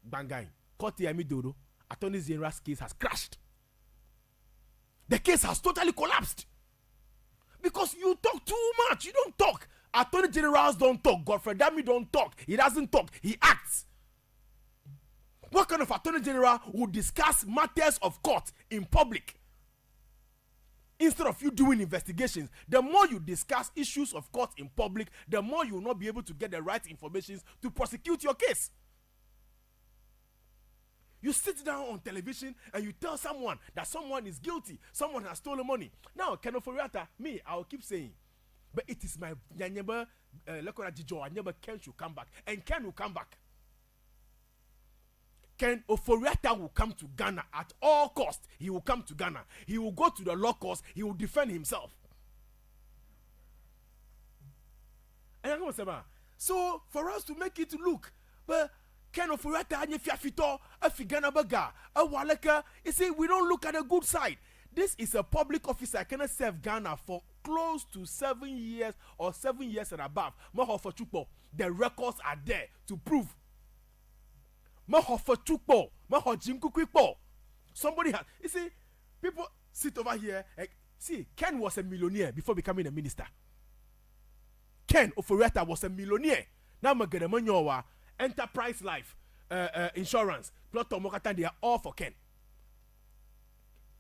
Bangai, court yami dodo. Attorney General's case has crashed. The case has totally collapsed. Because you talk too much. You don't talk. Attorney Generals don't talk. Godfrey Dami don't talk. He doesn't talk. He acts. What kind of Attorney General would discuss matters of court in public? Instead of you doing investigations, the more you discuss issues of court in public, the more you will not be able to get the right information to prosecute your case. You sit down on television and you tell someone that someone is guilty, someone has stolen money. Now, Ken Oforiatta, me, I will keep saying, but it is my neighbor, Ken should come back. And Ken will come back. Ken Oforiatta will come to Ghana at all costs. He will come to Ghana. He will go to the law courts. He will defend himself. And I'm going to say, so for us to make it look, but Ken Oforiatta anye fiafito afigana baga awaleka. You see, we don't look at the good side. This is a public officer cannot serve Ghana for close to 7 years or 7 years and above. The records are there to prove. Somebody has. You see, people sit over here. See, Ken was a millionaire before becoming a minister. Ken Oforiatta was a millionaire. Now Magademanyowa. Enterprise Life Insurance, they are all for Ken.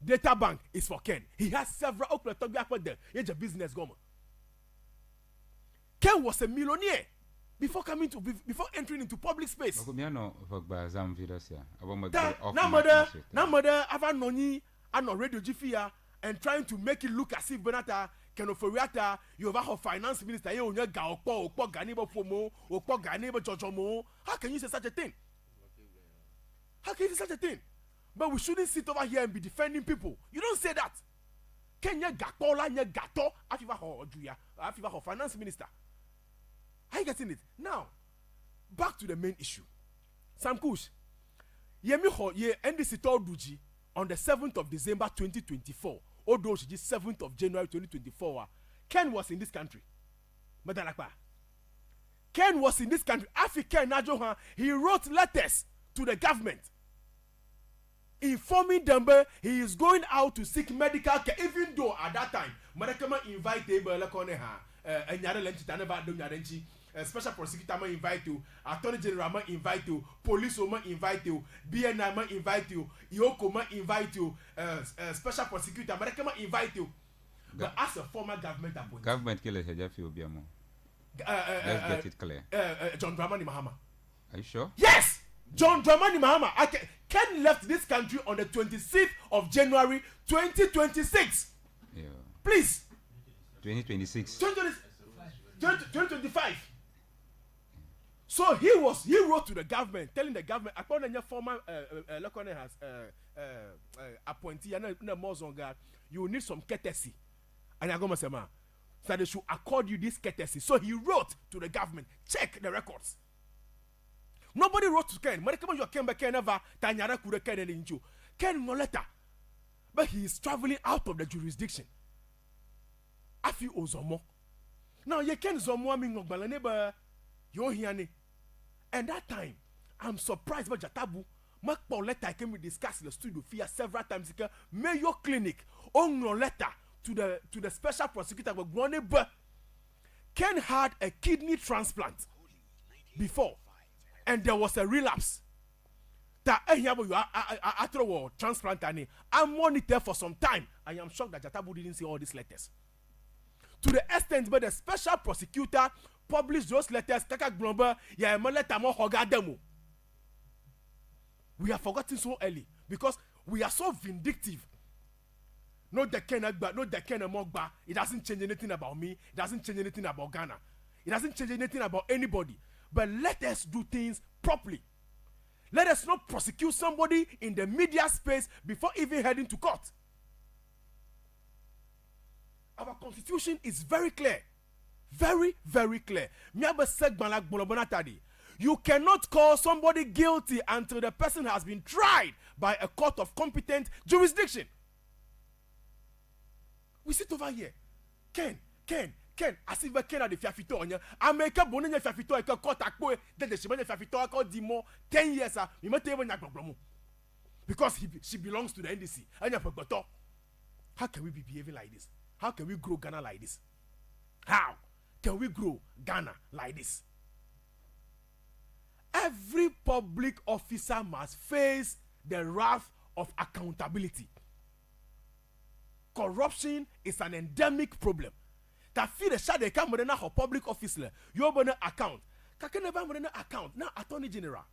Data Bank is for Ken. He has several He's a business woman. Ken was a millionaire before entering into public space. Now mother I'm not radio Jifia and trying to make it look as if Benata Ken Oforiatta, you have a finance minister, you have how can you say such a thing? How can you say such a thing? But we shouldn't sit over here and be defending people. You don't say that. Kenya Gakola nya Gato afiva ho Juya, afiva ho finance minister. Are you getting it? Now, back to the main issue. Sam Kush, Yemi ho ye NDC Duji on the 7th of December 2024. Although she is 7th of January 2024, Ken was in this country. Madalakpa. Ken was in this country. African Najohan, he wrote letters to the government informing them he is going out to seek medical care, even though at that time, Madakama invited special prosecutor ma invite you, attorney general ma invite you, police ma invite you, BNI ma invite you, Yoko ma invite you, special prosecutor ma invite you. But as a former government appointee, government killer Hejafi Obiamo. Let's get it clear. John Dramani Mahama. Are you sure? Yes, John Dramani Mahama. Ken left this country on the 26th of January 2026. Yeah. Please. 2026. 2025. So he wrote to the government, telling the government, according to your former Lekone has appointee and Mozonga, you need some courtesy. And I'm say, so they should accord you this courtesy. So he wrote to the government, check the records. Nobody wrote to Ken. Ken no letter. But he is traveling out of the jurisdiction. Afi Ozomo. Now you can Zomo neighbor. And that time, I'm surprised by Jatabu. Makpo letter came we discuss in the studio fear several times. Mayo Clinic on letter to the special prosecutor but Ken had a kidney transplant before, and there was a relapse. That you are after war transplant and I monitor for some time. I am shocked that Jatabu didn't see all these letters. To the extent where the special prosecutor published those letters, we have forgotten so early because we are so vindictive. No the Kenagba, no the Kenamogba. It doesn't change anything about me. It doesn't change anything about Ghana. It doesn't change anything about anybody. But let us do things properly. Let us not prosecute somebody in the media space before even heading to court. Our constitution is very clear. Very, very clear. You cannot call somebody guilty until the person has been tried by a court of competent jurisdiction. We sit over here. Ken, as if Ken had the fiafito on you. America bonnet fiafito, I can court akpo, then the shimane fiafito, I call Dimo 10 years, you might even not because she belongs to the NDC. And you forgot. How can we be behaving like this? How can we grow Ghana like this? How can we grow Ghana like this? Every public officer must face the wrath of accountability. Corruption is an endemic problem. That feel the shade they come with a public officer. You open an account. Kake never with an account. Now Attorney General.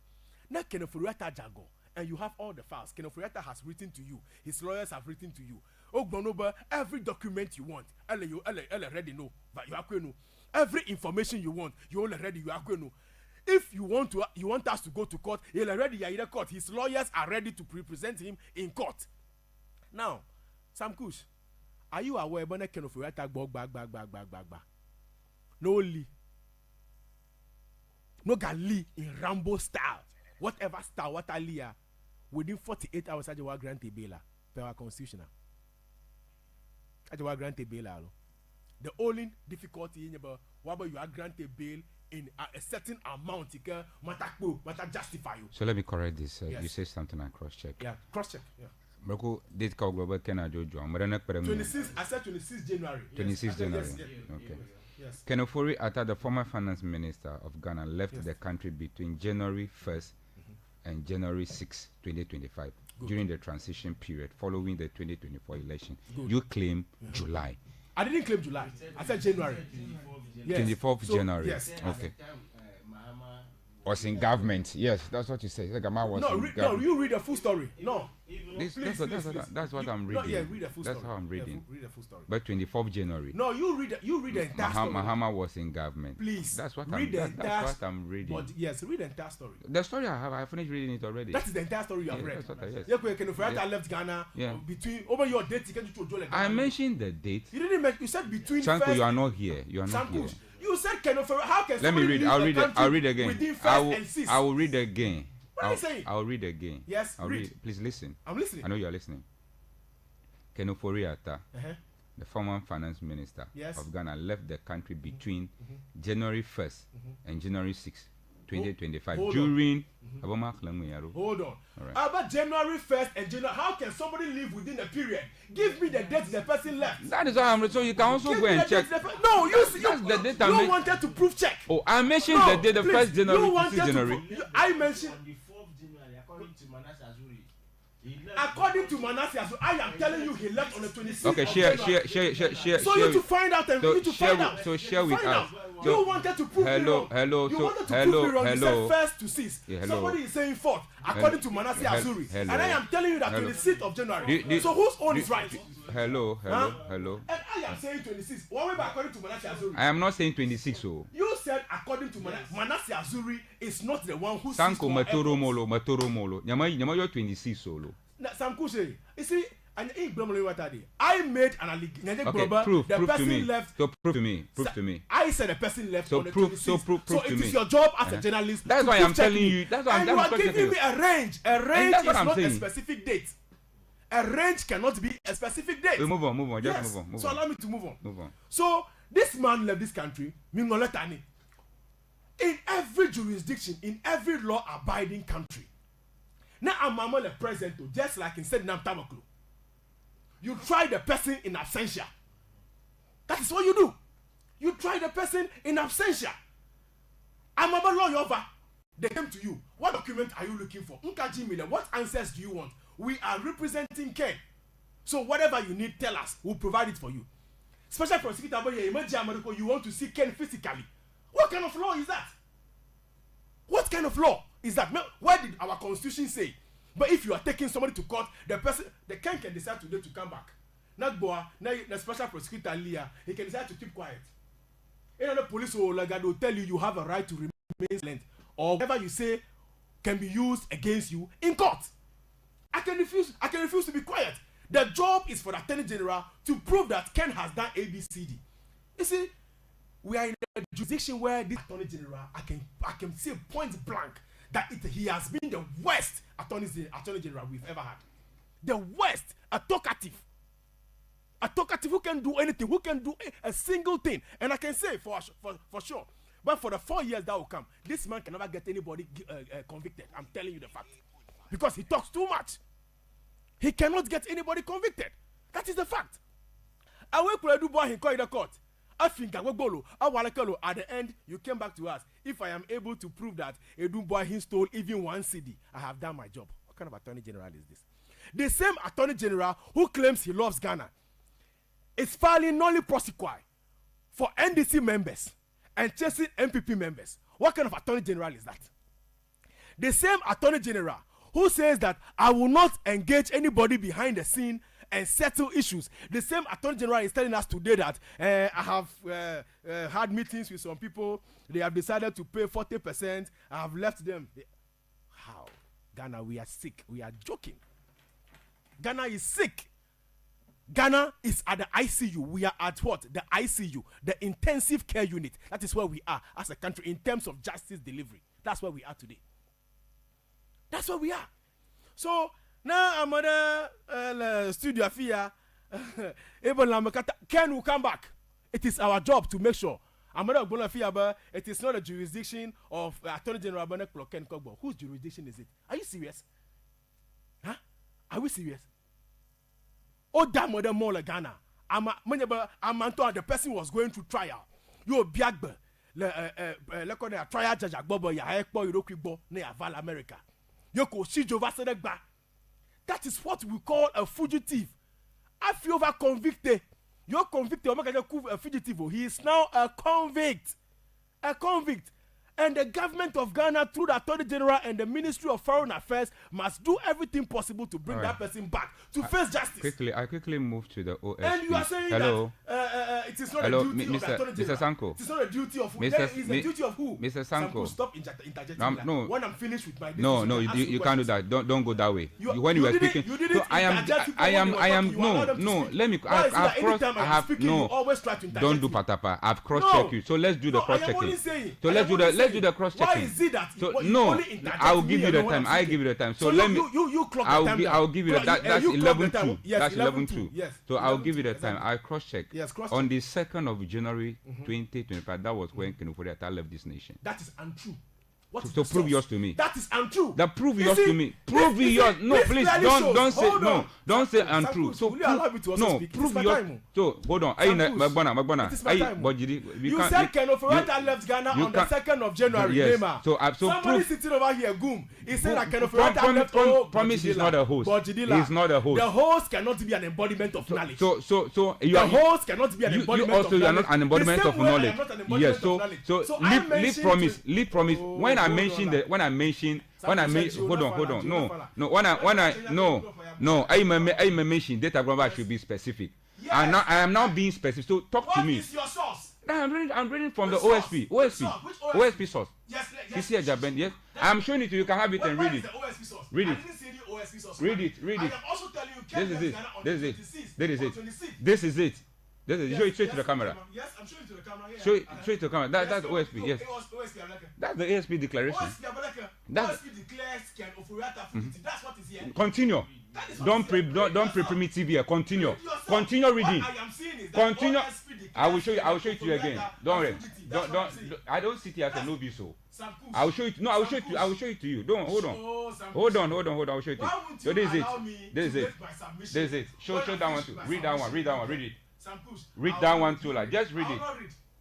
Now Kenofuriata Jago. And you have all the files. Kenofuriata has written to you. His lawyers have written to you. Ogbonoba, every document you want. You already know. But you are going to know. Every information you want. You already you are going to know. If you want us to go to court, he'll already in court. His lawyers are ready to represent him in court. Now, Sam Kush, are you aware when I can of attack back? No Lee. No Gali in Rambo style. Whatever style, what I Lee within 48 hours I will grant a bail per our constitution. I will grant a bail. The only difficulty in about whether you are granted bail in a certain amount, matter justify you. So let me correct this. Yes. You say something and cross check. Yeah, cross check. Yeah. Merko date call global Kenya Jojo. 26. I said 26 January. 26 January. Yes. Okay. Yes. Kenofori Atta, the former finance minister of Ghana, left the country between January 1st and January 6, 2025, during the transition period following the 2024 election. Good. You claim July. I didn't claim July. I said January. 24th So, January. yes. Okay. Was in government. Yes, that's what you say. Like Gama was in government. You read the full story. No. That's what I'm reading. No, yeah, read the full story. That's how I'm reading. Read the full story. But 24th January. No, you read the entire story. Mahama was in government. Please. That's what that's I'm reading. But yes, read the entire story. The story I finished reading it already. That is the entire story you have Yeah, read. that's what I- yes. I left Ghana between over your date. You can't do I mentioned the date. You didn't mention. You said between. Sanko, first, you are not here. You are not here. You said how can Let me read. I'll read again. Within first and sixth. I will read again. What are you saying? I'll read again. Yes, I'll read. Please listen. I'm listening. I know you are listening. Kenofori Atta, Uh-huh. the former finance minister Yes. of Ghana, left the country between January 1st and January 6th, 2025. Hold During Hold on. Alright. About January 1st and January, how can somebody live within the period? Give me the date the person left. That is why I'm. So you can also Give go me and the check. date no, you That's the date I you meant. wanted to prove check. Oh, I mentioned No, the date, the please, 1st January you to wanted 6th to January. I mentioned. On the 4th January, according to Manasseh Azuri, According to Manasseh, I am telling you, he left on the 26th. Okay, of share. So you to find out and you to find out. So share with Find us. out. So You wanted to prove me wrong. hello, You so wanted to hello, prove me wrong. You hello. said first to sixth. Yeah, hello. Somebody is saying fourth, according to Manasseh Azuri. Hello. And I am telling you that Hello. 26th of January. So whose own is right? Hello. Huh? Hello. And I am saying 26. One way by according to Manasseh Azuri. I am not saying 26. Oh. You said according to Manasseh Azuri is not the one who Sanko Matoro Molo. Nyama you're 26 solo. Sam Kushe, you see, and I made an allegation. Okay, prove to me. Left. So prove to me. I said the person left So on the prove 26th. so prove So to it me. is your job as a journalist. That's to why I'm proof check telling me. you. That's why and I'm you are checking giving me a range. A range that's is what I'm not saying. a specific date. A range cannot be a specific date. Move on. Just Yes. move on. So allow me to move on. Move on. So this man left this country. Mingoletani. In every jurisdiction, in every law-abiding country, Now I'm the president, just like instead Nam Tamaklu. You try the person in absentia. That is what you do. You try the person in absentia. I'm a lawyer over. They came to you. What document are you looking for? What answers do you want? We are representing Ken. So whatever you need, tell us. We'll provide it for you. Special prosecutor, you want to see Ken physically. What kind of law is that? What kind of law is that? Why did our constitution say? But if you are taking somebody to court, the Ken can decide today to come back. Not Boa, now the special prosecutor Leah, he can decide to keep quiet. The police will tell you have a right to remain silent, or whatever you say can be used against you in court. I can refuse to be quiet. The job is for the Attorney General to prove that Ken has done ABCD. You see, we are in a jurisdiction where this Attorney General, I can say point blank that he has been the worst Attorney General we've ever had. The worst, a talkative who can do anything, who can do a single thing. And I can say for sure, but for the 4 years that will come, this man can never get anybody convicted. I'm telling you the fact. Because he talks too much. He cannot get anybody convicted. That is the fact. I went to do boy, he called the court. I think at the end, you came back to us. If I am able to prove that Edu boy he stole even one CD, I have done my job. What kind of Attorney General is this? The same Attorney General who claims he loves Ghana is filing nolli prosequi for NDC members and chasing MPP members. What kind of Attorney General is that? The same Attorney General who says that I will not engage anybody behind the scene and settle issues. The same Attorney General is telling us today that I have had meetings with some people. They have decided to pay 40%. I have left them. How? Ghana, we are sick. We are joking. Ghana is sick. Ghana is at the ICU. We are at what? The ICU, the intensive care unit. That is where we are as a country in terms of justice delivery. That's where we are today. That's where we are. So now I'm at the studio here. Ken will come back. It is our job to make sure. It is not a jurisdiction of Attorney General Ken Kogbo. Whose jurisdiction is it? Are you serious? Huh? Are we serious? Oh, damn, mother more like Ghana. The person was going through trial. You biagbe. Le trial judge Bobo ya ekpo Irokwibo ne Val America. Yoko Shijova Sedegba. That is what we call a fugitive. If you over convicted, you're convicted. A fugitive. He is now a convict. A convict. And the government of Ghana, through the Attorney General and the Ministry of Foreign Affairs, must do everything possible to bring that person back to face justice. I quickly move to the OSP. And you are saying that it is not a duty of the Attorney General. Mr. Sanko. It is not a duty of who? It is a duty of who? Mr. Sanko. Stop interjecting. No. When I'm finished with my No, you can't do that. Don't go that way. When you were speaking, so I am. No. Let me. I've crossed. I have no. Always try to interject. Don't do patapa. I've cross-checked you. So let's do the cross-checking. So let's do the cross-checking. Why is it that? So no, I will give you the time. I give you the time. So let me. You clock the time. I will give you that. That's 11:2. That's 11:2. Yes. So I will give you the time. I cross-checked. Yes, cross-check. On the 2nd of January 2025. That was when Kenuforiata left this nation. That is untrue. So prove yours to me. That is untrue. Prove yours to me. Prove yours. No, please don't say no. Don't say untrue. So prove yours. So hold on. Magbana. You said Ken Oforiatta left Ghana on the 2nd of January. Yes. So somebody sitting over here, he said that Ken Oforiatta left. Promise is not a host. He's not a host. The host cannot be an embodiment of knowledge. So the host cannot be an embodiment of knowledge. You are not an embodiment of knowledge. Yes. So leave promise. When I mention hold on. No. I mention data global should be specific. Yes. I am now being specific. So talk to me. What is your source? I'm reading from the OSP. OSP source. Yes. I'm showing it to you. You can have it and read it. Read it. Read it. I am also telling you. This is it. Show it straight to the camera. Yes, I'm showing it to the camera. Show it straight to the camera. That's OSP. Yes. That's the ASP declaration. OSP declares Ken Oforiatta fugitive. That's what is here. Continue. Don't pre me TV here. Continue reading. I am seeing is that Continue. OSP I will show it to you again. Don't worry. FUDT, Don't. I don't sit here as a novice, so I will show it. No, I will show it to you. I will show it to you. Don't hold on. Hold on. I will show it to you. So this is it. This is it. Show that one too. Read that one. Read it. Read that one too. Like just read it.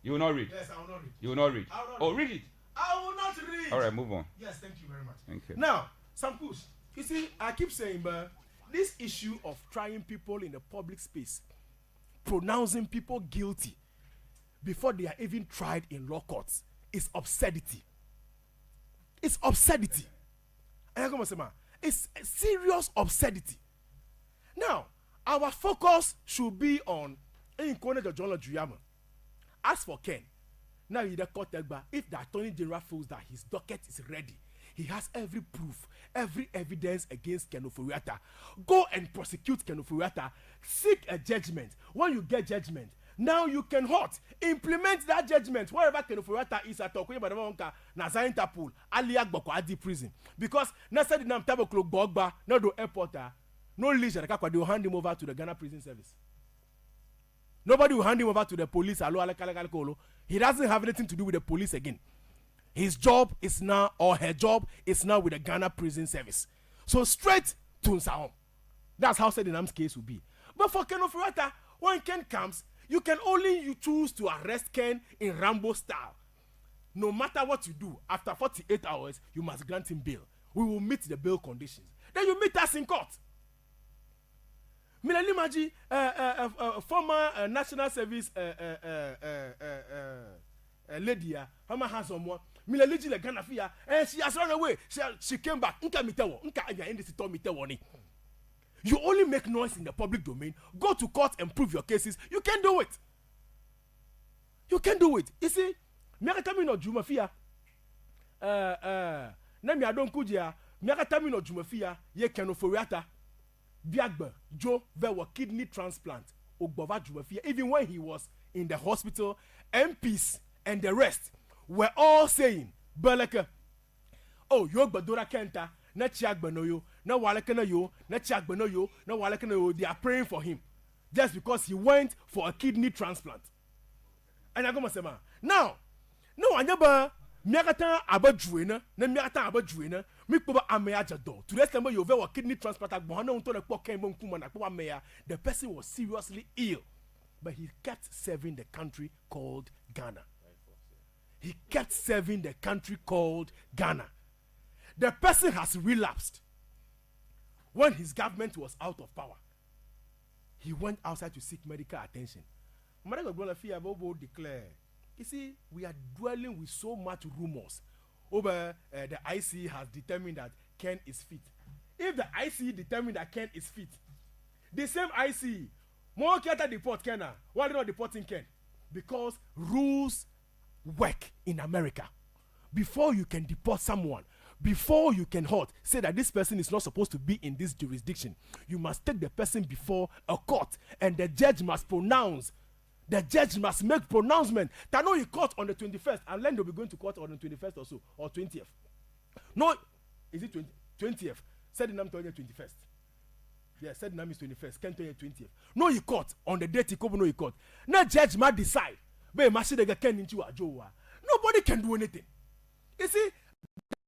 You will not read. Yes, I will not read. You will not read. Oh, read it. I will not read. All right, move on. Yes, thank you very much. Thank you. Now, Sampush, you see, I keep saying, but this issue of trying people in the public space, pronouncing people guilty before they are even tried in law courts, is absurdity. It's absurdity. It's serious absurdity. Now, our focus should be on as for Ken, now he the court if the Attorney General feels that his docket is ready, he has every proof, every evidence against Ken Ofori-Atta, go and prosecute Ken Ofori-Atta, seek a judgment. When you get judgment, now you can implement that judgment wherever Ken Ofori-Atta is at Okoye Nazarin Tapul, Ali Agboko Adi prison. Because Nasa Dinam Taboklo Bogba, no do airport, no leash, they will hand him over to the Ghana Prison Service. Nobody will hand him over to the police. He doesn't have anything to do with the police again. His job is now, or her job is now with the Ghana Prison Service. So straight to Nsaom. That's how Sedinam's case will be. But for Ken Ofori-Atta, when Ken comes, you choose to arrest Ken in Rambo style. No matter what you do, after 48 hours, you must grant him bail. We will meet the bail conditions. Then you meet us in court. Milali Maji, former national service lady, Hama has someone. Milali Ji le Ghana fia, and she has run away. She came back. You only make noise in the public domain. Go to court and prove your cases. You can do it. You can do it. You see, Miakatami no Jumafia. Nami Adon Kujia, Miakatami no Jumafia, ye Ken Ofori-Atta. Biagba Joe there were kidney transplant Ogbova Jumafia. Even when he was in the hospital, MPs and the rest were all saying Balaka, oh Yogbadora Kenta, na Chiagbanoyo, na Walakanayo, na Chiagbanoyo, na Walakanayo. They are praying for him just because he went for a kidney transplant. And I go now, no, I never Miakata Abajuena, na Miakata Abajuena. To the extent you have a kidney transplant, the person was seriously ill, but he kept serving the country called Ghana. He kept serving the country called Ghana. The person has relapsed. When his government was out of power, he went outside to seek medical attention. You see, we are dwelling with so much rumors over the IC has determined that Ken is fit. If the IC determined that Ken is fit, the same IC more care to deport Ken. Why are they not deporting Ken? Because rules work in America. Before you can deport someone, before you can say that this person is not supposed to be in this jurisdiction, you must take the person before a court, and the judge must pronounce. The judge must make pronouncement. Tano he court on the 21st, and then they'll be going to court on the 21st or so, or 20th. No, is it 20th? Said the name 21st. Yeah, said the name is 21st. Can't tell you 20th. No, he court on the date he come. No, he court. Now judge must decide. But machine can into a Joa. Nobody can do anything. You see,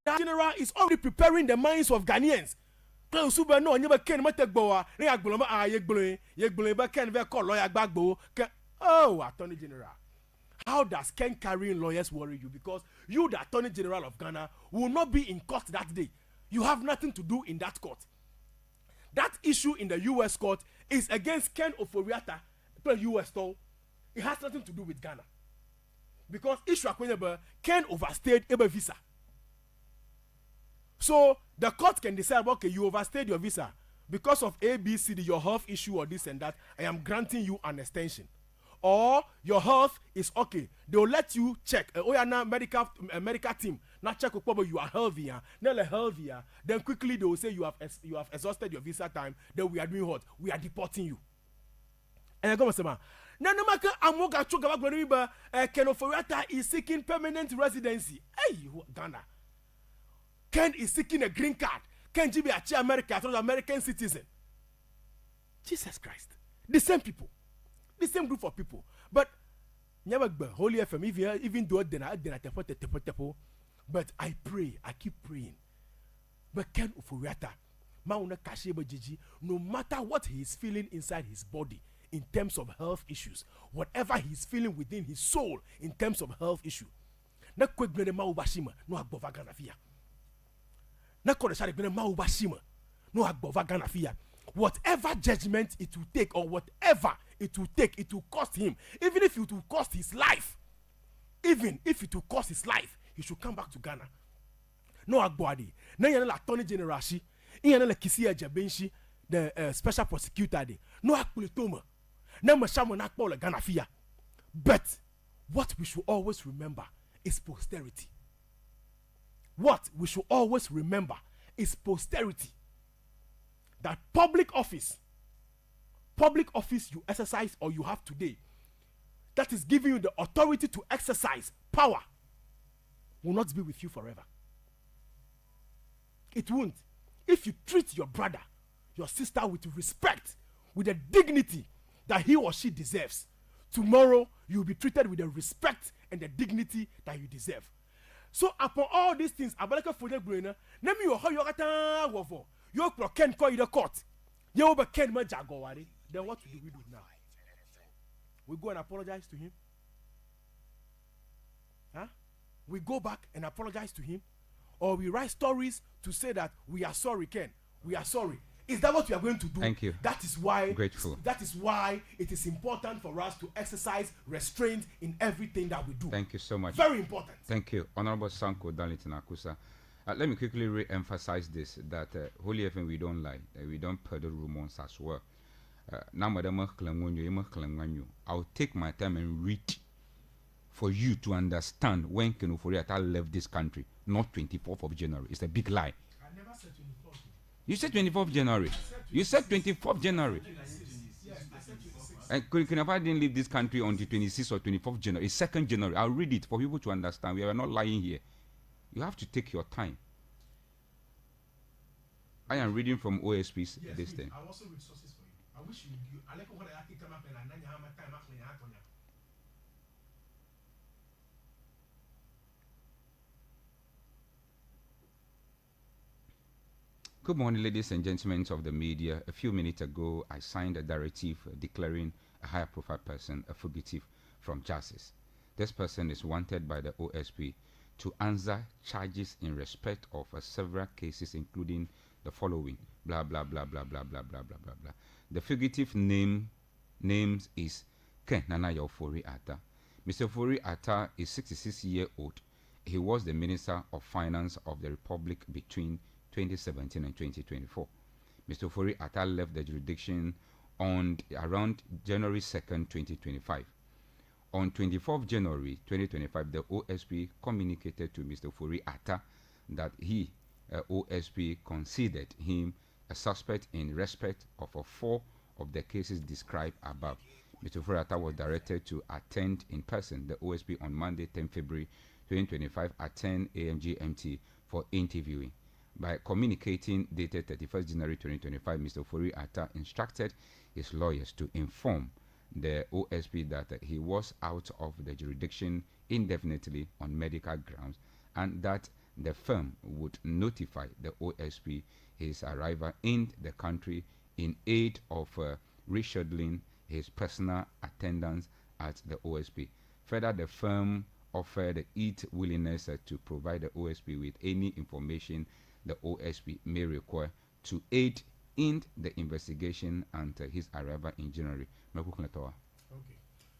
the general is already preparing the minds of Ghanaians. No, never can make boa. Oh, Attorney General, how does Ken carrying lawyers worry you? Because you, the Attorney General of Ghana, will not be in court that day. You have nothing to do in that court. That issue in the U.S. court is against Ken Ofori-Atta, the U.S. law. It has nothing to do with Ghana. Because issue Ken overstayed a visa. So the court can decide, okay, you overstayed your visa because of A, B, C, D, your health issue or this and that. I am granting you an extension. Or your health is okay. They will let you check. Medical team not check whether you are healthier, healthier. Then quickly they will say you have exhausted your visa time. Then we are doing what? We are deporting you. And I go say, Nanamaka Amoga Chugaba Ken Ofori-Atta is seeking permanent residency. Hey, Ghana. Ken is seeking a green card. Ken be a America, American citizen. Jesus Christ. The same people. The same group of people. But Holy FM, even though but I pray, I keep praying. But Ken Ufuriata, no matter what he is feeling inside his body in terms of health issues, whatever he's feeling within his soul in terms of health issue, na kwegbene ma ubashima no agbova ganafia. Na kodeshare gbene ma ubashima no agbova ganafia. Whatever judgment it will take, or whatever it will take, it will cost him. Even if it will cost his life, he should come back to Ghana. No agbwadi. Na yana la attorney general shi, yana la kisi Jabenshi, the special prosecutor de. No akpulitoma. Na mashamo na akpo le Ghana fia. But what we should always remember is posterity. What we should always remember is posterity. That public office you exercise or you have today, that is giving you the authority to exercise power, will not be with you forever. It won't. If you treat your brother, your sister with respect, with the dignity that he or she deserves, tomorrow you will be treated with the respect and the dignity that you deserve. So upon all these things, abalaka fode grena, nemi yo ho yo kata wofo. You can call the court. You can majagowari. Then what do we do now? We go and apologize to him. Huh? We go back and apologize to him, or we write stories to say that we are sorry, Ken. We are sorry. Is that what we are going to do? Thank you. That is why. Grateful. That is why it is important for us to exercise restraint in everything that we do. Thank you so much. Very important. Thank you, Honorable Sanko Darlington Akusa. Let me quickly re-emphasize this, that Holy FM, we don't lie. We don't peddle rumors as well. I'll take my time and read for you to understand when Ken Ofori-Atta left this country, not 24th of January. It's a big lie. I never said 24th. You said 24th of January. You said 24th January. Yes, I said 26th. And Ken Ofori didn't leave this country on the 26th or 24th January. It's 2nd January. I'll read it for people to understand. We are not lying here. You have to take your time. I am reading from OSP's this thing. I also read sources for you. I wish you I like what I come up and I know how much time actually I have on you. Good morning, ladies and gentlemen of the media. A few minutes ago, I signed a directive declaring a higher profile person a fugitive from justice. This person is wanted by the OSP to answer charges in respect of several cases, including the following: blah blah blah blah blah blah blah blah blah blah. The fugitive names is Ken Ofori-Atta. Mr. Ofori-Atta is 66-year-old. He was the Minister of Finance of the Republic between 2017 and 2024. Mr. Ofori-Atta left the jurisdiction on around January 2nd, 2025. On 24th January 2025, the OSP communicated to Mr. Ofori-Atta that he, OSP, considered him a suspect in respect of 4 of the cases described above. Mr. Ofori-Atta was directed to attend in person the OSP on Monday, 10 February 2025 at 10 a.m. GMT for interviewing. By communicating dated 31st January 2025, Mr. Ofori-Atta instructed his lawyers to inform the OSP that he was out of the jurisdiction indefinitely on medical grounds, and that the firm would notify the OSP his arrival in the country in aid of rescheduling his personal attendance at the OSP. Further, the firm offered its willingness to provide the OSP with any information the OSP may require to aid in the investigation until his arrival in January. Okay.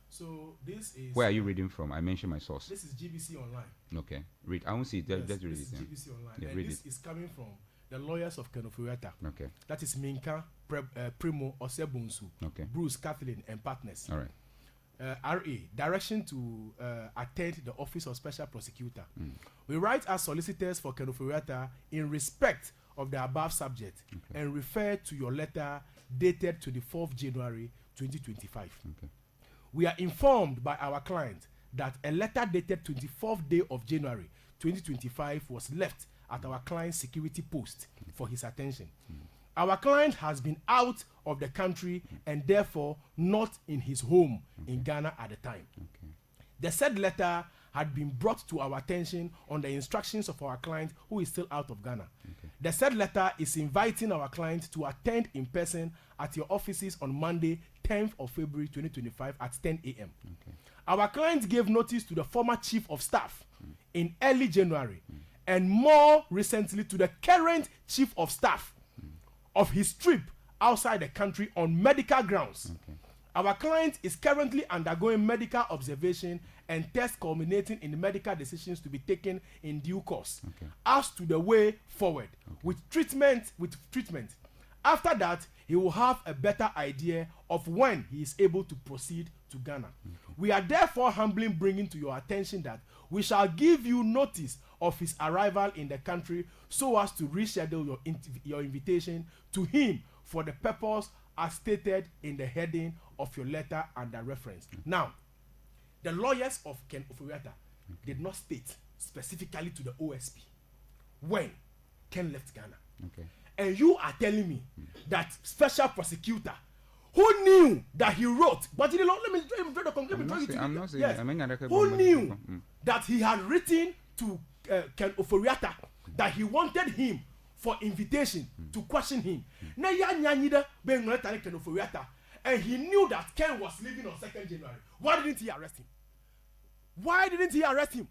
So this is... Where are you reading from? I mentioned my source. This is GBC Online. Okay. Read. I won't see it. Yes, Just read this it. is GBC Online. Yeah, and read this it. is coming from the lawyers of Ken Ofori-Atta. Okay. That is Minka, Primo, Osebunsu, Okay. Bruce, Kathleen, and partners. All right. RA, direction to attend the Office of Special Prosecutor. We write as solicitors for Ken Ofori-Atta in respect of the above subject, and refer to your letter dated 24th January 2025. Okay. We are informed by our client that a letter dated 24th day of January 2025 was left at our client's security post for his attention. Our client has been out of the country and therefore not in his home in Ghana at the time. The said letter had been brought to our attention on the instructions of our client who is still out of Ghana. The said letter is inviting our client to attend in person at your offices on Monday, 10th of February 2025 at 10 a.m. Our client gave notice to the former chief of staff in early January and more recently to the current chief of staff of his trip outside the country on medical grounds. Our client is currently undergoing medical observation and tests culminating in medical decisions to be taken in due course. As to the way forward with treatment, after that, he will have a better idea of when he is able to proceed to Ghana. We are therefore humbly bringing to your attention that we shall give you notice of his arrival in the country so as to reschedule your invitation to him for the purpose as stated in the heading of your letter under reference. Now, the lawyers of Ken Oforiatta did not state specifically to the OSP when Ken left Ghana. And you are telling me that special prosecutor who knew that he wrote, but let me draw the conclusion. I'm not saying. Yes. Yes. Who knew that he had written to Ken Oforiatta that he wanted him for invitation to question him. Na ya nyanyida be ngoleta Ken Oforiatta, and he knew that Ken was leaving on 2nd January. Why didn't he arrest him? Why didn't he arrest him?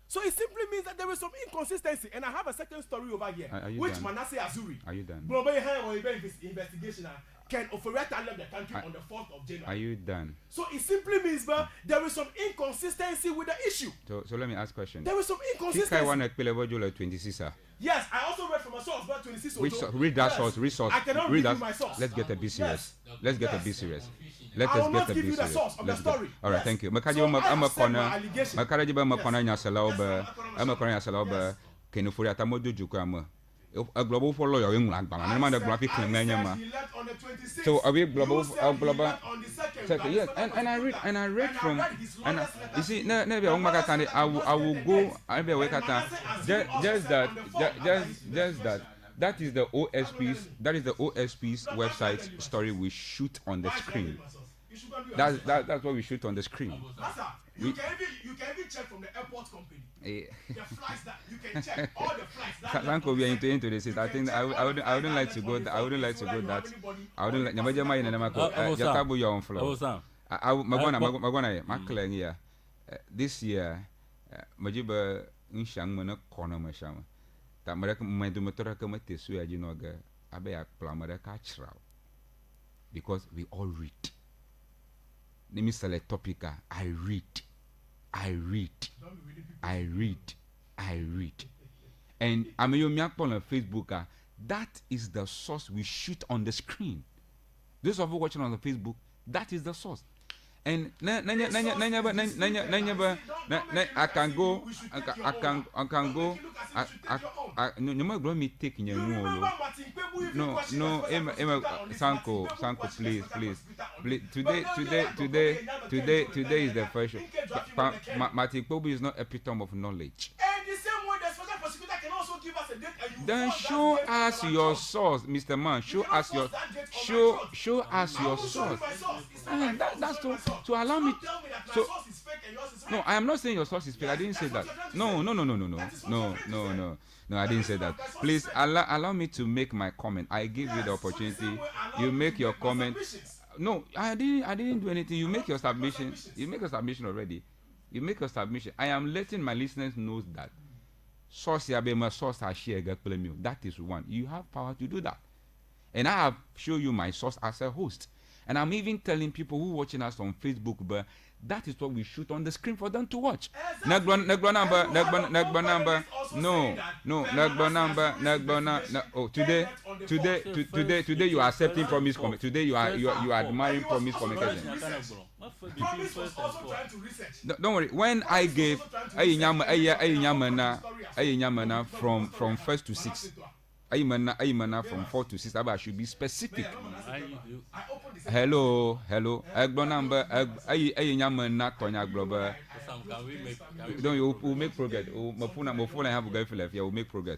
So it simply means that there is some inconsistency. And I have a second story over here, which done? Manasseh Azuri. Are you done? Investigation. Ken Oforiatta left the country on the 4th of January. Are you done? So it simply means that there is some inconsistency with the issue. So let me ask a question. There is some inconsistency. I want to play about 26. Yes, I also read from a source, but 26. Read that source. Read source. I cannot read you my source. Let's get a bit serious. Yes. Let's get a bit serious. Let I will us not get a give bit you the serious. source of the story. All right, Yes. thank you. So I have said my allegation. Ken Oforiatta modo jukwama. A global for lawyer in Langba. No matter graphic He left on the 26th. So are we global? You said he left on the 2nd. Yes, and I read from his and lawyer's letter. you see never on Magatani I will go I be wake at just that is the OSP's website story we shoot on the screen. That's what we shoot on the screen. You can even check from the airport company. The flights that you can check all the flights. Sanko, we are into this. I think I wouldn't like to go. I wouldn't like to go that. I wouldn't like. Never mind. Never go. Jatabu you on floor. Magwana here. This year, Majiba Inshang Mana Corner Mashama. That Madumatora Kamate Suya Jinoga Abea Plamada Kachra. Because we all read. Let me select topica. I read. And I'm on Facebook. That is the source we shoot on the screen. Those of you watching on the Facebook, that is the source. And I can go. No me taking your no. Sanko, please. Today is the first show. Martin Kwebu is not epitome of knowledge. And the same way the special prosecutor can also give us a date and you Then show us your source, Mr. Man. Show us your source. That's to allow me. So no, I am not saying your source is fake. I didn't say that. No. No, I didn't say that. Please allow me to make my comment. I give you the opportunity. You make your comment. No, I didn't do anything. You make your submission. You make a submission already. You make a submission. I am letting my listeners know that source I share. That is one. You have power to do that. And I have shown you my source as a host. And I'm even telling people who are watching us on Facebook, but that is what we shoot on the screen for them to watch. Negba number. No. Oh, today you are accepting promise comment. Today you are admiring promise communication. Promise was also trying to research. Don't worry. When I gave Ayanyamana from 1st to 6. Ayimana from 4 to 6. I should be specific. Hello. Egbo number Ayanyamana Tonya Global can we make? We'll make progress. My phone I have go for left. Yeah, we'll make progress.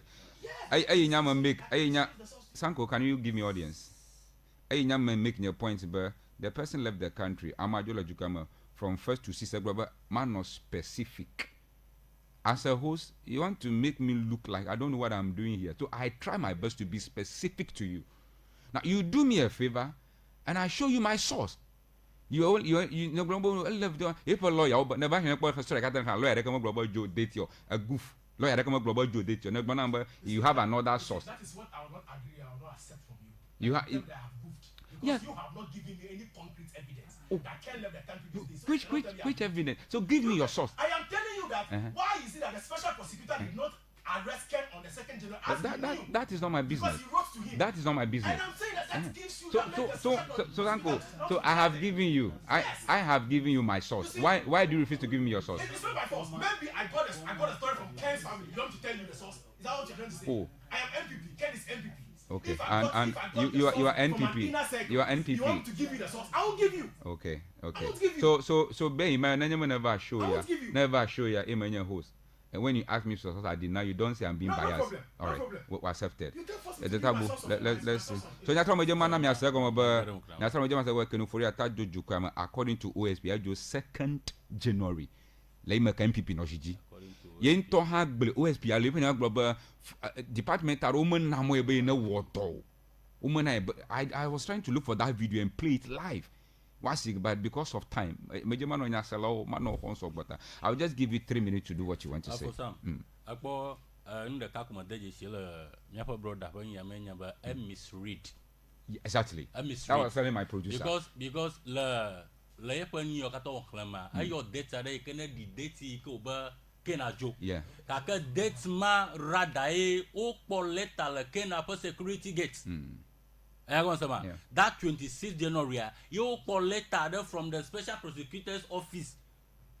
I Sanko, can you give me audience? I make your points, but the person left the country. Amajola Jukama from first to sister brother, man not specific. As a host, you want to make me look like I don't know what I'm doing here. So I try my best to be specific to you. Now you do me a favor, and I show you my source. You if a lawyer, but never hear about a lawyer. Come global Joe date you a goof. Lawyer come global Joe date you. Next number you have another source. That is what I will not agree. I will not accept from you. You have. Because you have not given me any concrete evidence that can leave the country these days. So Which evidence? So give me your source. I am telling you that why is it that the special prosecutor did not arrest Ken on the 2nd January? That is not my business. Because he wrote to him. That is not my business. And I'm saying that gives you So I have given you. I have given you my source. Why do you refuse to give me your source? It's not my fault. Maybe I got a story from Ken's family. You want to tell you the source? Is that what you're trying to say? Oh. I am NPP. Ken is NPP. Okay, and you are NPP. You are NPP. You want to give me the source? I will give you. Okay. I won't give you. So be man, never show I ya. won't give you. Never show ya. Emmanuel host. And when you ask me source, I deny. You don't say I'm being biased. Problem. All right, problem. we accepted. You can force me It's to a give my taboo. source. Let's see. So you tell me, man, I'm saying, I'm saying, working for you. According to OSP, I do 2nd January. Let me MPP no shiji. Yen to have OSP. I live in a global department. A woman na mo ebe na water. Woman, I was trying to look for that video and play it live. But because of time, I'll just give you 3 minutes to do what you want to say. Misread. Exactly. That was telling my producer. Because your data they can data yeah. Kaka date ma radae o poleta le kena per security gate. Yeah. That 26 January, you poleta from the special prosecutor's office.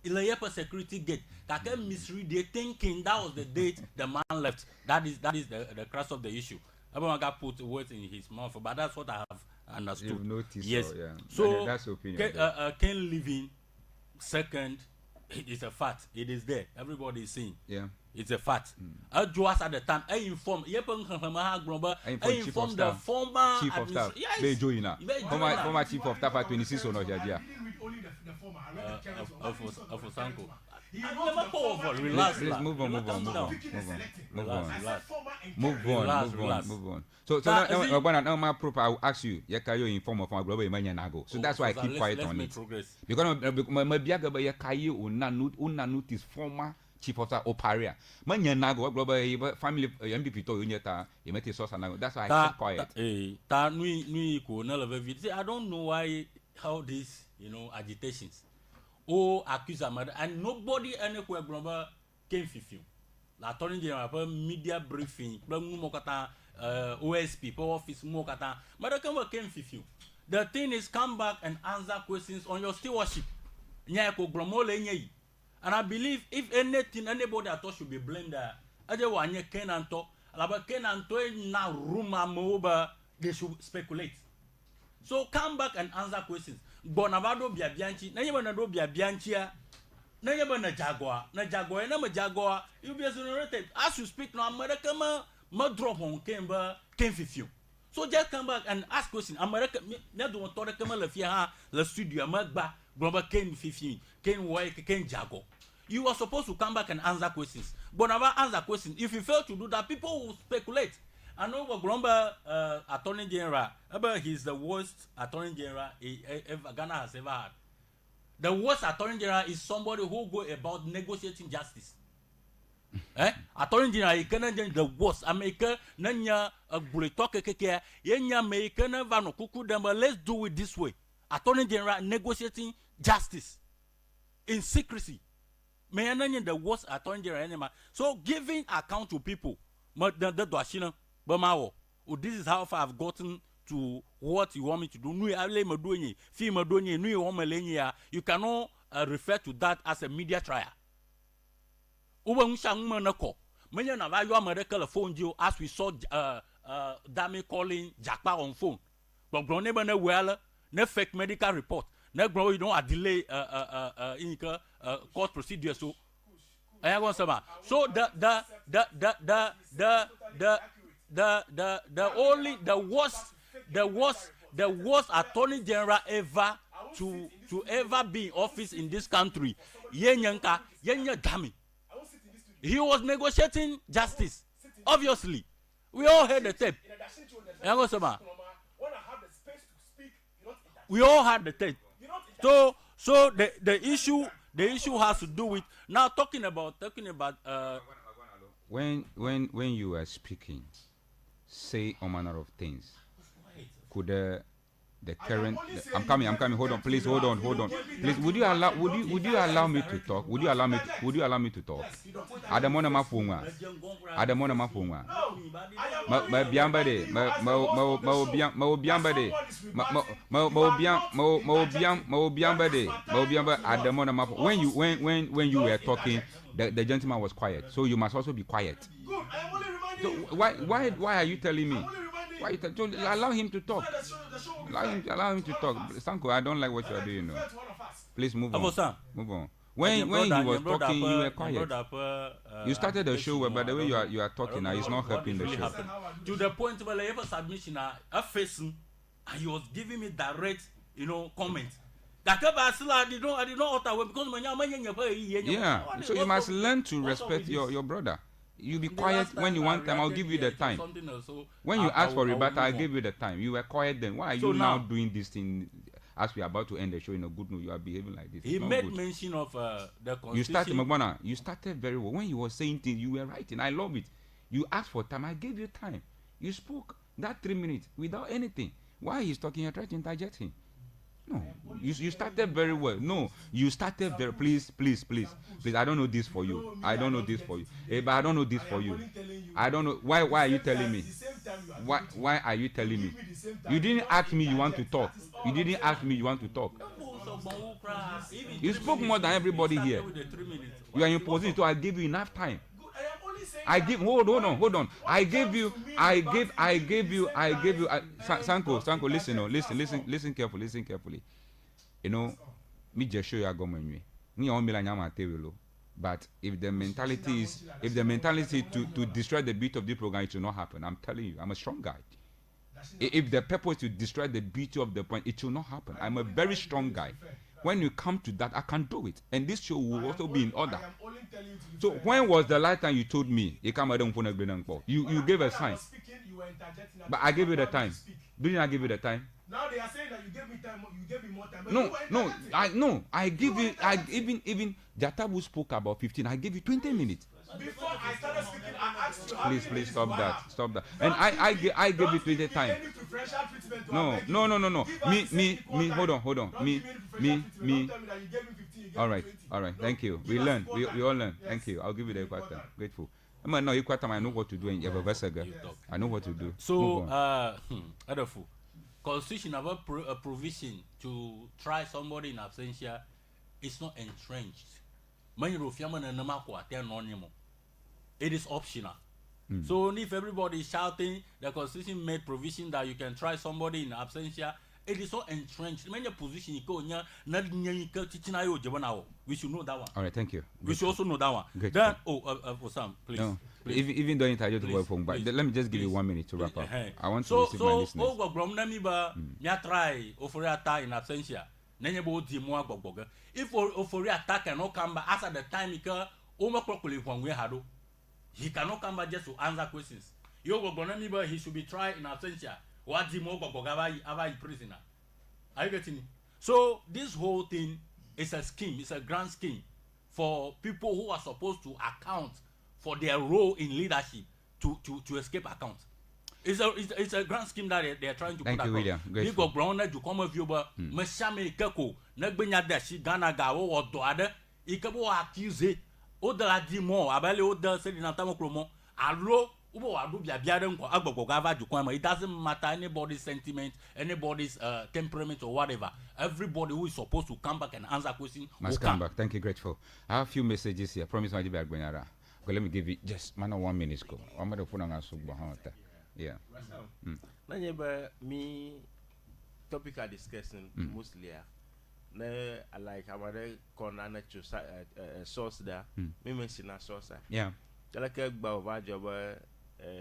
Il y a per security gate. Kaka misread they thinking that was the date the man left. That is the crux of the issue. Everyone got put words in his mouth, but that's what I have understood. You've noticed. Yes. So, yeah. So that's the opinion. Ken living second. It is a fact. It is there. Everybody is saying. Yeah. It's a fact. Joas at the time, I inform. I inform the former chief of staff. Former chief of staff at 26 or not? Yeah. Relax. Move on. So now my proper, I will ask you. You can you inform of my global nago. So that's why I keep quiet on it. Because my biaga ya kayi una notice former chief of staff oparia. Manya nago global family MPP to unyeta. You met source nago. That's why I keep quiet. I don't know why how this agitations. Oh, accuse a murder, and nobody anywhere global came fulfill. La Attorney General media briefing, OSP, office mokata, mother came fulfill. The thing is, come back and answer questions on your stewardship. And I believe if anything, anybody at all should be blamed there. I just want Ken and talk about Ken and na rumor moba, they should speculate. So come back and answer questions. Bonavado bia bianchi, na yeba na do bia bianchia, na yeba na jaguar, you be exonerated. As you speak now, America ma drop on Kemba, Ken Fifu. So just come back and ask questions. America, na do want to come le fia le studio, magba, global Ken Fifu, Ken White, Ken Jago. You are supposed to come back and answer questions. Bonava answer questions. If you fail to do that, people will speculate. I know what Gromba Attorney General, he's the worst Attorney General Ghana has ever had. The worst Attorney General is somebody who go about negotiating justice. Attorney General, he cannot the worst. America, Nanya, a bullet talk, Yenya, American, Vano, Kuku, but let's do it this way. Attorney General negotiating justice in secrecy. May the worst Attorney General. So giving account to people, Bamawo, this is how far I've gotten to what you want me to do. You cannot refer to that as a media trial. As we saw Dami calling Jakpa on phone. But no fake medical report. You don't delay court procedure. So I want some. So the worst attorney general ever to ever be in office in this country, Yenyanka Dami. He was negotiating justice. Obviously, we all heard the tape. We all had the tape. So the issue has to do with now talking about when you were speaking, say all manner of things. Could the current I'm coming. Hold on, please. Hold on. Please, would you allow me to talk? Would you allow me to talk? Adamona mafunga. Ma biambade. Adamona mafunga. When you were talking, the gentleman was quiet. So you must also be quiet. So why are you telling me? Why allow him to talk? Allow him to talk. Sanko, I don't like what you are doing. No. Please move on. Move on. When he was talking, you were quiet. You started the show, but the way you are talking now is not helping the show. To the point where I ever submission a facing, and he was giving me direct, comments. I did not utter because yeah. So you must learn to respect your brother. You be quiet when you want time. I'll give you the time. When you ask for rebuttal, I'll give you the time. You were quiet then. Why are you now doing this thing as we are about to end the show in a good mood? You are behaving like this. He made mention of the constitution. You started very well. When you were saying things, you were writing. I love it. You asked for time. I gave you time. You spoke that 3 minutes without anything. While he's talking, you're trying to interject him. No, you started very well. No, you started very. Please. I don't know this for you. But I don't know this for you. I don't know why are you telling me? Why are you telling me? You didn't ask me you want to talk. You spoke more than everybody here. You are in position, so I give you enough time. Hold on. I gave you. Sanko, listen carefully. Me just show you agomwenwe. Me on mila nyama tewelo. But if the mentality to destroy the beauty of the program, it will not happen. I'm telling you, I'm a strong guy. If the purpose is to destroy the beauty of the point, it will not happen. I'm a very strong guy. When you come to that, I can do it. And this show will also be in order. So when was the last time you told me you gave a sign? But I gave you the time. Didn't I give you the time? Now they are saying that you gave me time, you gave me more time. I give you. Even Jatabu spoke about 15. I gave you 20 minutes. Before I started speaking, I asked you. Please stop that. And I gave you 20 time. No. Me. Hold on. Me. All right. Thank you. We learn. We all learn. Thank you. I'll give you the equator. Grateful. I know equator. I know what to do in Evervesega. I know what to do. So, Adolfo, Constitution have a provision to try somebody in absentia. It's not entrenched. It is optional. So if everybody is shouting, the Constitution made provision that you can try somebody in absentia. It is not entrenched. Many position we should know that one. All right, thank you. We should also know that one. Great. Then, for Sam, please. No. Even though interject to phone, but let me just give you 1 minute to wrap up. I want to receive my listeners. So, try offer in absentia. If offer attack cannot come back after the time he cannot come back just to answer questions. He should be tried in absentia. What the more prisoner? Are you getting it? So this whole thing is a scheme. It's a grand scheme for people who are supposed to account for their role in leadership to escape account. It's a grand scheme that they are trying to put across. William. Grateful. To come of you, but Meshame Keko, Nagbenya Dashi, Ghana Gawo, or Doada, Ikabo accuse, Oda Dimo, Abale Oda said in Atamokromo, Alo, Ubo Adu Biabiadan, Agogava, Jukwama. It doesn't matter anybody's sentiment, anybody's temperament or whatever. Everybody who is supposed to come back and answer questions must come back. Thank you, grateful. I have a few messages here. Promise my back when okay, let me give you just 1 minute. Go. I'm going to put on a yeah. Me topic are discussing mostly ne like amade kona na cho source da me mention na source Yeah. tell ke gba over job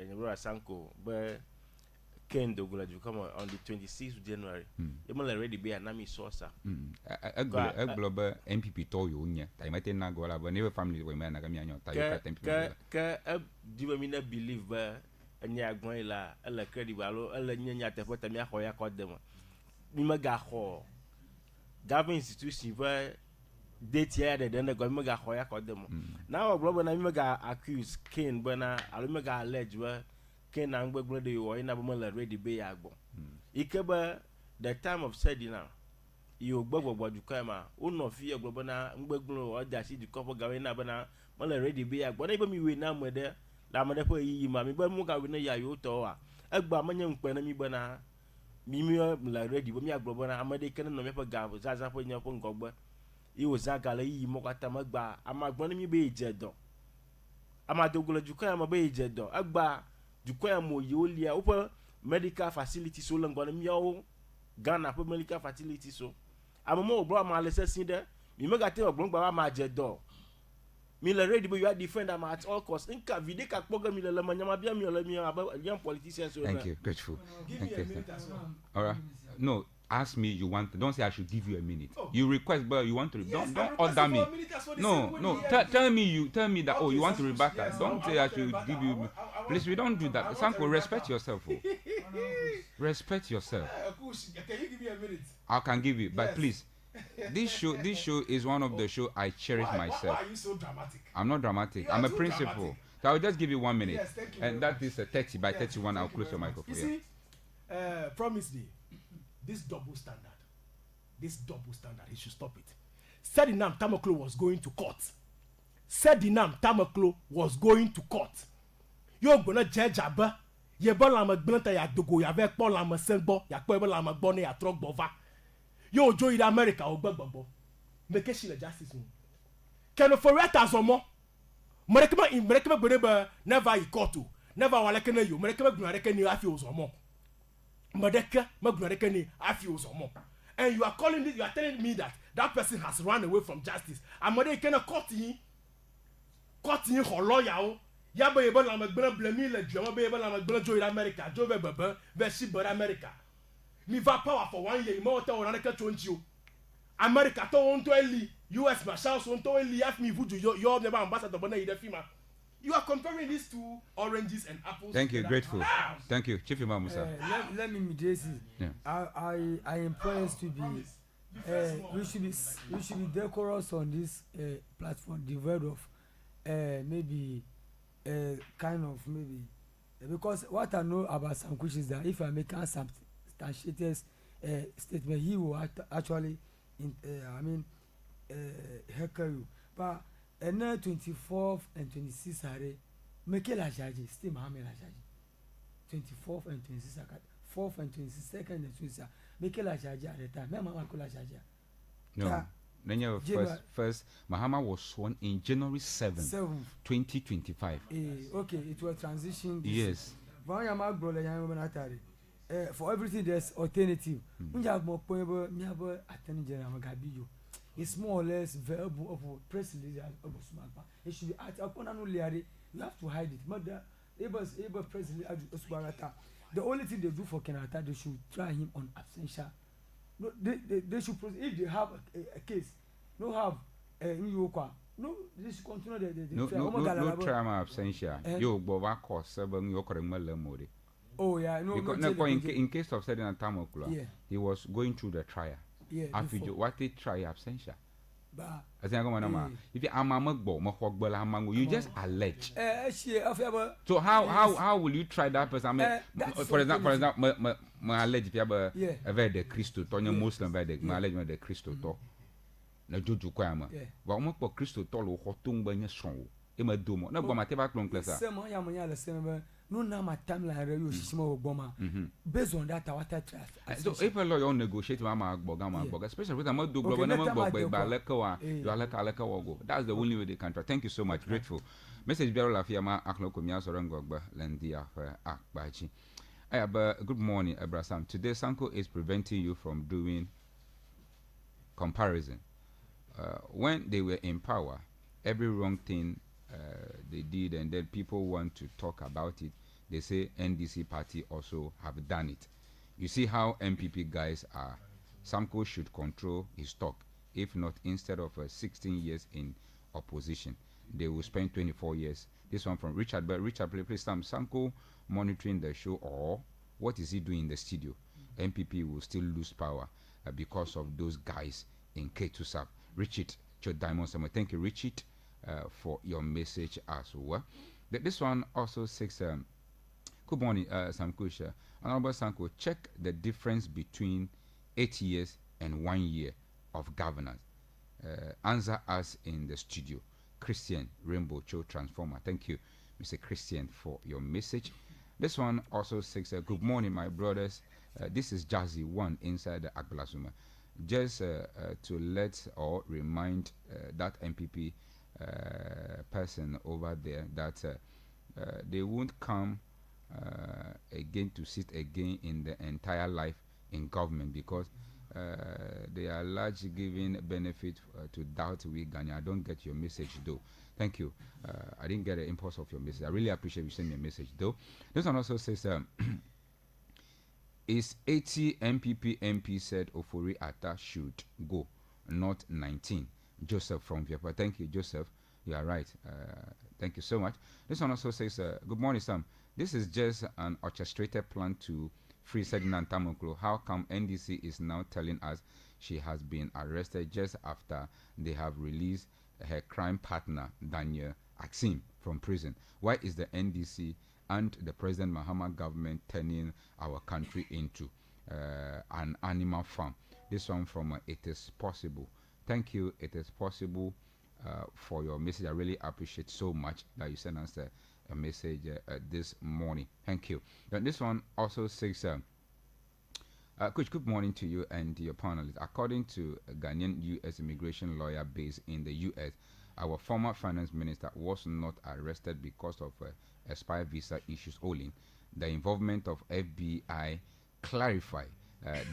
nyebro sanko be Ken Dogula you come on the 26th of January. You will already be an army source. A global MPP to you, yeah. I might not go but never family women. I mean, do you believe and ya going la a credible, a lenya te put a mea hoya called them. Mimaga ho. Government institution where date here and then the government got hoya called them. Now a global Namiga accused Ken Bernard, Alumaga alleged where. Ken and Gbegblade or in Abumala ready be agbo. Ikeba the time of setting now. You Bobo Badukama, no fear Globana, Gbeglo or Dashi the couple Gavina Bana, Mala ready be agbo. Never me we now with there. Lamadepo yi mami, but Muga with ya yotoa. Agba Manyan Penami Bana, Mimia la ready, but me a Globana, American no Mepa Gav, Zaza for your own gobber. It was Zagali, Mokata Magba, I'm a gonna be jeddo. I'm a Dogula Jukama be jeddo. Agba. Dukoya mo yolia upa medical facility so long gonna meow Ghana for medical facility so I'm more bro my lesson there me mega tell bro baba ma jedo me le ready but you are defend am at all costs inka vide ka program me le manyama bia me le me about young politicians so thank you grateful Give me a minute as well. all right no ask me you want don't say I should give you a minute you request but you want to don't order me no tell me that you want to rebut that don't say I should give you please we don't do that Sanko respect yourself respect yourself Can you give me a minute? I can give you but please this show is one of the show I cherish myself. Why are you so dramatic? I'm not dramatic. I'm a principal. So I'll just give you 1 minute. Yes, thank you and that is a 30 by 31. I'll close your microphone. You see, promise me, this double standard, he should stop it. Sedinam Tamaklo was going to court. You're gonna judge Abba. Yebola Magbenta ya dogo ya vek Paul ma senbo ya kwebola magbone ya trok bova. Yo join America o gbagbo. Make she le justice mu. Keno for reta azomo. Merekema gbere never e court o. Never wala kene yo. Merekema gunare kene afi ozomo. Medeke magunare kene afi ozomo. And you are telling me that person has run away from justice. Amade kene court yin ho lawyer o. Ya be ebe la magbele blemi le djoma be ebe la magbele join America jo be bebe be shi ber America mi va power for 1 year mo ta ona ke chonchi o America to on to eli US marshals on to eli af mi vudu your never ambassador bona ide fima. You are comparing these two oranges and apples. Thank you, grateful. Thank you, Chief Imam Musa. Let me mediate. I implore us to be we should be decorous on this platform, devoid of maybe kind of maybe because what I know about Sankush is that if I make some substantiated statement, he will actually heckle you. But and 24th and 26th are make la charge still Mohammed la charge 24th and 26th 4th and 22nd and 26th make la charge at the time mama ko la charge no first Mahama was sworn in January 7th 2025 okay it was transition yes for everything there's alternative it's more or less verbal of press release it should be you have to hide it press release the only thing they do for Kenyatta, they should try him on absentia. No, they should if they have a case, no have no, they should continue the trial. No try my absentia. You go back or 7 you correct. Oh yeah, no. Because in case of setting a time he was going through the trial. Yeah. After what they try absentia. If you just allege. So how will you try that person? For example, my allege if you have a the Christo, Tony Muslim by the allege the Christo talk. Na joju kwa ama. Wa mo po Christo tolo hotung banya son. E ma domo. Na goma te ba klon klasa. Sema ya monya le sema no na ma timeline re yo shishima ogboma. Based on that our trust. So if a lawyer negotiate ma agboga, especially with a do global na gbogbo ba lekawa, you aleka wogo. That's the only way they can try. Thank you so much. Grateful. Message Biaro Lafia ma akloko mi asorango gba lendia akbachi. Good morning, Abraham. Today Sanko is preventing you from doing comparison. When they were in power, every wrong thing they did, and then people want to talk about it. They say NDC party also have done it. You see how MPP guys are. Samko should control his talk. If not, instead of 16 years in opposition, they will spend 24 years. This one from Richard, but Richard, please, Samko monitoring the show, or what is he doing in the studio? MPP will still lose power because of those guys in Ketu South. Richard, Diamond, thank you, Richard, for your message as well. This one also says, good morning, Samko. Honorable Sanko, check the difference between 8 years and 1 year of governance. Answer us in the studio. Christian, Rainbow Cho Transformer. Thank you, Mr. Christian, for your message. This one also says, good morning, my brothers. This is Jazzy One inside the Agbalasuma. Just to let or remind that MPP person over there that they won't come again to sit again in the entire life in government, because they are largely giving benefit to doubt we Ghana. I don't get your message though. Thank you. I didn't get the impulse of your message. I really appreciate you sending me a message though. This one also says, is 80 MPP MP said Ofori Atta should go, not 19. Joseph from Viapa. Thank you, Joseph. You are right. Thank you so much. This one also says, good morning, Sam. This is just an orchestrated plan to free Sedina Tamoklo. How come NDC is now telling us she has been arrested just after they have released her crime partner, Daniel Axim, from prison? Why is the NDC and the President Mahama government turning our country into an animal farm? This one from It Is Possible. Thank you, It Is Possible, for your message. I really appreciate so much that you sent us a message this morning. Thank you. Then this one also says, Coach, good morning to you and your panelists. According to a Ghanaian U.S. immigration lawyer based in the U.S., our former finance minister was not arrested because of expired visa issues only. The involvement of FBI clarify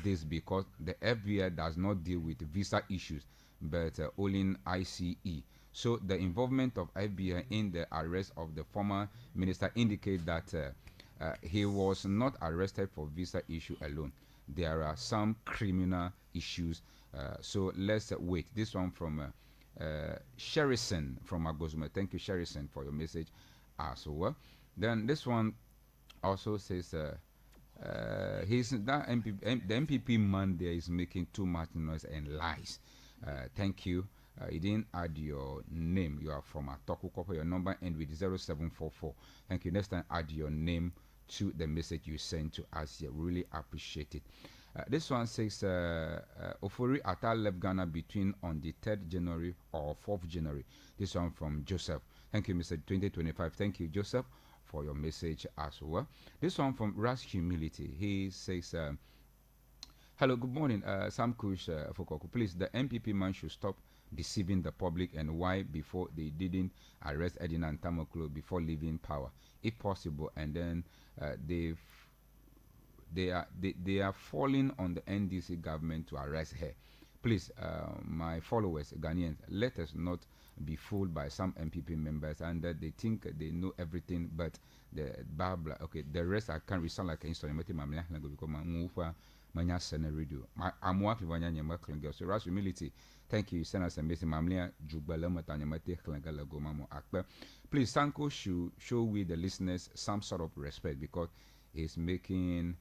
this because the FBI does not deal with visa issues, but only ICE. So the involvement of FBI in the arrest of the former minister indicates that he was not arrested for visa issue alone. There are some criminal issues. So let's wait. This one from Sherrison from Agozuma. Thank you, Sherrison, for your message as well. Then this one also says he's that the MPP man there is making too much noise and lies. Thank you. You didn't add your name. You are from Atoku Kopo. Your number ends with 0744. Thank you. Next time, add your name to the message you sent to us here. Really appreciate it. This one says Ofori Atta left Ghana between on the 3rd January or 4th January. This one from Joseph. Thank you, Mr. 2025. Thank you, Joseph, for your message as well. This one from Ras Humility. He says, hello, good morning, Sam Kush Fokoku. Please, the MPP man should stop deceiving the public, and why before they didn't arrest Edina and Tamoklo before leaving power, if possible, and then they are falling on the NDC government to arrest her. Please, my followers, Ghanaians, let us not be fooled by some MPP members and that they think they know everything, but the Babla, okay, the rest I can't sound like an instrument. Manya Sena Radio. I'm working on your girls. So, Ras Humility, thank you. Send us a message. Mamlia Jubala Matanyamate Klangalago Mamo Akbar. Please, Sanko should show we the listeners some sort of respect because he's making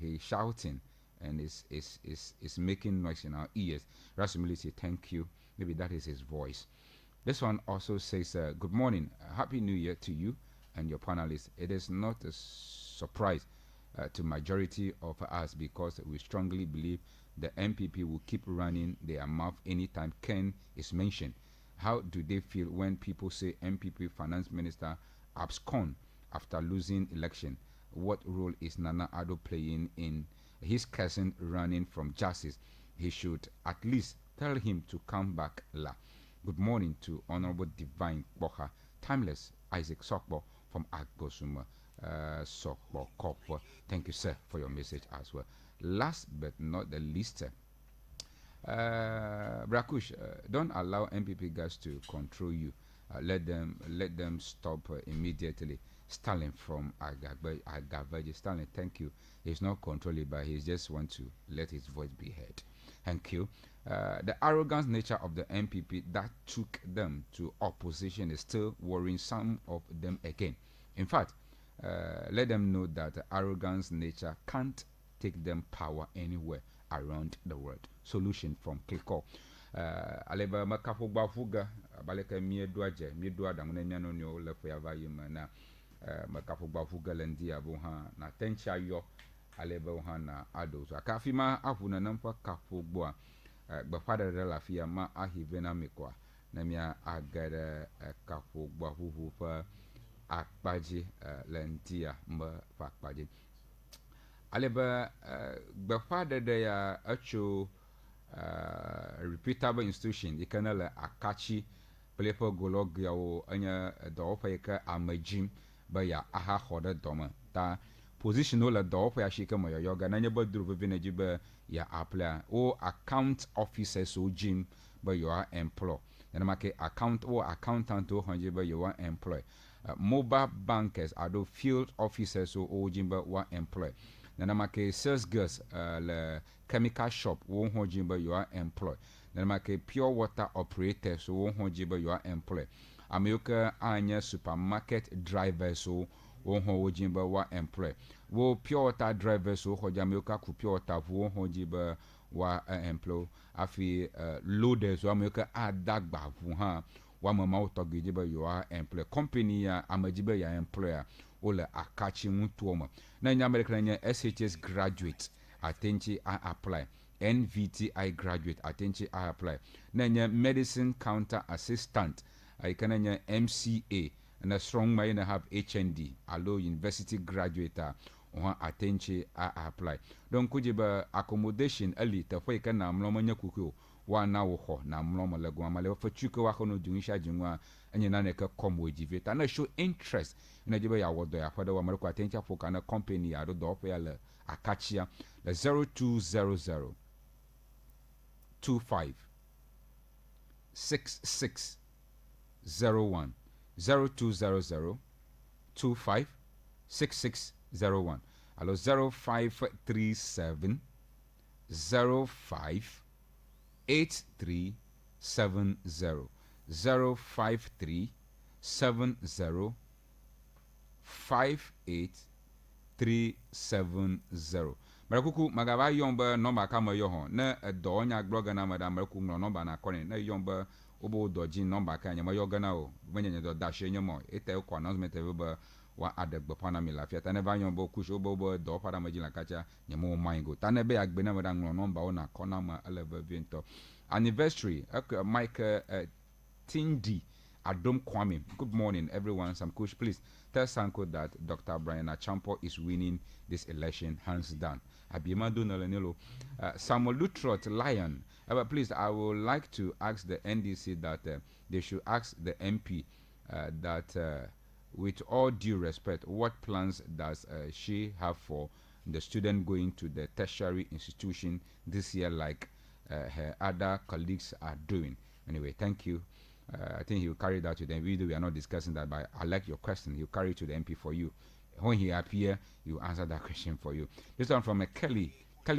he's shouting and is making noise in our ears. Ras Humility, thank you. Maybe that is his voice. This one also says, good morning, Happy New Year to you and your panelists. It is not a surprise to majority of us because we strongly believe the MPP will keep running their mouth anytime Ken is mentioned. How do they feel when people say MPP finance minister abscond after losing election? What role is Nana Addo playing in his cousin running from justice? He should at least tell him to come back. Good morning to Honorable Divine Boha, Timeless Isaac Sokbo from Agosuma. Thank you, sir, for your message as well. Last but not the least, Brakush, don't allow MPP guys to control you. Let them stop immediately. Stalin from Agabaji. Stalin, thank you. He's not controlling, but he just want to let his voice be heard. Thank you. The arrogant nature of the MPP that took them to opposition is still worrying some of them again. In fact, let them know that the arrogance nature can't take them power anywhere around the world. Solution from Kliko. Aleba makafo bafuga baleka mieduaje mieduada munenano nyo lefe avayima na makafo bafuga lendi abuha na tencha yo aleba uha na ado so akafima afuna nampa kafo gboa gbafada de lafia ma ahivena mekwa na mia agada kafo gbafufu fa akpaji lentia mba fa akpaji aleba gbafada de ya acho repeatable institution ikanala akachi plepo golog yawo anya do fa ka amajim ba ya aha hoda doma ta position ola do fa ya shika mo yoga nanya ba duru veneji ba ya apply o account officer so jim ba you are employ na make account or accountant o honje ba you are employ mobile bankers ado field officers so o jim ba wa employ na make sales girls le chemical shop wo ho jimba you are employed na make pure water operators so wo ho jimba you are employed amioka anya supermarket drivers so wo ho jimba wa employed wo pure water drivers so ho jamioka ku pure water wo ho jimba wa employed afi loaders so amioka adagba fu ha wa mama utogijiba you are employed company ya amajiba ya employer ola akachi mutuoma na nyamerika na SHS graduate atenchi I apply NVTI graduate atenchi I apply na nya medicine counter assistant I kana nya MCA na strong may na have HND allo university graduate on atenchi I apply donc kujiba accommodation ali tafai kana mlomo nya kuku wa na wo ho na mlomo legwa male fa chuko wa kono dunisha jinwa enye na neka komo ejiveta na show interest na jiba ya wodo ya fada wa marko attention for kana company ya do ofa ya le akachia the 0200 25 6601 0200 25 6601 alo 0537 05 8370 053 70 58370 Marakuku magaba yomba nomba kama yoho na do nya bloga na madam marakuku no nomba na kone na yomba obo doji nomba kanya ma yoga na o wenye do dashe nyemo ete ko announcement ebe wa adegbo pana mi lafia tane ba yomba kush obo do para majila kacha nyemo maingo tane be agbe na madam no nomba ona kona ma 11 vinto anniversary Mike Tindi Adom Kwame. Good morning, everyone. Sam Kush, please tell Sanko that Dr. Brian Achampo is winning this election hands down. Abimadu Nolenilo. Samuel Lutrot Lion. But please, I would like to ask the NDC that they should ask the MP that, with all due respect, what plans does she have for the student going to the tertiary institution this year, like her other colleagues are doing? Anyway, thank you. I think he'll carry that to the video. We are not discussing that, but I like your question. He'll carry it to the MP for you. When he appear, he'll answer that question for you. This one from Kelly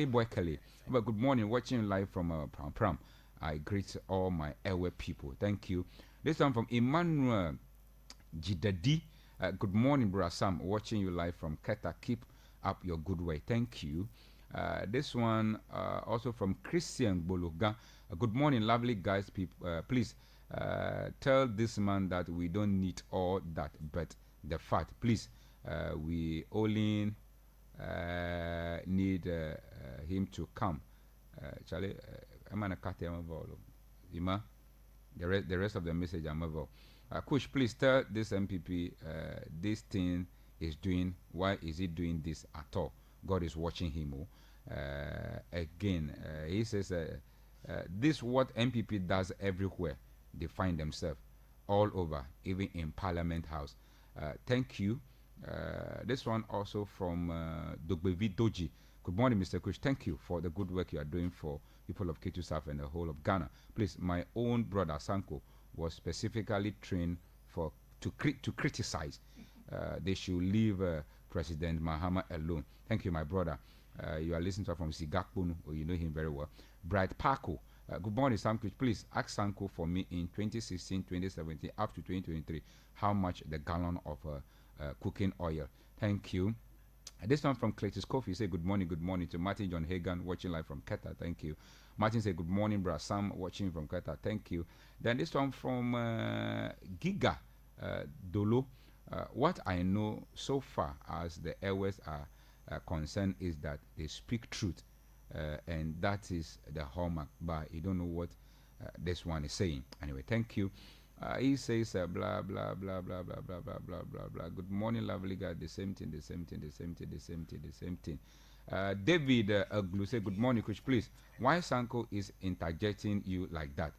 Boy Kelly. But good morning, watching live from Pram. I greet all my airway people. Thank you. This one from Emmanuel Jidadi. Good morning, Bro Sam. Watching you live from Keta. Keep up your good way. Thank you. This one also from Christian Bologa. Good morning, lovely guys. Please tell this man that we don't need all that, but the fact, please, we only need him to come. Charlie, I'm gonna cut him over. The rest of the message I'm over. Kush, please tell this MPP this thing is doing. Why is he doing this at all? God is watching him. Again, he says this what MPP does everywhere. They find themselves all over, even in Parliament House. Thank you. This one also from Dogbevi Doji. Good morning, Mr. Kush. Thank you for the good work you are doing for people of Ketu South and the whole of Ghana. Please, my own brother Sanko was specifically trained to criticize. They should leave President Mahama alone. Thank you, my brother. You are listening to from Sigakpunu, or you know him very well. Bright Paco. Good morning, Sanko. Please ask Sanko for me in 2016, 2017, up to 2023, how much the gallon of cooking oil. Thank you. This one from Cletus Coffee say good morning to Martin John Hagan watching live from Qatar. Thank you. Martin say good morning, Bra Sam watching from Qatar. Thank you. Then this one from Giga Dolo. What I know so far as the airways are concerned is that they speak truth, and that is the hallmark. But you don't know what this one is saying. Anyway, thank you. He says blah blah blah blah blah blah blah blah blah blah. Good morning, lovely guy. The same thing. David Aglu say good morning, coach. Please, why Sanko is interjecting you like that?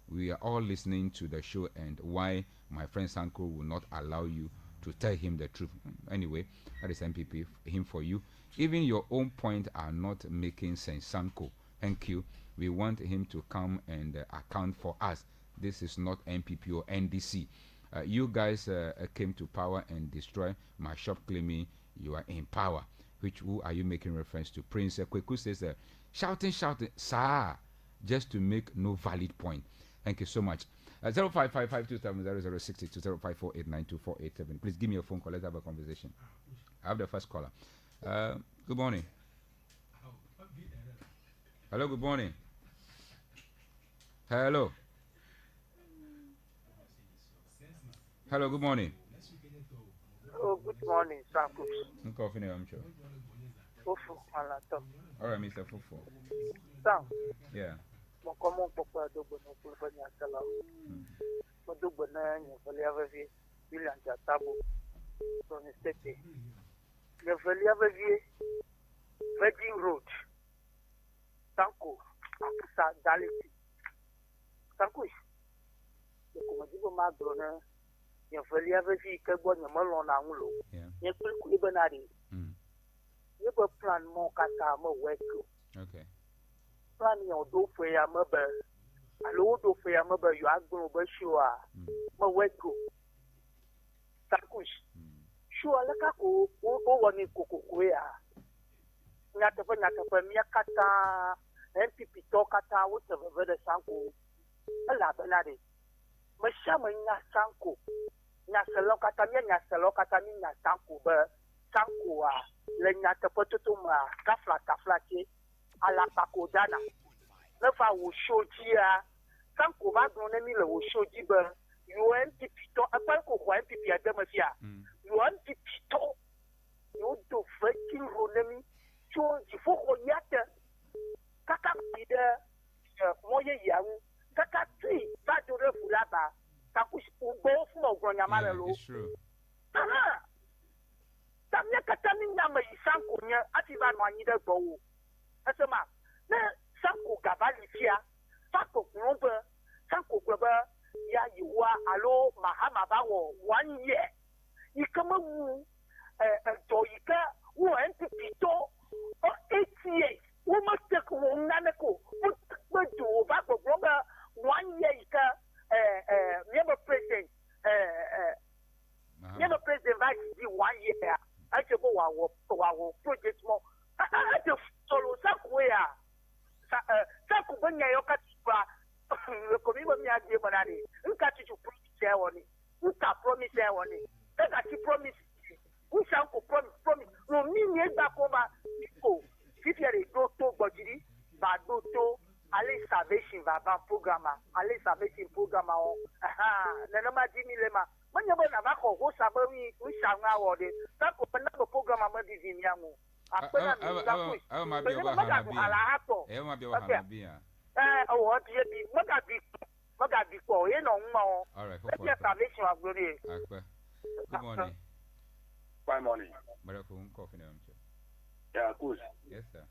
We are all listening to the show, and why my friend Sanko will not allow you to tell him the truth. Anyway, that is MPP him for you. Even your own point are not making sense, Sanko. Thank you. We want him to come and account for us. This is not MPP or NDC. You guys came to power and destroy my shop, claiming you are in power. Who are you making reference to? Prince Kweku says, shouting, sir, just to make no valid point. Thank you so much. 0555270062 0548924887. Please give me your phone call. Let's have a conversation. I have the first caller. Good morning. Hello, good morning. Hello. Hello, good morning. Oh, good morning, Sanko. I'm coughing, I'm sure. Fufu, Malato. All right, Mr. Fufu. Sam. Yeah. Mon comment pourquoi double non pour venir à cela. Mon double non, il fallait avoir vu William Jatabo. Son estate. Il fallait avoir vu Virgin Road. Sanko. Ça, Daliti. Sanko. Comme dit, ma drone. Il fallait avoir vu que bon, il m'a l'on a un lot. Il faut le couper benari. Il faut prendre mon kata, mon weko. Okay. Plan your do for your mother. A load of for your mother, you are going to sure. My weko. Sakush. Sure, like a go over in Cocoa. Not a Mia Kata, MPP Tokata, whatever the Sanko. A labanade. Mashamina Sanko. Nasalokatami, Sanko, Sanko, Lenata Pototuma, Kafla, à la Pakodana. Le fa au shodia. Sans qu'on va donner le au shodiba. You un petit pito. Après qu'on voit un pipi à demafia. You un petit pito. You do fucking ronemi. Il faut qu'on y aille. Kaka pide. Moyen yang. Kaka tri. Pas de refou là-bas. Kakush ou bon fou au grand yamalelo. It's true. Ah. Tamia katami nyama isanko nya. Atiba nwani de go. Asema, ne sanko gabali fia, sanko grombe, sanko globe, ya yiwa alo mahama bawo 1 year. Ikama wu do ika wu enti pito o 8 years. Wu mastek wu naneko, wu do bako grombe 1 year ika never president vice di 1 year. Aje bo wa project mo. Aje solo sakwea saku banya yoka tipa ko mi bo mi ade monani nka titu promise woni nka promise woni nka ti promise nka ko promise no mi ni gba ko ba ko fifiere do to gbojiri ba do to ale salvation va ba programme o na na ma dini le ma manya ba na ba ko ho sabami u shanga wode saku na ko programme ma di nyamu I might be over Hanabia. All right, good morning. Fine morning. Coffee. Yeah, good. Yes, sir.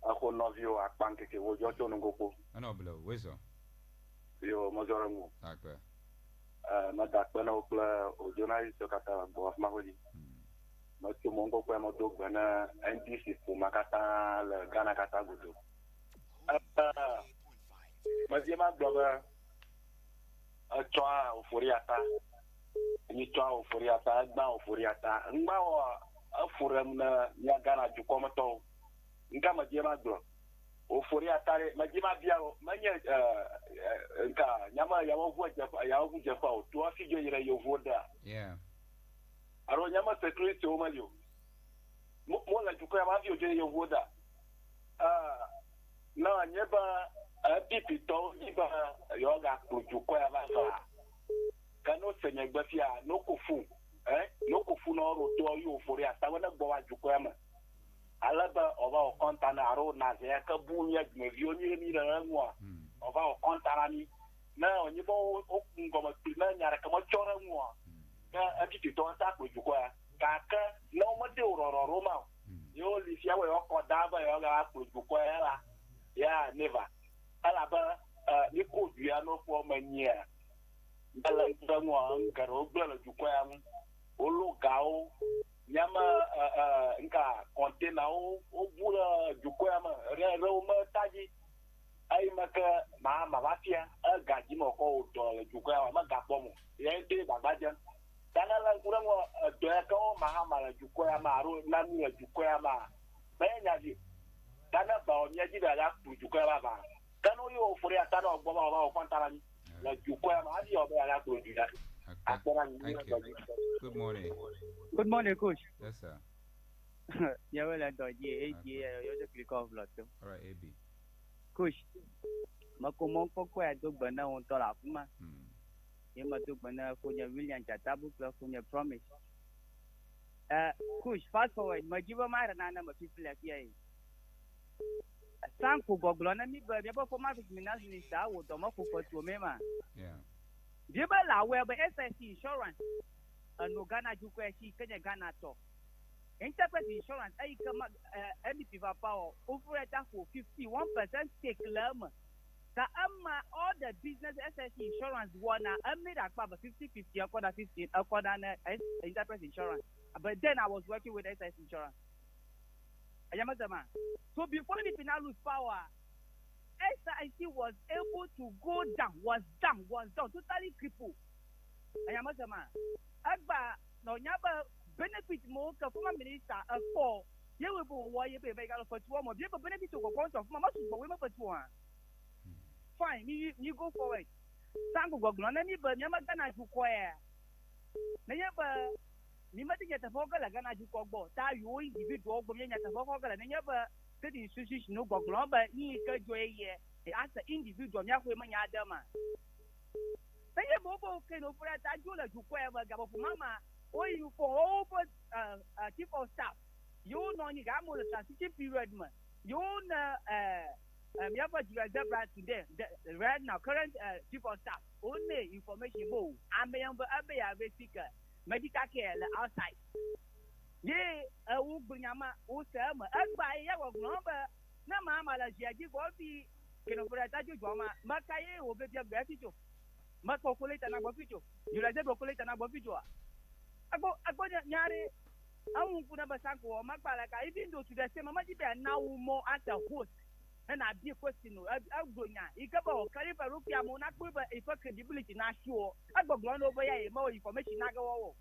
I could not view a pancake with your tone and go. I know below. Where's on? Your Mozorango. Okay. Not that when I play or journalist to Qatar of Mahodi. Matu mongo kwa modo bana NDC pour makata le Ghana kata gudu. Mazima bloga atwa oforiata. Ni twa oforiata, agba oforiata. Ngba wa afuram na ya Ghana jukomoto. Nga mazima bloga oforiata mazima bia manya nka nyama ya wo jefa o to afijo yire yo voda. Yeah. Aro nyama security o mayo. Mo la jukoya ma fi o je yo voda. Na nyeba pipi to iba yo ga jukoya ba fa. Kano senye gbafia no kufu. No kufu no ro to yo fori ata wona gbo wa jukoya ma. Alaba oba o kontana aro na ze ka bunya gmevi oni mi ra nwa. Oba o kontana ni na onyibo o ngoma na nyara ka mo chora nwa. Ka atiti to ta ko jukoya. Kaka no mo de ro ma. Yo li fia we o ko daba yo ga ko jukoya la. Ya never. Alaba ni ko dua no for mania. Ala ndanwa ngaro gbala jukoya mu. Olo gao nyama nka container o bula jukoya ma re ma taji ai maka ma batia gaji mo ko do jukoya ma gapo mo yende bagbaja dana la kurango do ka o ma mala jukoya ma ro na mi jukoya ma benya ji dana ba o nyaji da la jukoya ba kanu yo fori atana ogbo ba o kontara ni la jukoya ma abi o ba la to juda. Thank you. Good morning. Good morning, Coach. Yes, sir. Yeah, well, I'm you're just click off lot. All right, AB. Coach, makomon koko ya dog bana on tola kuma. Yema dog bana kunya William Chatabu club kunya promise. Coach, fast forward, majiba mara na na people like here. Sanku goglona mi ba yaba ko ma finance minister wo to mako ko to mema. Yeah. Jiba la we ba SSC insurance. No Ghana juko shi Kenya Ghana to. Interpret insurance ay kama MP va power over that for 51% stake lam. Ka amma all the business SSC insurance wanna made akpa 50-50 according 15 according interpret insurance. But then I was working with SSC insurance. So before the final lose power, SIC was able to go down, was down, totally crippled. Agba no nyaba benefit mo ka former minister for ye we bo wo ye be ga for two mo be benefit to go point of mama to go we for two fine you go forward sango go na ni ba nyama Ghana ju ko e na nyaba ni ma tinga ta foga la Ghana ju ko gbo ta yo individual gbo nya ta foga la nyaba the institution no go ba ni ka jo ye as an individual nya ko ma nya adama. Say mobile can operate a jula to whoever gabo for mama or you for over chief of staff. You know you got more transition period man. You know you have a Zebra today right now current chief of staff only information more. I may a basic medical care outside. Ye a Ubunama Usama and by your number na mama la Jadi Bobby can operate a juma Makaye will be your gratitude. Ma calculate na boficho you like calculate na boficho agbo nyare awun kuna basanko o magbala ka even though to the same mama di be now more as a host and I be question agbonya ikaba o carry parupia mo na kuba if credibility na sure agbo ground over here more information na go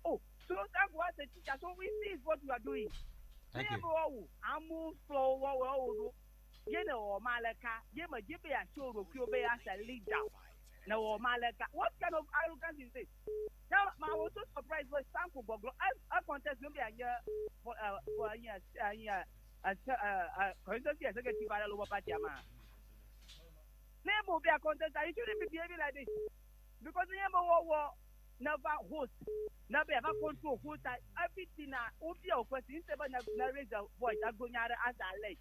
oh so that was a teacher so we see what you are doing. Thank you. Amu flow wo ye no malaka ye ma jibe a show ro be as a leader. No, Malaka. What kind of arrogance is this? Now, I was so surprised with Sanko Boglo. I contest maybe a year for a year, executive over Patiama. Name will be a contest. I shouldn't be behaving like this because the number war never host, never ever control host. Everything will be a question. Instead of raise the voice, I'm going out as a late.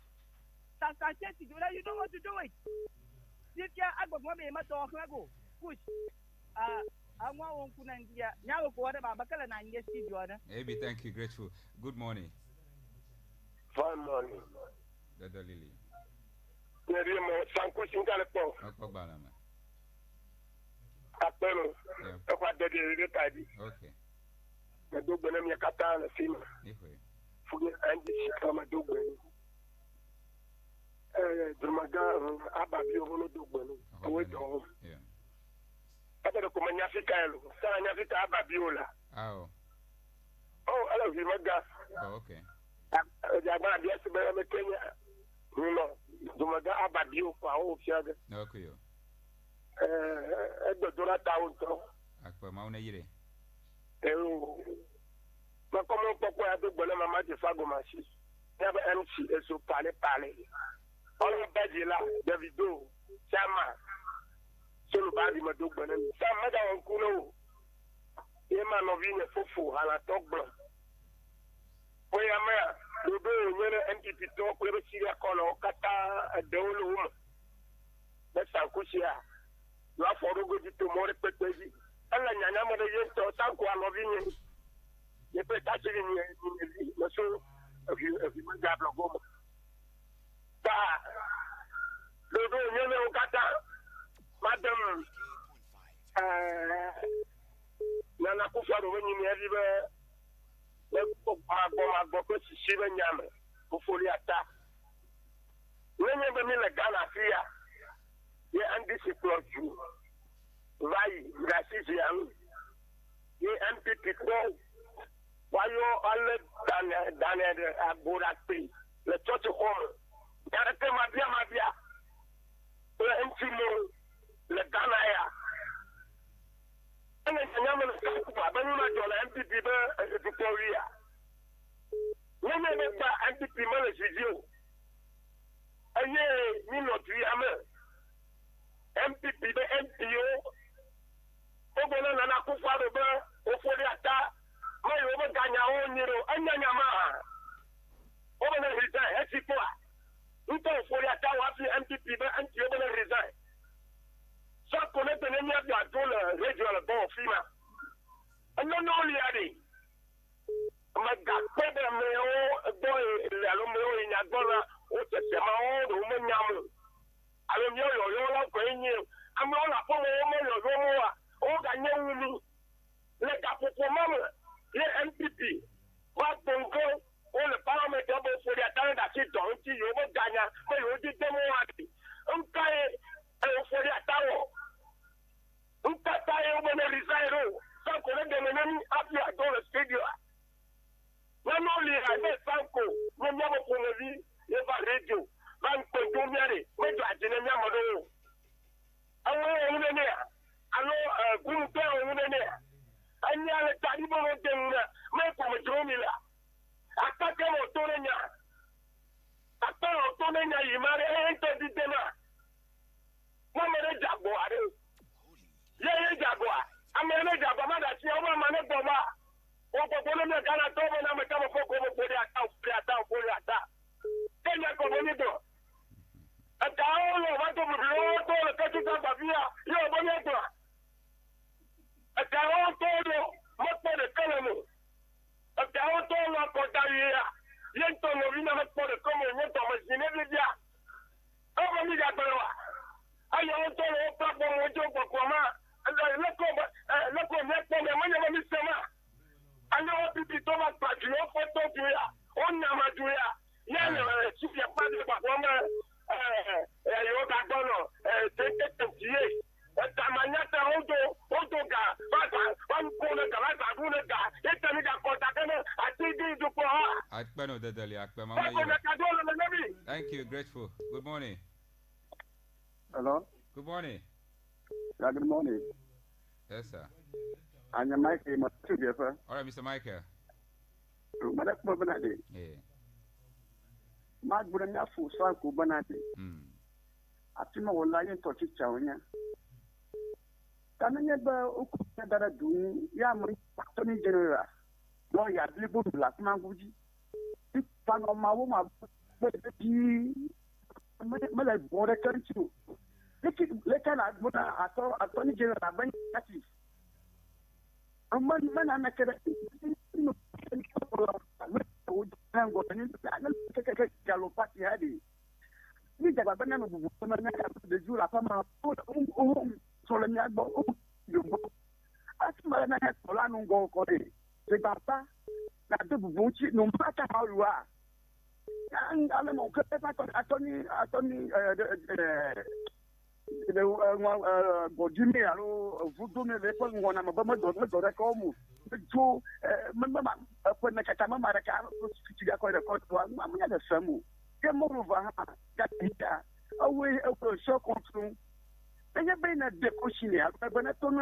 You don't want to do it. Push. Maybe thank you, grateful. Good morning. Fine morning. Dada Lily. Sanko Singalepo. Apelo. Okay. me do bene mi kata na fima fuge andi kama do bene drumaga ababi ono do bene we do ata ko manya fika elo sa nya fika ababi ola ala vi maga okay ja ba dia se bere me Kenya no drumaga ababi o pa o fiaga okay yo do dora tawo akpa ma una yire ma como poco ya do bole mama de fago machi ya ba MC eso parler on ba di la Davido chama solo ba di ma do bole sa ma da on kuno e ma no vine fofo ala togbo o ya ma do do nyere MPP to ko be siria kono kata de olo ba sa kusia yo aforo go di to more pepeji ala nyanya mo de yento sanko alovini ye peut acheter une monsieur if manga blogo ta le do nyene o kata madam nana ku fa do ni mi ribe le ko agbo ko sisi be nyame ko foli ata nyenye be mi le gana fia ye andi se close vai grâce à nous ye MPP ko wayo alle dane aburati le church home yarate mabia le MTMO le ganaya ene nyama le ko ba ni ma jola MPP be Victoria nene be ba MPP ma le video aye ni no tuame MPP be MPO ogbona na na kufa do be ofori ata ma yo be ganya onyiro anyanya ma ogbona resign etipoa nto ofori ata wa fi MPP be MPO be resign so connect na nya bi adol regional board fima no liadi ma ga pebe me o boy la lo me o nya gbona o tese ma o do mo nyamu alo mi yo la ko yin am lo la po mo yo wa o ga nyewumi le kapopo mama le MPP wa bongo o le parliament bo fo dia tan da si don ti yo bo ganya mo yo di demo wa ti nkai o fo dia tawo nka tayo mo na resign so ko le de nani apia do le studio na no li ha be sanko mo mo bo ko vi e ba radio ban ko do miare mo do ajine nya mo do awo ni ne alo groupe o ni ne anya le tani bo de na me ko mo dromi la atake mo to nya atake to nya yi mare ento di de na mo mere jagbo are ye jagbo amene jagbo ma da ti o ma ne bo ma o ko le me kana to bo na me ka mo ko mo ko ata kenya ko ni do ata o lo wa to lo to le ka tu ta ba via yo bo ni do ata o to do mo po de kala mo ata o to lo ko ta ya ye to lo vi na mo po de ko mo ni to mo sine bi dia o mo ni ga wa ayo o to lo pa po mo jo ko ma le ko me po me mo ni mi sema ayo o pipi to ma pa ju o foto ju ya o na ma ju ya ya ni si ya pa de pa ko ma yo ga gbono te tamanyata odo ga bata wan ko na ga bata ku na ga eta ni ga ko ta kana ati di du ko ha akpa no dadali akpa mama you thank you grateful good morning hello good morning yeah, good morning yes sir anya Michael Matu jefa all right Mr. Michael mana ko banade ma gbura na fu sa ko banade atima wallahi to ci chawnya kananya ba uku dara du ya muri patoni general no ya libu black manguji pano mawo ma di mala bore kanchu lekana bona atoni general ban ati amman mana na kada no ko ngo tani ka galo pati hadi ni jaba bana no bu ko na ka de jura fama so le nya bo yo ati mala na ko la no go ko de c'est papa na de bubuchi no matter how you are and ale mo ke pa atoni le godimi alo vudumi le ko ngona mabama do ko mu to mama ko na kata mama ra ka ko fitiga ko re ko to amunya da samu ke mo ruva ha ga tita awe ko so kontrol enye be na de ko shini ba na to no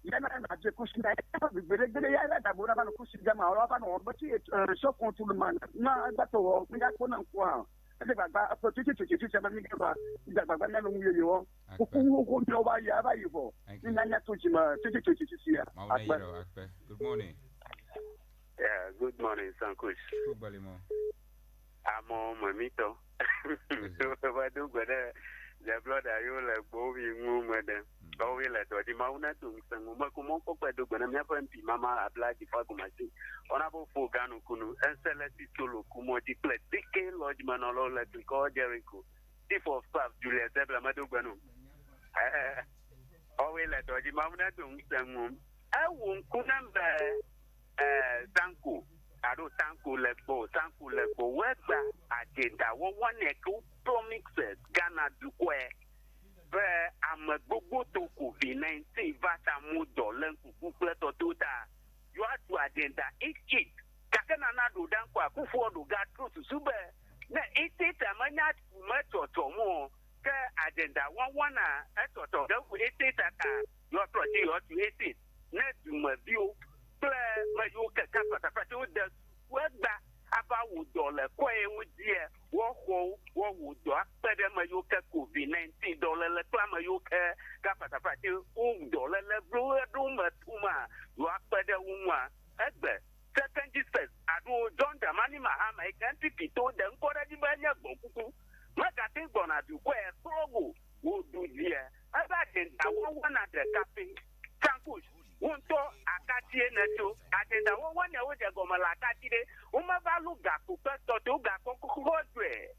yana na de ko shini ya be ya da bora ba ko shini ma ora ba no ba ti so kontrol man na da to mi ga ko na ko ha ade ba ba to ti ma mi ga ba da ba na no mu ye yo ko do ba ya ba yi bo ni na nya to ti ma ti ya good morning. Yeah, good morning, Sankush. I'm on my mito. But do better. The blood are you like Bobby Moon, madam. Oh, we let the Mauna to Sangumakumoko, but do Benamia and Mama applied the Fakumasi. Honorable Fogano Kunu, and Celesti Tulu Kumo declared DK Lodgeman or like we call Jericho. Chief of Staff, Julia Zebra Madugano. Oh, we let the Mauna to Sangum. I won't kunamba Sanku. I don't Sanku Lebo, Weba, Agenda, one echo, promises, Ghana Dukwe. I'm a Bobo to COVID-19, Vata Mudo, Lenku, Bukleto Tuta. You have to agenda, it. Kakana do Dankwa, Kufu, Gat, to Sube. It, a manat, Meto, Tomo, agenda, one, I thought of it, you are to it. Next, my view, play my yoke, Capata, the Weba, about $1, would dear, walk, what would do, better my yoke, $19, Clama yoke, Capata, $1, Lebruma, Puma, you are better, Uma, Edbe. Second distance, I do John the Mani Mahama, I can't be told them for a Dibania Boku. Like I think on a Duquare, Provo, would do dear. I got it, I want one at the cafe. Sankush. Unto akati neto atenda one ya goma la akati de umavalu gaku pesto to gaku kuhodwe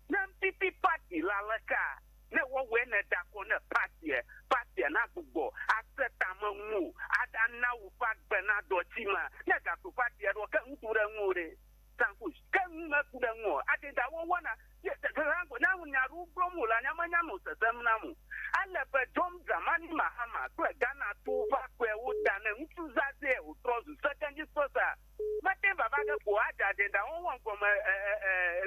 na pipi party la laka ne wo we ne da ko ne party na gugo aseta mamu adana u pak bena dotima ne gaku party ro ka nture ngure Sankush kan ma kuda ngo atenda one rango na unyaru promo la nyamanya no sesemnamu ale pe dom zamani mahama kwa Ghana to va kwa udane mtuzaze utrozu second sposa mate baba ga ko aja de da won ko ma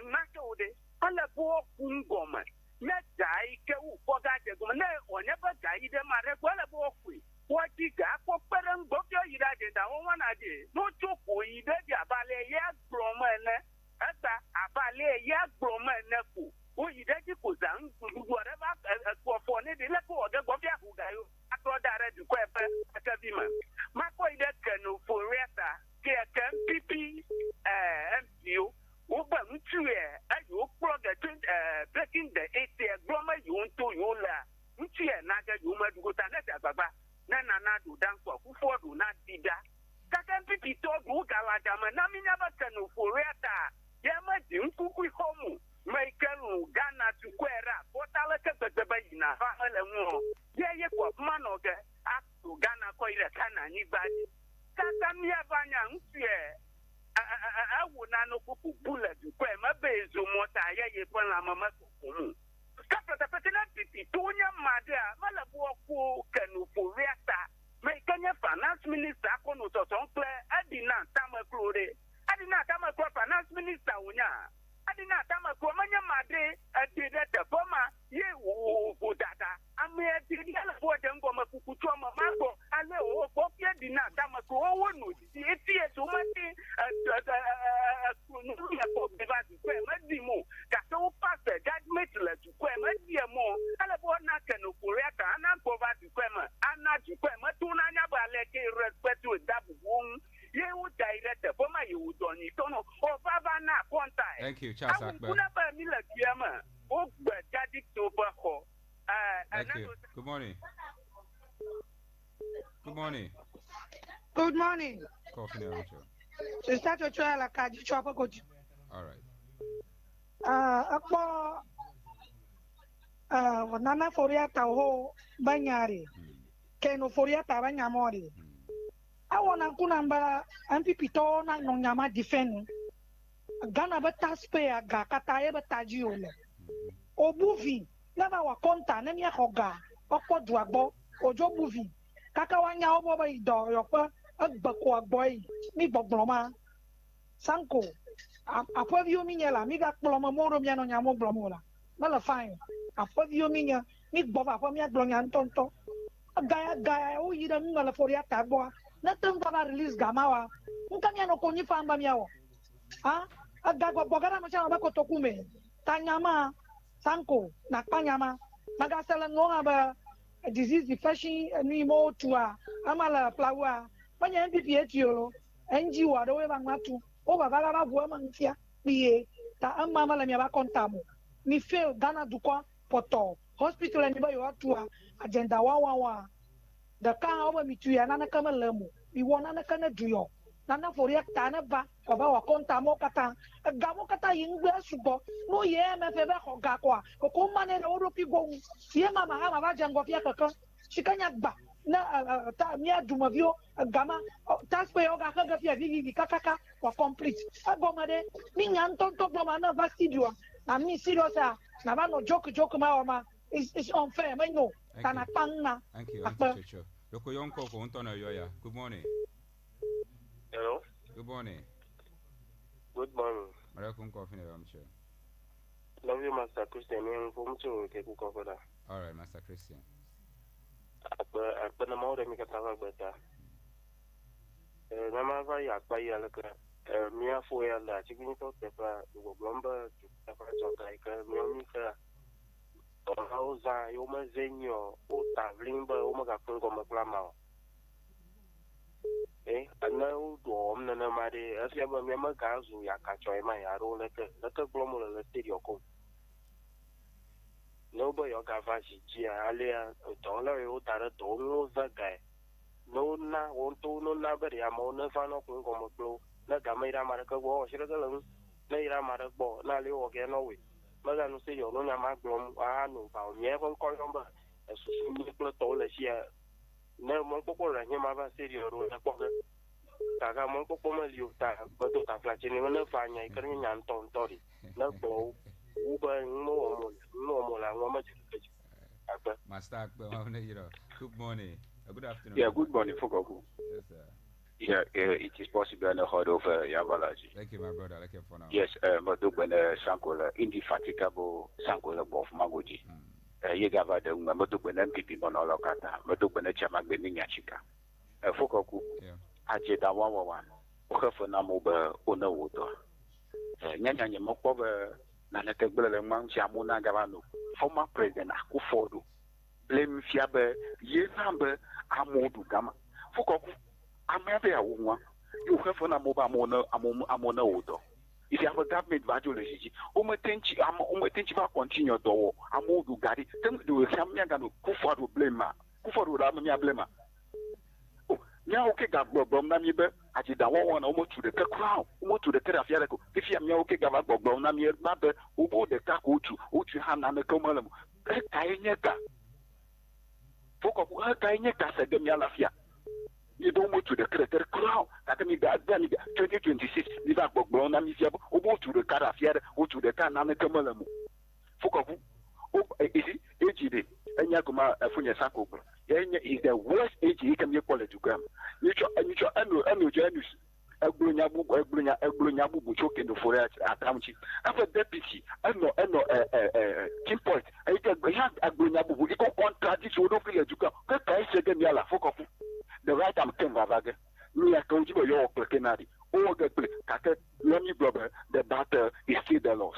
nacho de ale po kungoma ne dai ke u ko ga de ko ne onye ba dai de mare ko ale po ku wati ga ko peren go yo ira de da won na de no choko ide dia bale ya broma ne ata abale ya broma ne ku o ide di ko zan whatever for ne de le ko de go bia ku ga yo ato dare du ko efe akavima mako ide kanu for reta ke kan pipi MPO o ba ntu e ayo pro the breaking the 8 broma you to you la ntu e na ga you ma du go ta na agbagba na do dan ko ku do na dida kakan pipi to du galada ma na mi nya ba kanu for reta ye ma di nkuku homu Michael Ghana to Quera, what I like at the Bayina, Hallelujah. Ye kwa mano ge up to Ghana Koira Kana anybody. Katamia Banyang, I would not know bullet to Quay, my base, Mota, ye Panama. Captain Petinati, Tonya Madia, Malabu, Canu for Reata, Makanya Finance Minister, Kono Soncle, Adina Tamakure, Adina Tamakura Finance Minister, Unya. Adina tama kwa manya madre adida boma ye wo dada ame adida la bo de ngoma kukutu ma mago ale o ko pie dina tama ko wo no ti eti eto mati no ya ko be ba ti pe madimo ka so pass judgment la tu ko madimo ale bo na ke no korea ka na ko ba ti ko ma ana ti ko ma tu na nya ba le ke respect with that won ye wo direct boma ye wo doni tono o baba na contact. Thank you, Charles Akbar. Thank you. Good morning. Good morning. Good morning. Coffee now, Sister Chochola Kaji Chopper Coach. All right. Nana Foriata ho Banyari. Keno Foriata Banyamori. I want to go number MPP to na nyama defend. Ghana be taxpayer ga kata ye be taji ole. Obuvi never wa konta ne mi hoga. Okpo duagbo ojo buvi. Kaka wanya obo ba ido yopa agbako agboy mi bobloma. Sanko apwa view mi nyela mi ga kploma moro mi no nyamo blomola. Mala fine. Apwa view mi nya mi boba apwa mi aglonya ntonto. Gaya o yida mi mala foria tagbo. Na tempo na release gamawa. Nkanya no konyi famba miawo. Ah, agagwa bogara machana bako tokume. Tanyama sanko na panyama. Magasela ngonga ba disease infection ni mo tua amala plawa. Panya MPP etiolo. NG wa do we bangatu. O baba baba vuwa mantia. Biye ta amma mala mi ba kontamo. Mi fail Ghana dukwa poto. Hospital ni ba yo atua agenda 111. The car over me to ya nana kama lemu. Mi wana na kana duyo. Nana foria tana ba baba wa konta mo kata gamo kata yingbe subo no ye me febe hoga kwa ko mane na oro pi go ye mama ha ma jango fia kaka shikanya gba na ta mi adumavio gama tas pe oga kaka fia vivi kaka kwa complete agomade mi nyanto to bloma na vastidio na mi serious na ba no joke ma it's unfair me no tana pangna. Thank you, Auntie Checho. Loko yonko ko unto na yoya. Good morning. Hello. Good morning. Good morning. Malakun coffee I'm sure. Love you, Master Christian. I'm from Ketu South. All right, Master Christian. Akpa na mo de mi kataka beta. Na ma va ya pa ya la ka. Mi afo ya la chikini to te pa go blomba tu ta pa so kai ka mi ka. Oza yo ma zenyo o ta vlimba o ma ka kun ko ma klama. Ana do na na ma de asia ba mi ma ka zu ya ka choi ma ya ro le ke glomo le stereo ko. No ba yo ka fa shi ji ale ya to la yo ta ra do no za ga. No na won to no na ba ya mo na fa no kun ko mo klo na ga mai ra ma ka bo shi ra ga lu na ira ma ra bo na le o ke no we. Ma ga no se yo no na ma glom no ba o nye kon ko ba su su mi klo to le shi na mo ko ko ra nye ma ba stereo ro na ko Kaka mon ko ma liu ta ba do ta fla chini na fa nya ka nya nton tori na bo u ba no la ma ji ka Master good morning. Good afternoon. Yeah, good morning, Fogoku. Yes, sir. Yeah, it is possible and heard of Yabalaji. Thank you, my brother. Like for now. Yes, but when Sankola indefatigable Sankola of Magoji. You got the Mamotu when MPP Monolokata, Matu when Chamag Minyachika. Fogoku. Yeah. Ajeda 111 okhefo na mo ba ona wodo nyanya nye mokpo ba na na tegbele mang chamu na gabano former president Akufo-Addo blame fiabe ye nambe amodu gama fokoku amabe ya wonwa you okhefo na mo ba amona wodo if you have a government valuation umetenchi ba continue do amodu gari tem do samnya gano Akufo-Addo blame ma Akufo-Addo ra me blame ma nya oke ga gbogbo na mi be ajida won na omo to the crown omo to the terafia leko if ya nya oke ga gbogbo na mi ba be obo de ka ko otu ha na ko malam e kai nye ka foko ku ha kai nye ka se de mi alafia ni do omo to the crown ka mi ga 2026 ni ba gbogbo na mi fia obo to the terafia otu de ka na ko malam foko ku o isi ejide enya kuma afunya sakobro yenya is the worst age he can be political nicho anu janus egbunya bubu choke no for atamchi after deputy eno king point I can egbunya bubu iko contradict we don't feel eduka ka kai sege mi ala fokofu the right am ken vavage ni ya konji bo yo plekenari o get play kake let me brother the battle is still the loss.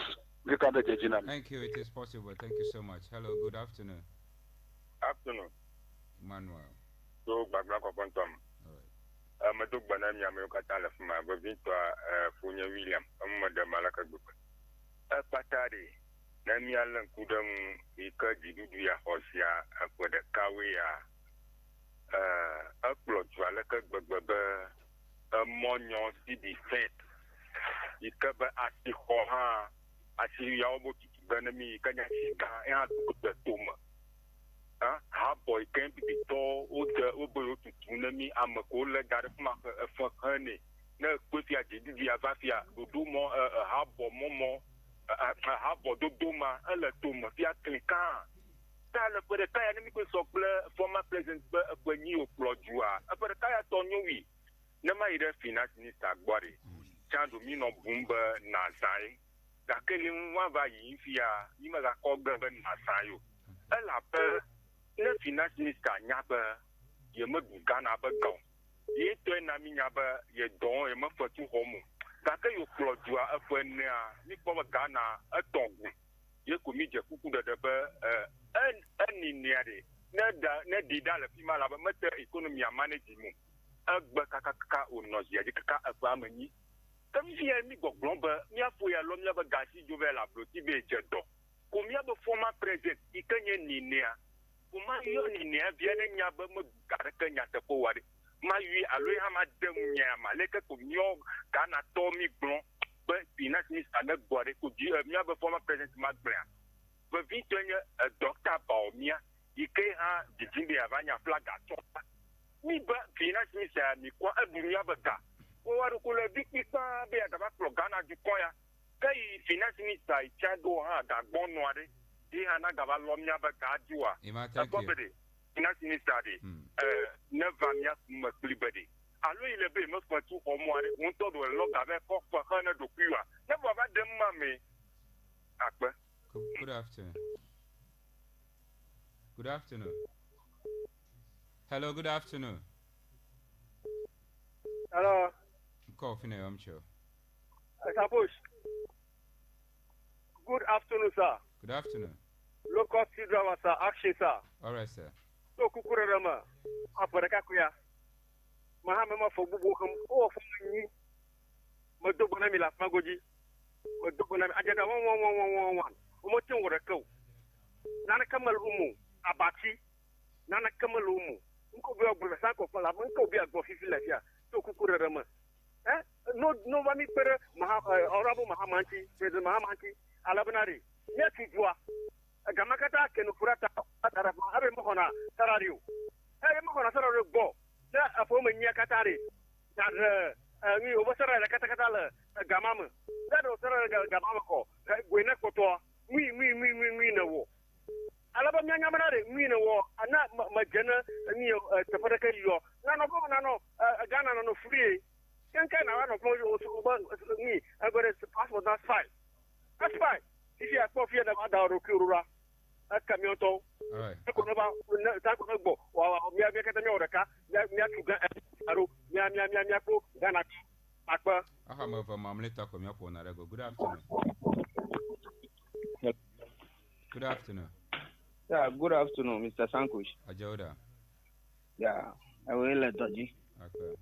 Thank you. It is possible. Thank you so much. Hello. Good afternoon. Afternoon. Manuel. So, Bagla Kopontom. All right. Maduk Banami America from my Bavito, Funya William, Mother Malaka Group. Patari, Namialan Kudam, Ika Jiduya Hosia, for the Kawea, upload Valaka Baba, a Monyon CD set. You cover at the Hoha. Asi yawo ti banami kanya sika ya to the tuma ha boy can be to o de o boy to tunami amako le gare ma fa kane na kwefia jidi avafia do mo ha bo momo ha bo do ma ele to ma fia klika ta le pere kaya ni ko so former president ko ni o plojua pere kaya to nyowi na ma ire finance minister gbori chando mi no bumba na sai da kele nwa ba yi fia yi ma ga ko gbe na sai yo ela pe le finance minister nya ba ye me du Ghana ba go ye to na mi nya ba ye don ye me fatu homo da ke yo plojua afa ne a ni ko ba Ghana atongu ye ko mi je kuku de ba ani niade na di da le fi ma la ba mete economy a manage mu agba kaka onozi adi kaka agba amani kam fi mi goglon ba mi afo ya lo mi ba gasi jovel la bloti be jedo ko mi ba former president ikenye ninia ko ma yo ninia bia na nya ba ma gare ka nya te ko wari ma wi alo ha ma dem nya ma le ka ko mi o kana to mi glon ba finance minister na gbore ko di mi ba former president ma gbra ba vitonye doctor Baumia ike ha dijimbi avanya flaga topa mi ba finance minister mi kwa adunya baka o waru kule bikisa be agaba programa di koya kai finance minister ichado ha da gbonu ade di ha gaba lomnya baka ajuwa akobede finance minister de never mia maklibede alo ile be mo fatu omoare won to do lo gabe ko fa kana do kuwa ne bo ba dem ma me akpe. Good afternoon. Good afternoon. Hello, good afternoon. Hello. Coffee, I'm sure. Sabush. Good afternoon, sir. Good afternoon. Local drama, sir. Action, sir. All right, sir. So, Kukurama. Aparakakuya. Mahama for Bubukum. Oh, for me. Madubunami la Magoji. Madubunami. I did 11111. Umotin Warako. Nana Kamalumu. Abati. Nana Kamalumu. Unko be a Sanko Pala. Unko be a Gofifilafia. So, Kukurama. No mami pere honorable Mahamanti, President Mahamanti, Alabanari, Yakijua, Gamakata, Kenufurata, Arabe Mohona, Sarario. Mohona Sarario go. That a former Yakatari, that we oversara the Katakatala, Gamama, that was Gamamako, Gwenakoto, we no. Alabama Yamanari, we no war, and not Majena, Tafaka, Nano, Ghana, no free. Can I run a me? I got a passport, that's fine. That's fine. If you have coffee and about Rukura, that's Camioto. All right. I could never go. While we are making the Yoraka, Ghana. I have a mamma talk on your phone. Good afternoon. Good afternoon. Yeah, good afternoon, Mr. Sankush. Ajoda. Yeah, I will let Dodgy. Okay.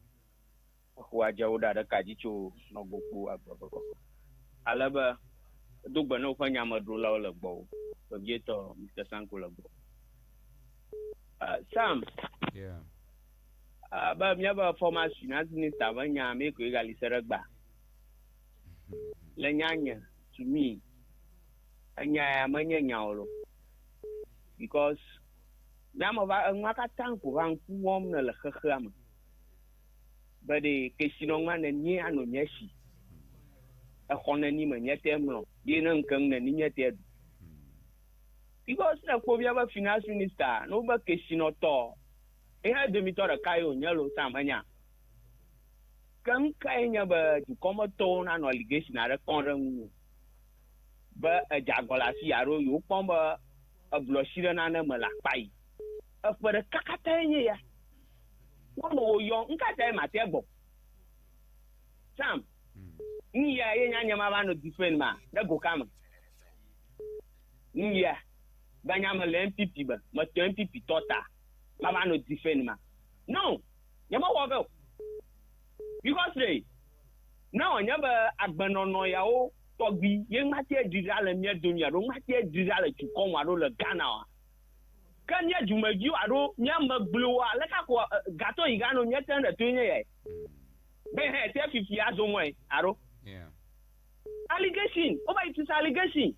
Wajauda da kajicho no boku abako alaba dugba no fanya madrula wala bo objeto Mr. Sankula bo Sam yeah ba miaba former finance minister banya me ko egali seragba la nyanya to me anya manya nyawlo because nyama ba ngaka tanku ran kuom na la khama but the Keshinongan and Ye and Yeshi a Honani man yet emlo, Yenan Kang and Yet. Because the Koviava finance minister, no but Keshino to. He had the method of Kayo Yellow Samanya. Come Kayaba to come a tone and allegation at a corner. But a Jagolasi arrow you come a blushiran animal like pie. For the Kakatania. One young cat my table. Sam, yeah, Yamavano different man, that go come. Yeah, Banyama MPP, but MPP tota, Mavano different man. No, Yamawago. Because they now never Agbanon Yao, Togby, young Matia Dizal and Yadunia, Romatia Dizal to come out of Ghana. Can you do you aro nyamba blue like a gato igano nyeten the twinye they had 50 years on way aro yeah allegation it is allegation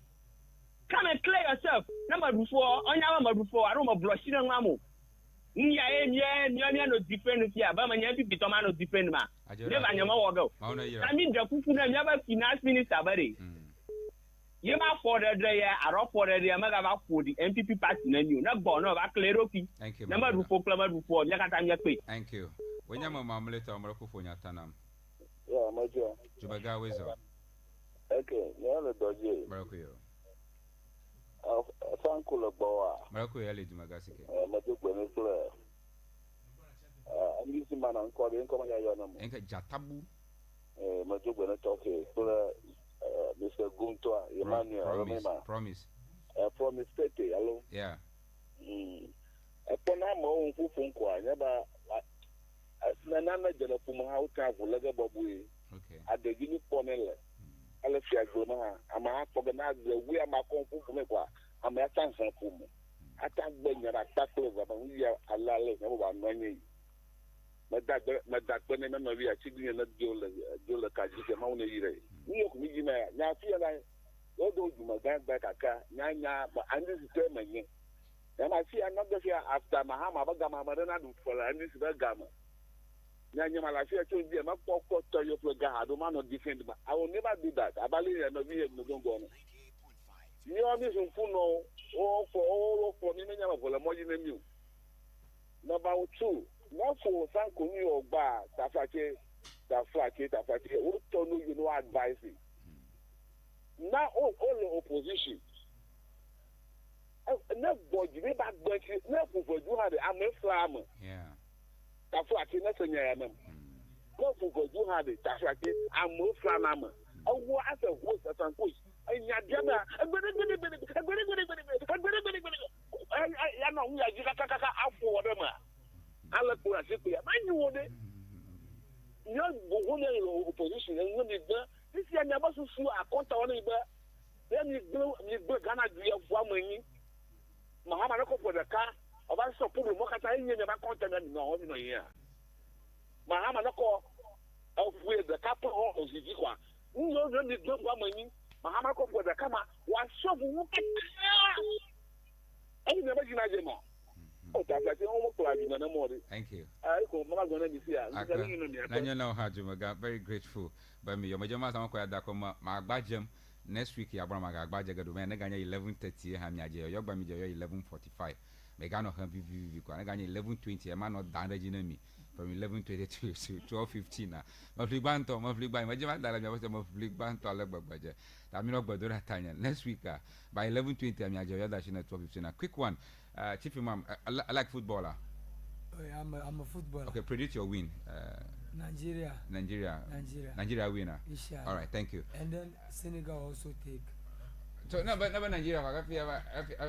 Come and clear yourself. Number before, on your number before, I don't know blushing on mamu. No different here, but my people no different ma. Never your go. I mean the people never finance minister buddy. You ma for the day, I rock for the day, I'm about for the MPP party you not born of a clear okay. Thank you. Number before, thank you. When you're my later, I'm looking for your tanam. Yeah, my dear. Jubaga Wizo. Okay, you're the dodgy. Marco. Thank you, Boa. Marco, Ellie Jumagasiki. I'm using man and calling Enka Jatabu. Majubana talking. Mr. Guntua, Emmanuel, promise. Promise, Pete, hello. Yeah. Upon our own Fufunqua, never. Nana Janapuma, how travel, Lega Babu. Okay. At the Guinea Ponella. Alexia Gona, I'm a organized the way I'm a confumequa. I'm a chance of Puma. I can't bring your attack over, but we are a lally over money. But that when I'm not achieving a Jola Kajika Mauna. New Mijima, Nafi, although you must back a car, Nanya, but I'm this determined. Then I see another here after Mahama Bagama Madana for and this Bagama. Nanya Malafia told them, I'm not to your program. I don't want to defend, but I will never do that. I believe in the VM no go on. You are missing Funo, or for all for Nimena for the Mojin. Number 2, not for Sanku or Bar, Tafake. Who told you no advising? Now all the opposition. Nobody, never for you had I'm a farmer. Yeah. Tafake, nothing I am. No for you had it, Tafake, I'm a farmer. Oh, what as a voice at some push. And Yadana, I know we are Jacaka for them. I look for a city. I knew it. You're the opposition, and when it's there, this year never so I can't on it. Then you go Ghana, you have 1 million. Mahamana for the car, of us support the market, I never content no year. Mahamana of where the couple of Ziqua. You know, then you don't 1 million. Mahamana for the camera was so wicked. I never imagine more. Thank you. Very grateful. But me, your major my budget next week. Ya bro, my budget go do me. I ganya 11:30. Hamyaje. Your bami 11:45. Me gana have view. I ganya 11:20. I man not damage me from 11:20 to 12:15. Na. My flick banto. Major dala me was my flick banto. I like budget. That me not go do that time. Next week by 11:20. I'm yaje. That she na 12:15. A quick one. Chief Imam, I like footballer. Oh, yeah, I'm a footballer. Okay, predict your win. Nigeria winner. Inshallah. All right, thank you. And then Senegal also take. So no, but Nigeria.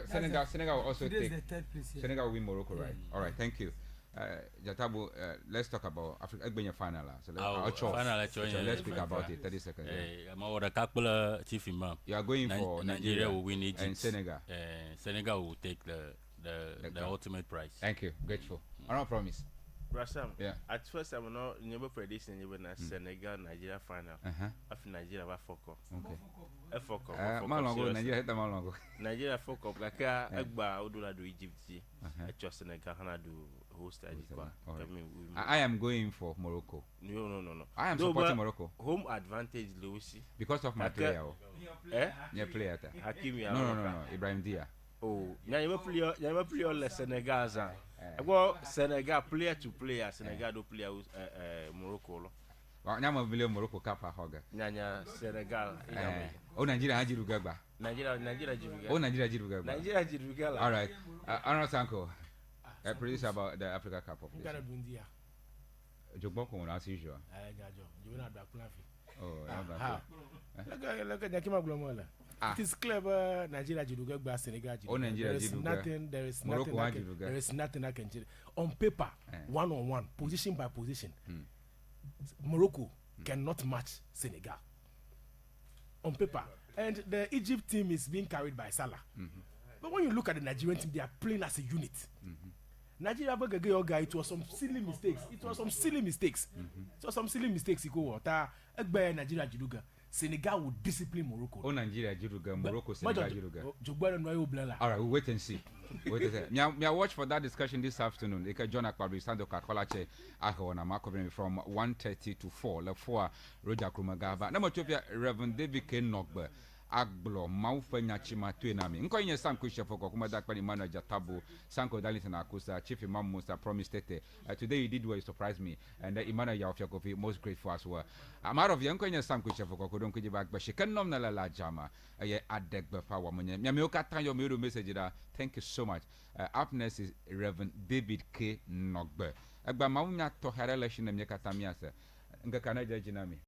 Senegal will also take. The third place. Yeah. Senegal will win Morocco, right? All right, thank you. Jatabu, let's talk about Africa. It's final. So let's speak about it. 30 seconds. Chief Imam. You are going for Nigeria will win Egypt and Senegal. Senegal will take the ultimate prize. Thank you. Grateful. I don't promise. Brasam, yeah. At first, I'm not never predicting you when Senegal Nigeria final. After Nigeria va focus. Okay. Focus. Nigeria focus. Like Agba Odula do Egypt. I trust Senegal Hana do host I am going for Morocco. No. I am supporting Morocco. Home advantage, Lucy. Because of my player. Your player. Hakimi. No. Ibrahim Dia. Oh, you play all the Senegal. Well, Senegal player to player. Senegal do play Morocco. Nyama vile Morocco kapa hoga. Nyanya Senegal. Oh, Nigeria hajiru gagba. Nigeria jiruga. Oh, Nigeria jiru gagba. Nigeria jiruga. All right. Arnold Sanko. Produce about the Africa Cup of Nations. Joboko as usual. Look at Nakima Glomola. It is clever. Nigeria Jiruga, Senegal. There is nothing I can do. On paper, 1-on-1, position by position, Morocco cannot match Senegal. On paper. And the Egypt team is being carried by Salah. But when you look at the Nigerian team, they are playing as a unit. Nigeria, it was some silly mistakes. Nigeria Jiruga. Senegal will discipline Morocco. Oh, Nigeria, Juruga, Morocco, Senegal, Juruga. All right, we'll wait and see. Me, I watch for that discussion this afternoon. Eka John Akpabri, Sando Kakolache, Ahona, Markovin from 1:30 to 4. Le 4, Roger Krumagava. Number 2, Reverend David K. Nogbe. Aglo maufanya chima tuenami nkoyenye sam kusha foko kuma dakpa ni manager Jatabu Sanko Darlington Akusa Chief Imam Musa promised it today you did well, you surprised me and Imana ya ofya kofi most grateful as well. I'm out of nkoyenye sam kusha foko ko don kujiba ba she kan nom na la jama ye adegbe fa wa munye me oka tan yo me message da thank you so much. Up next is Reverend David K. Nogbe agba mawunya to hare election na me katamiasa nga kana jajinami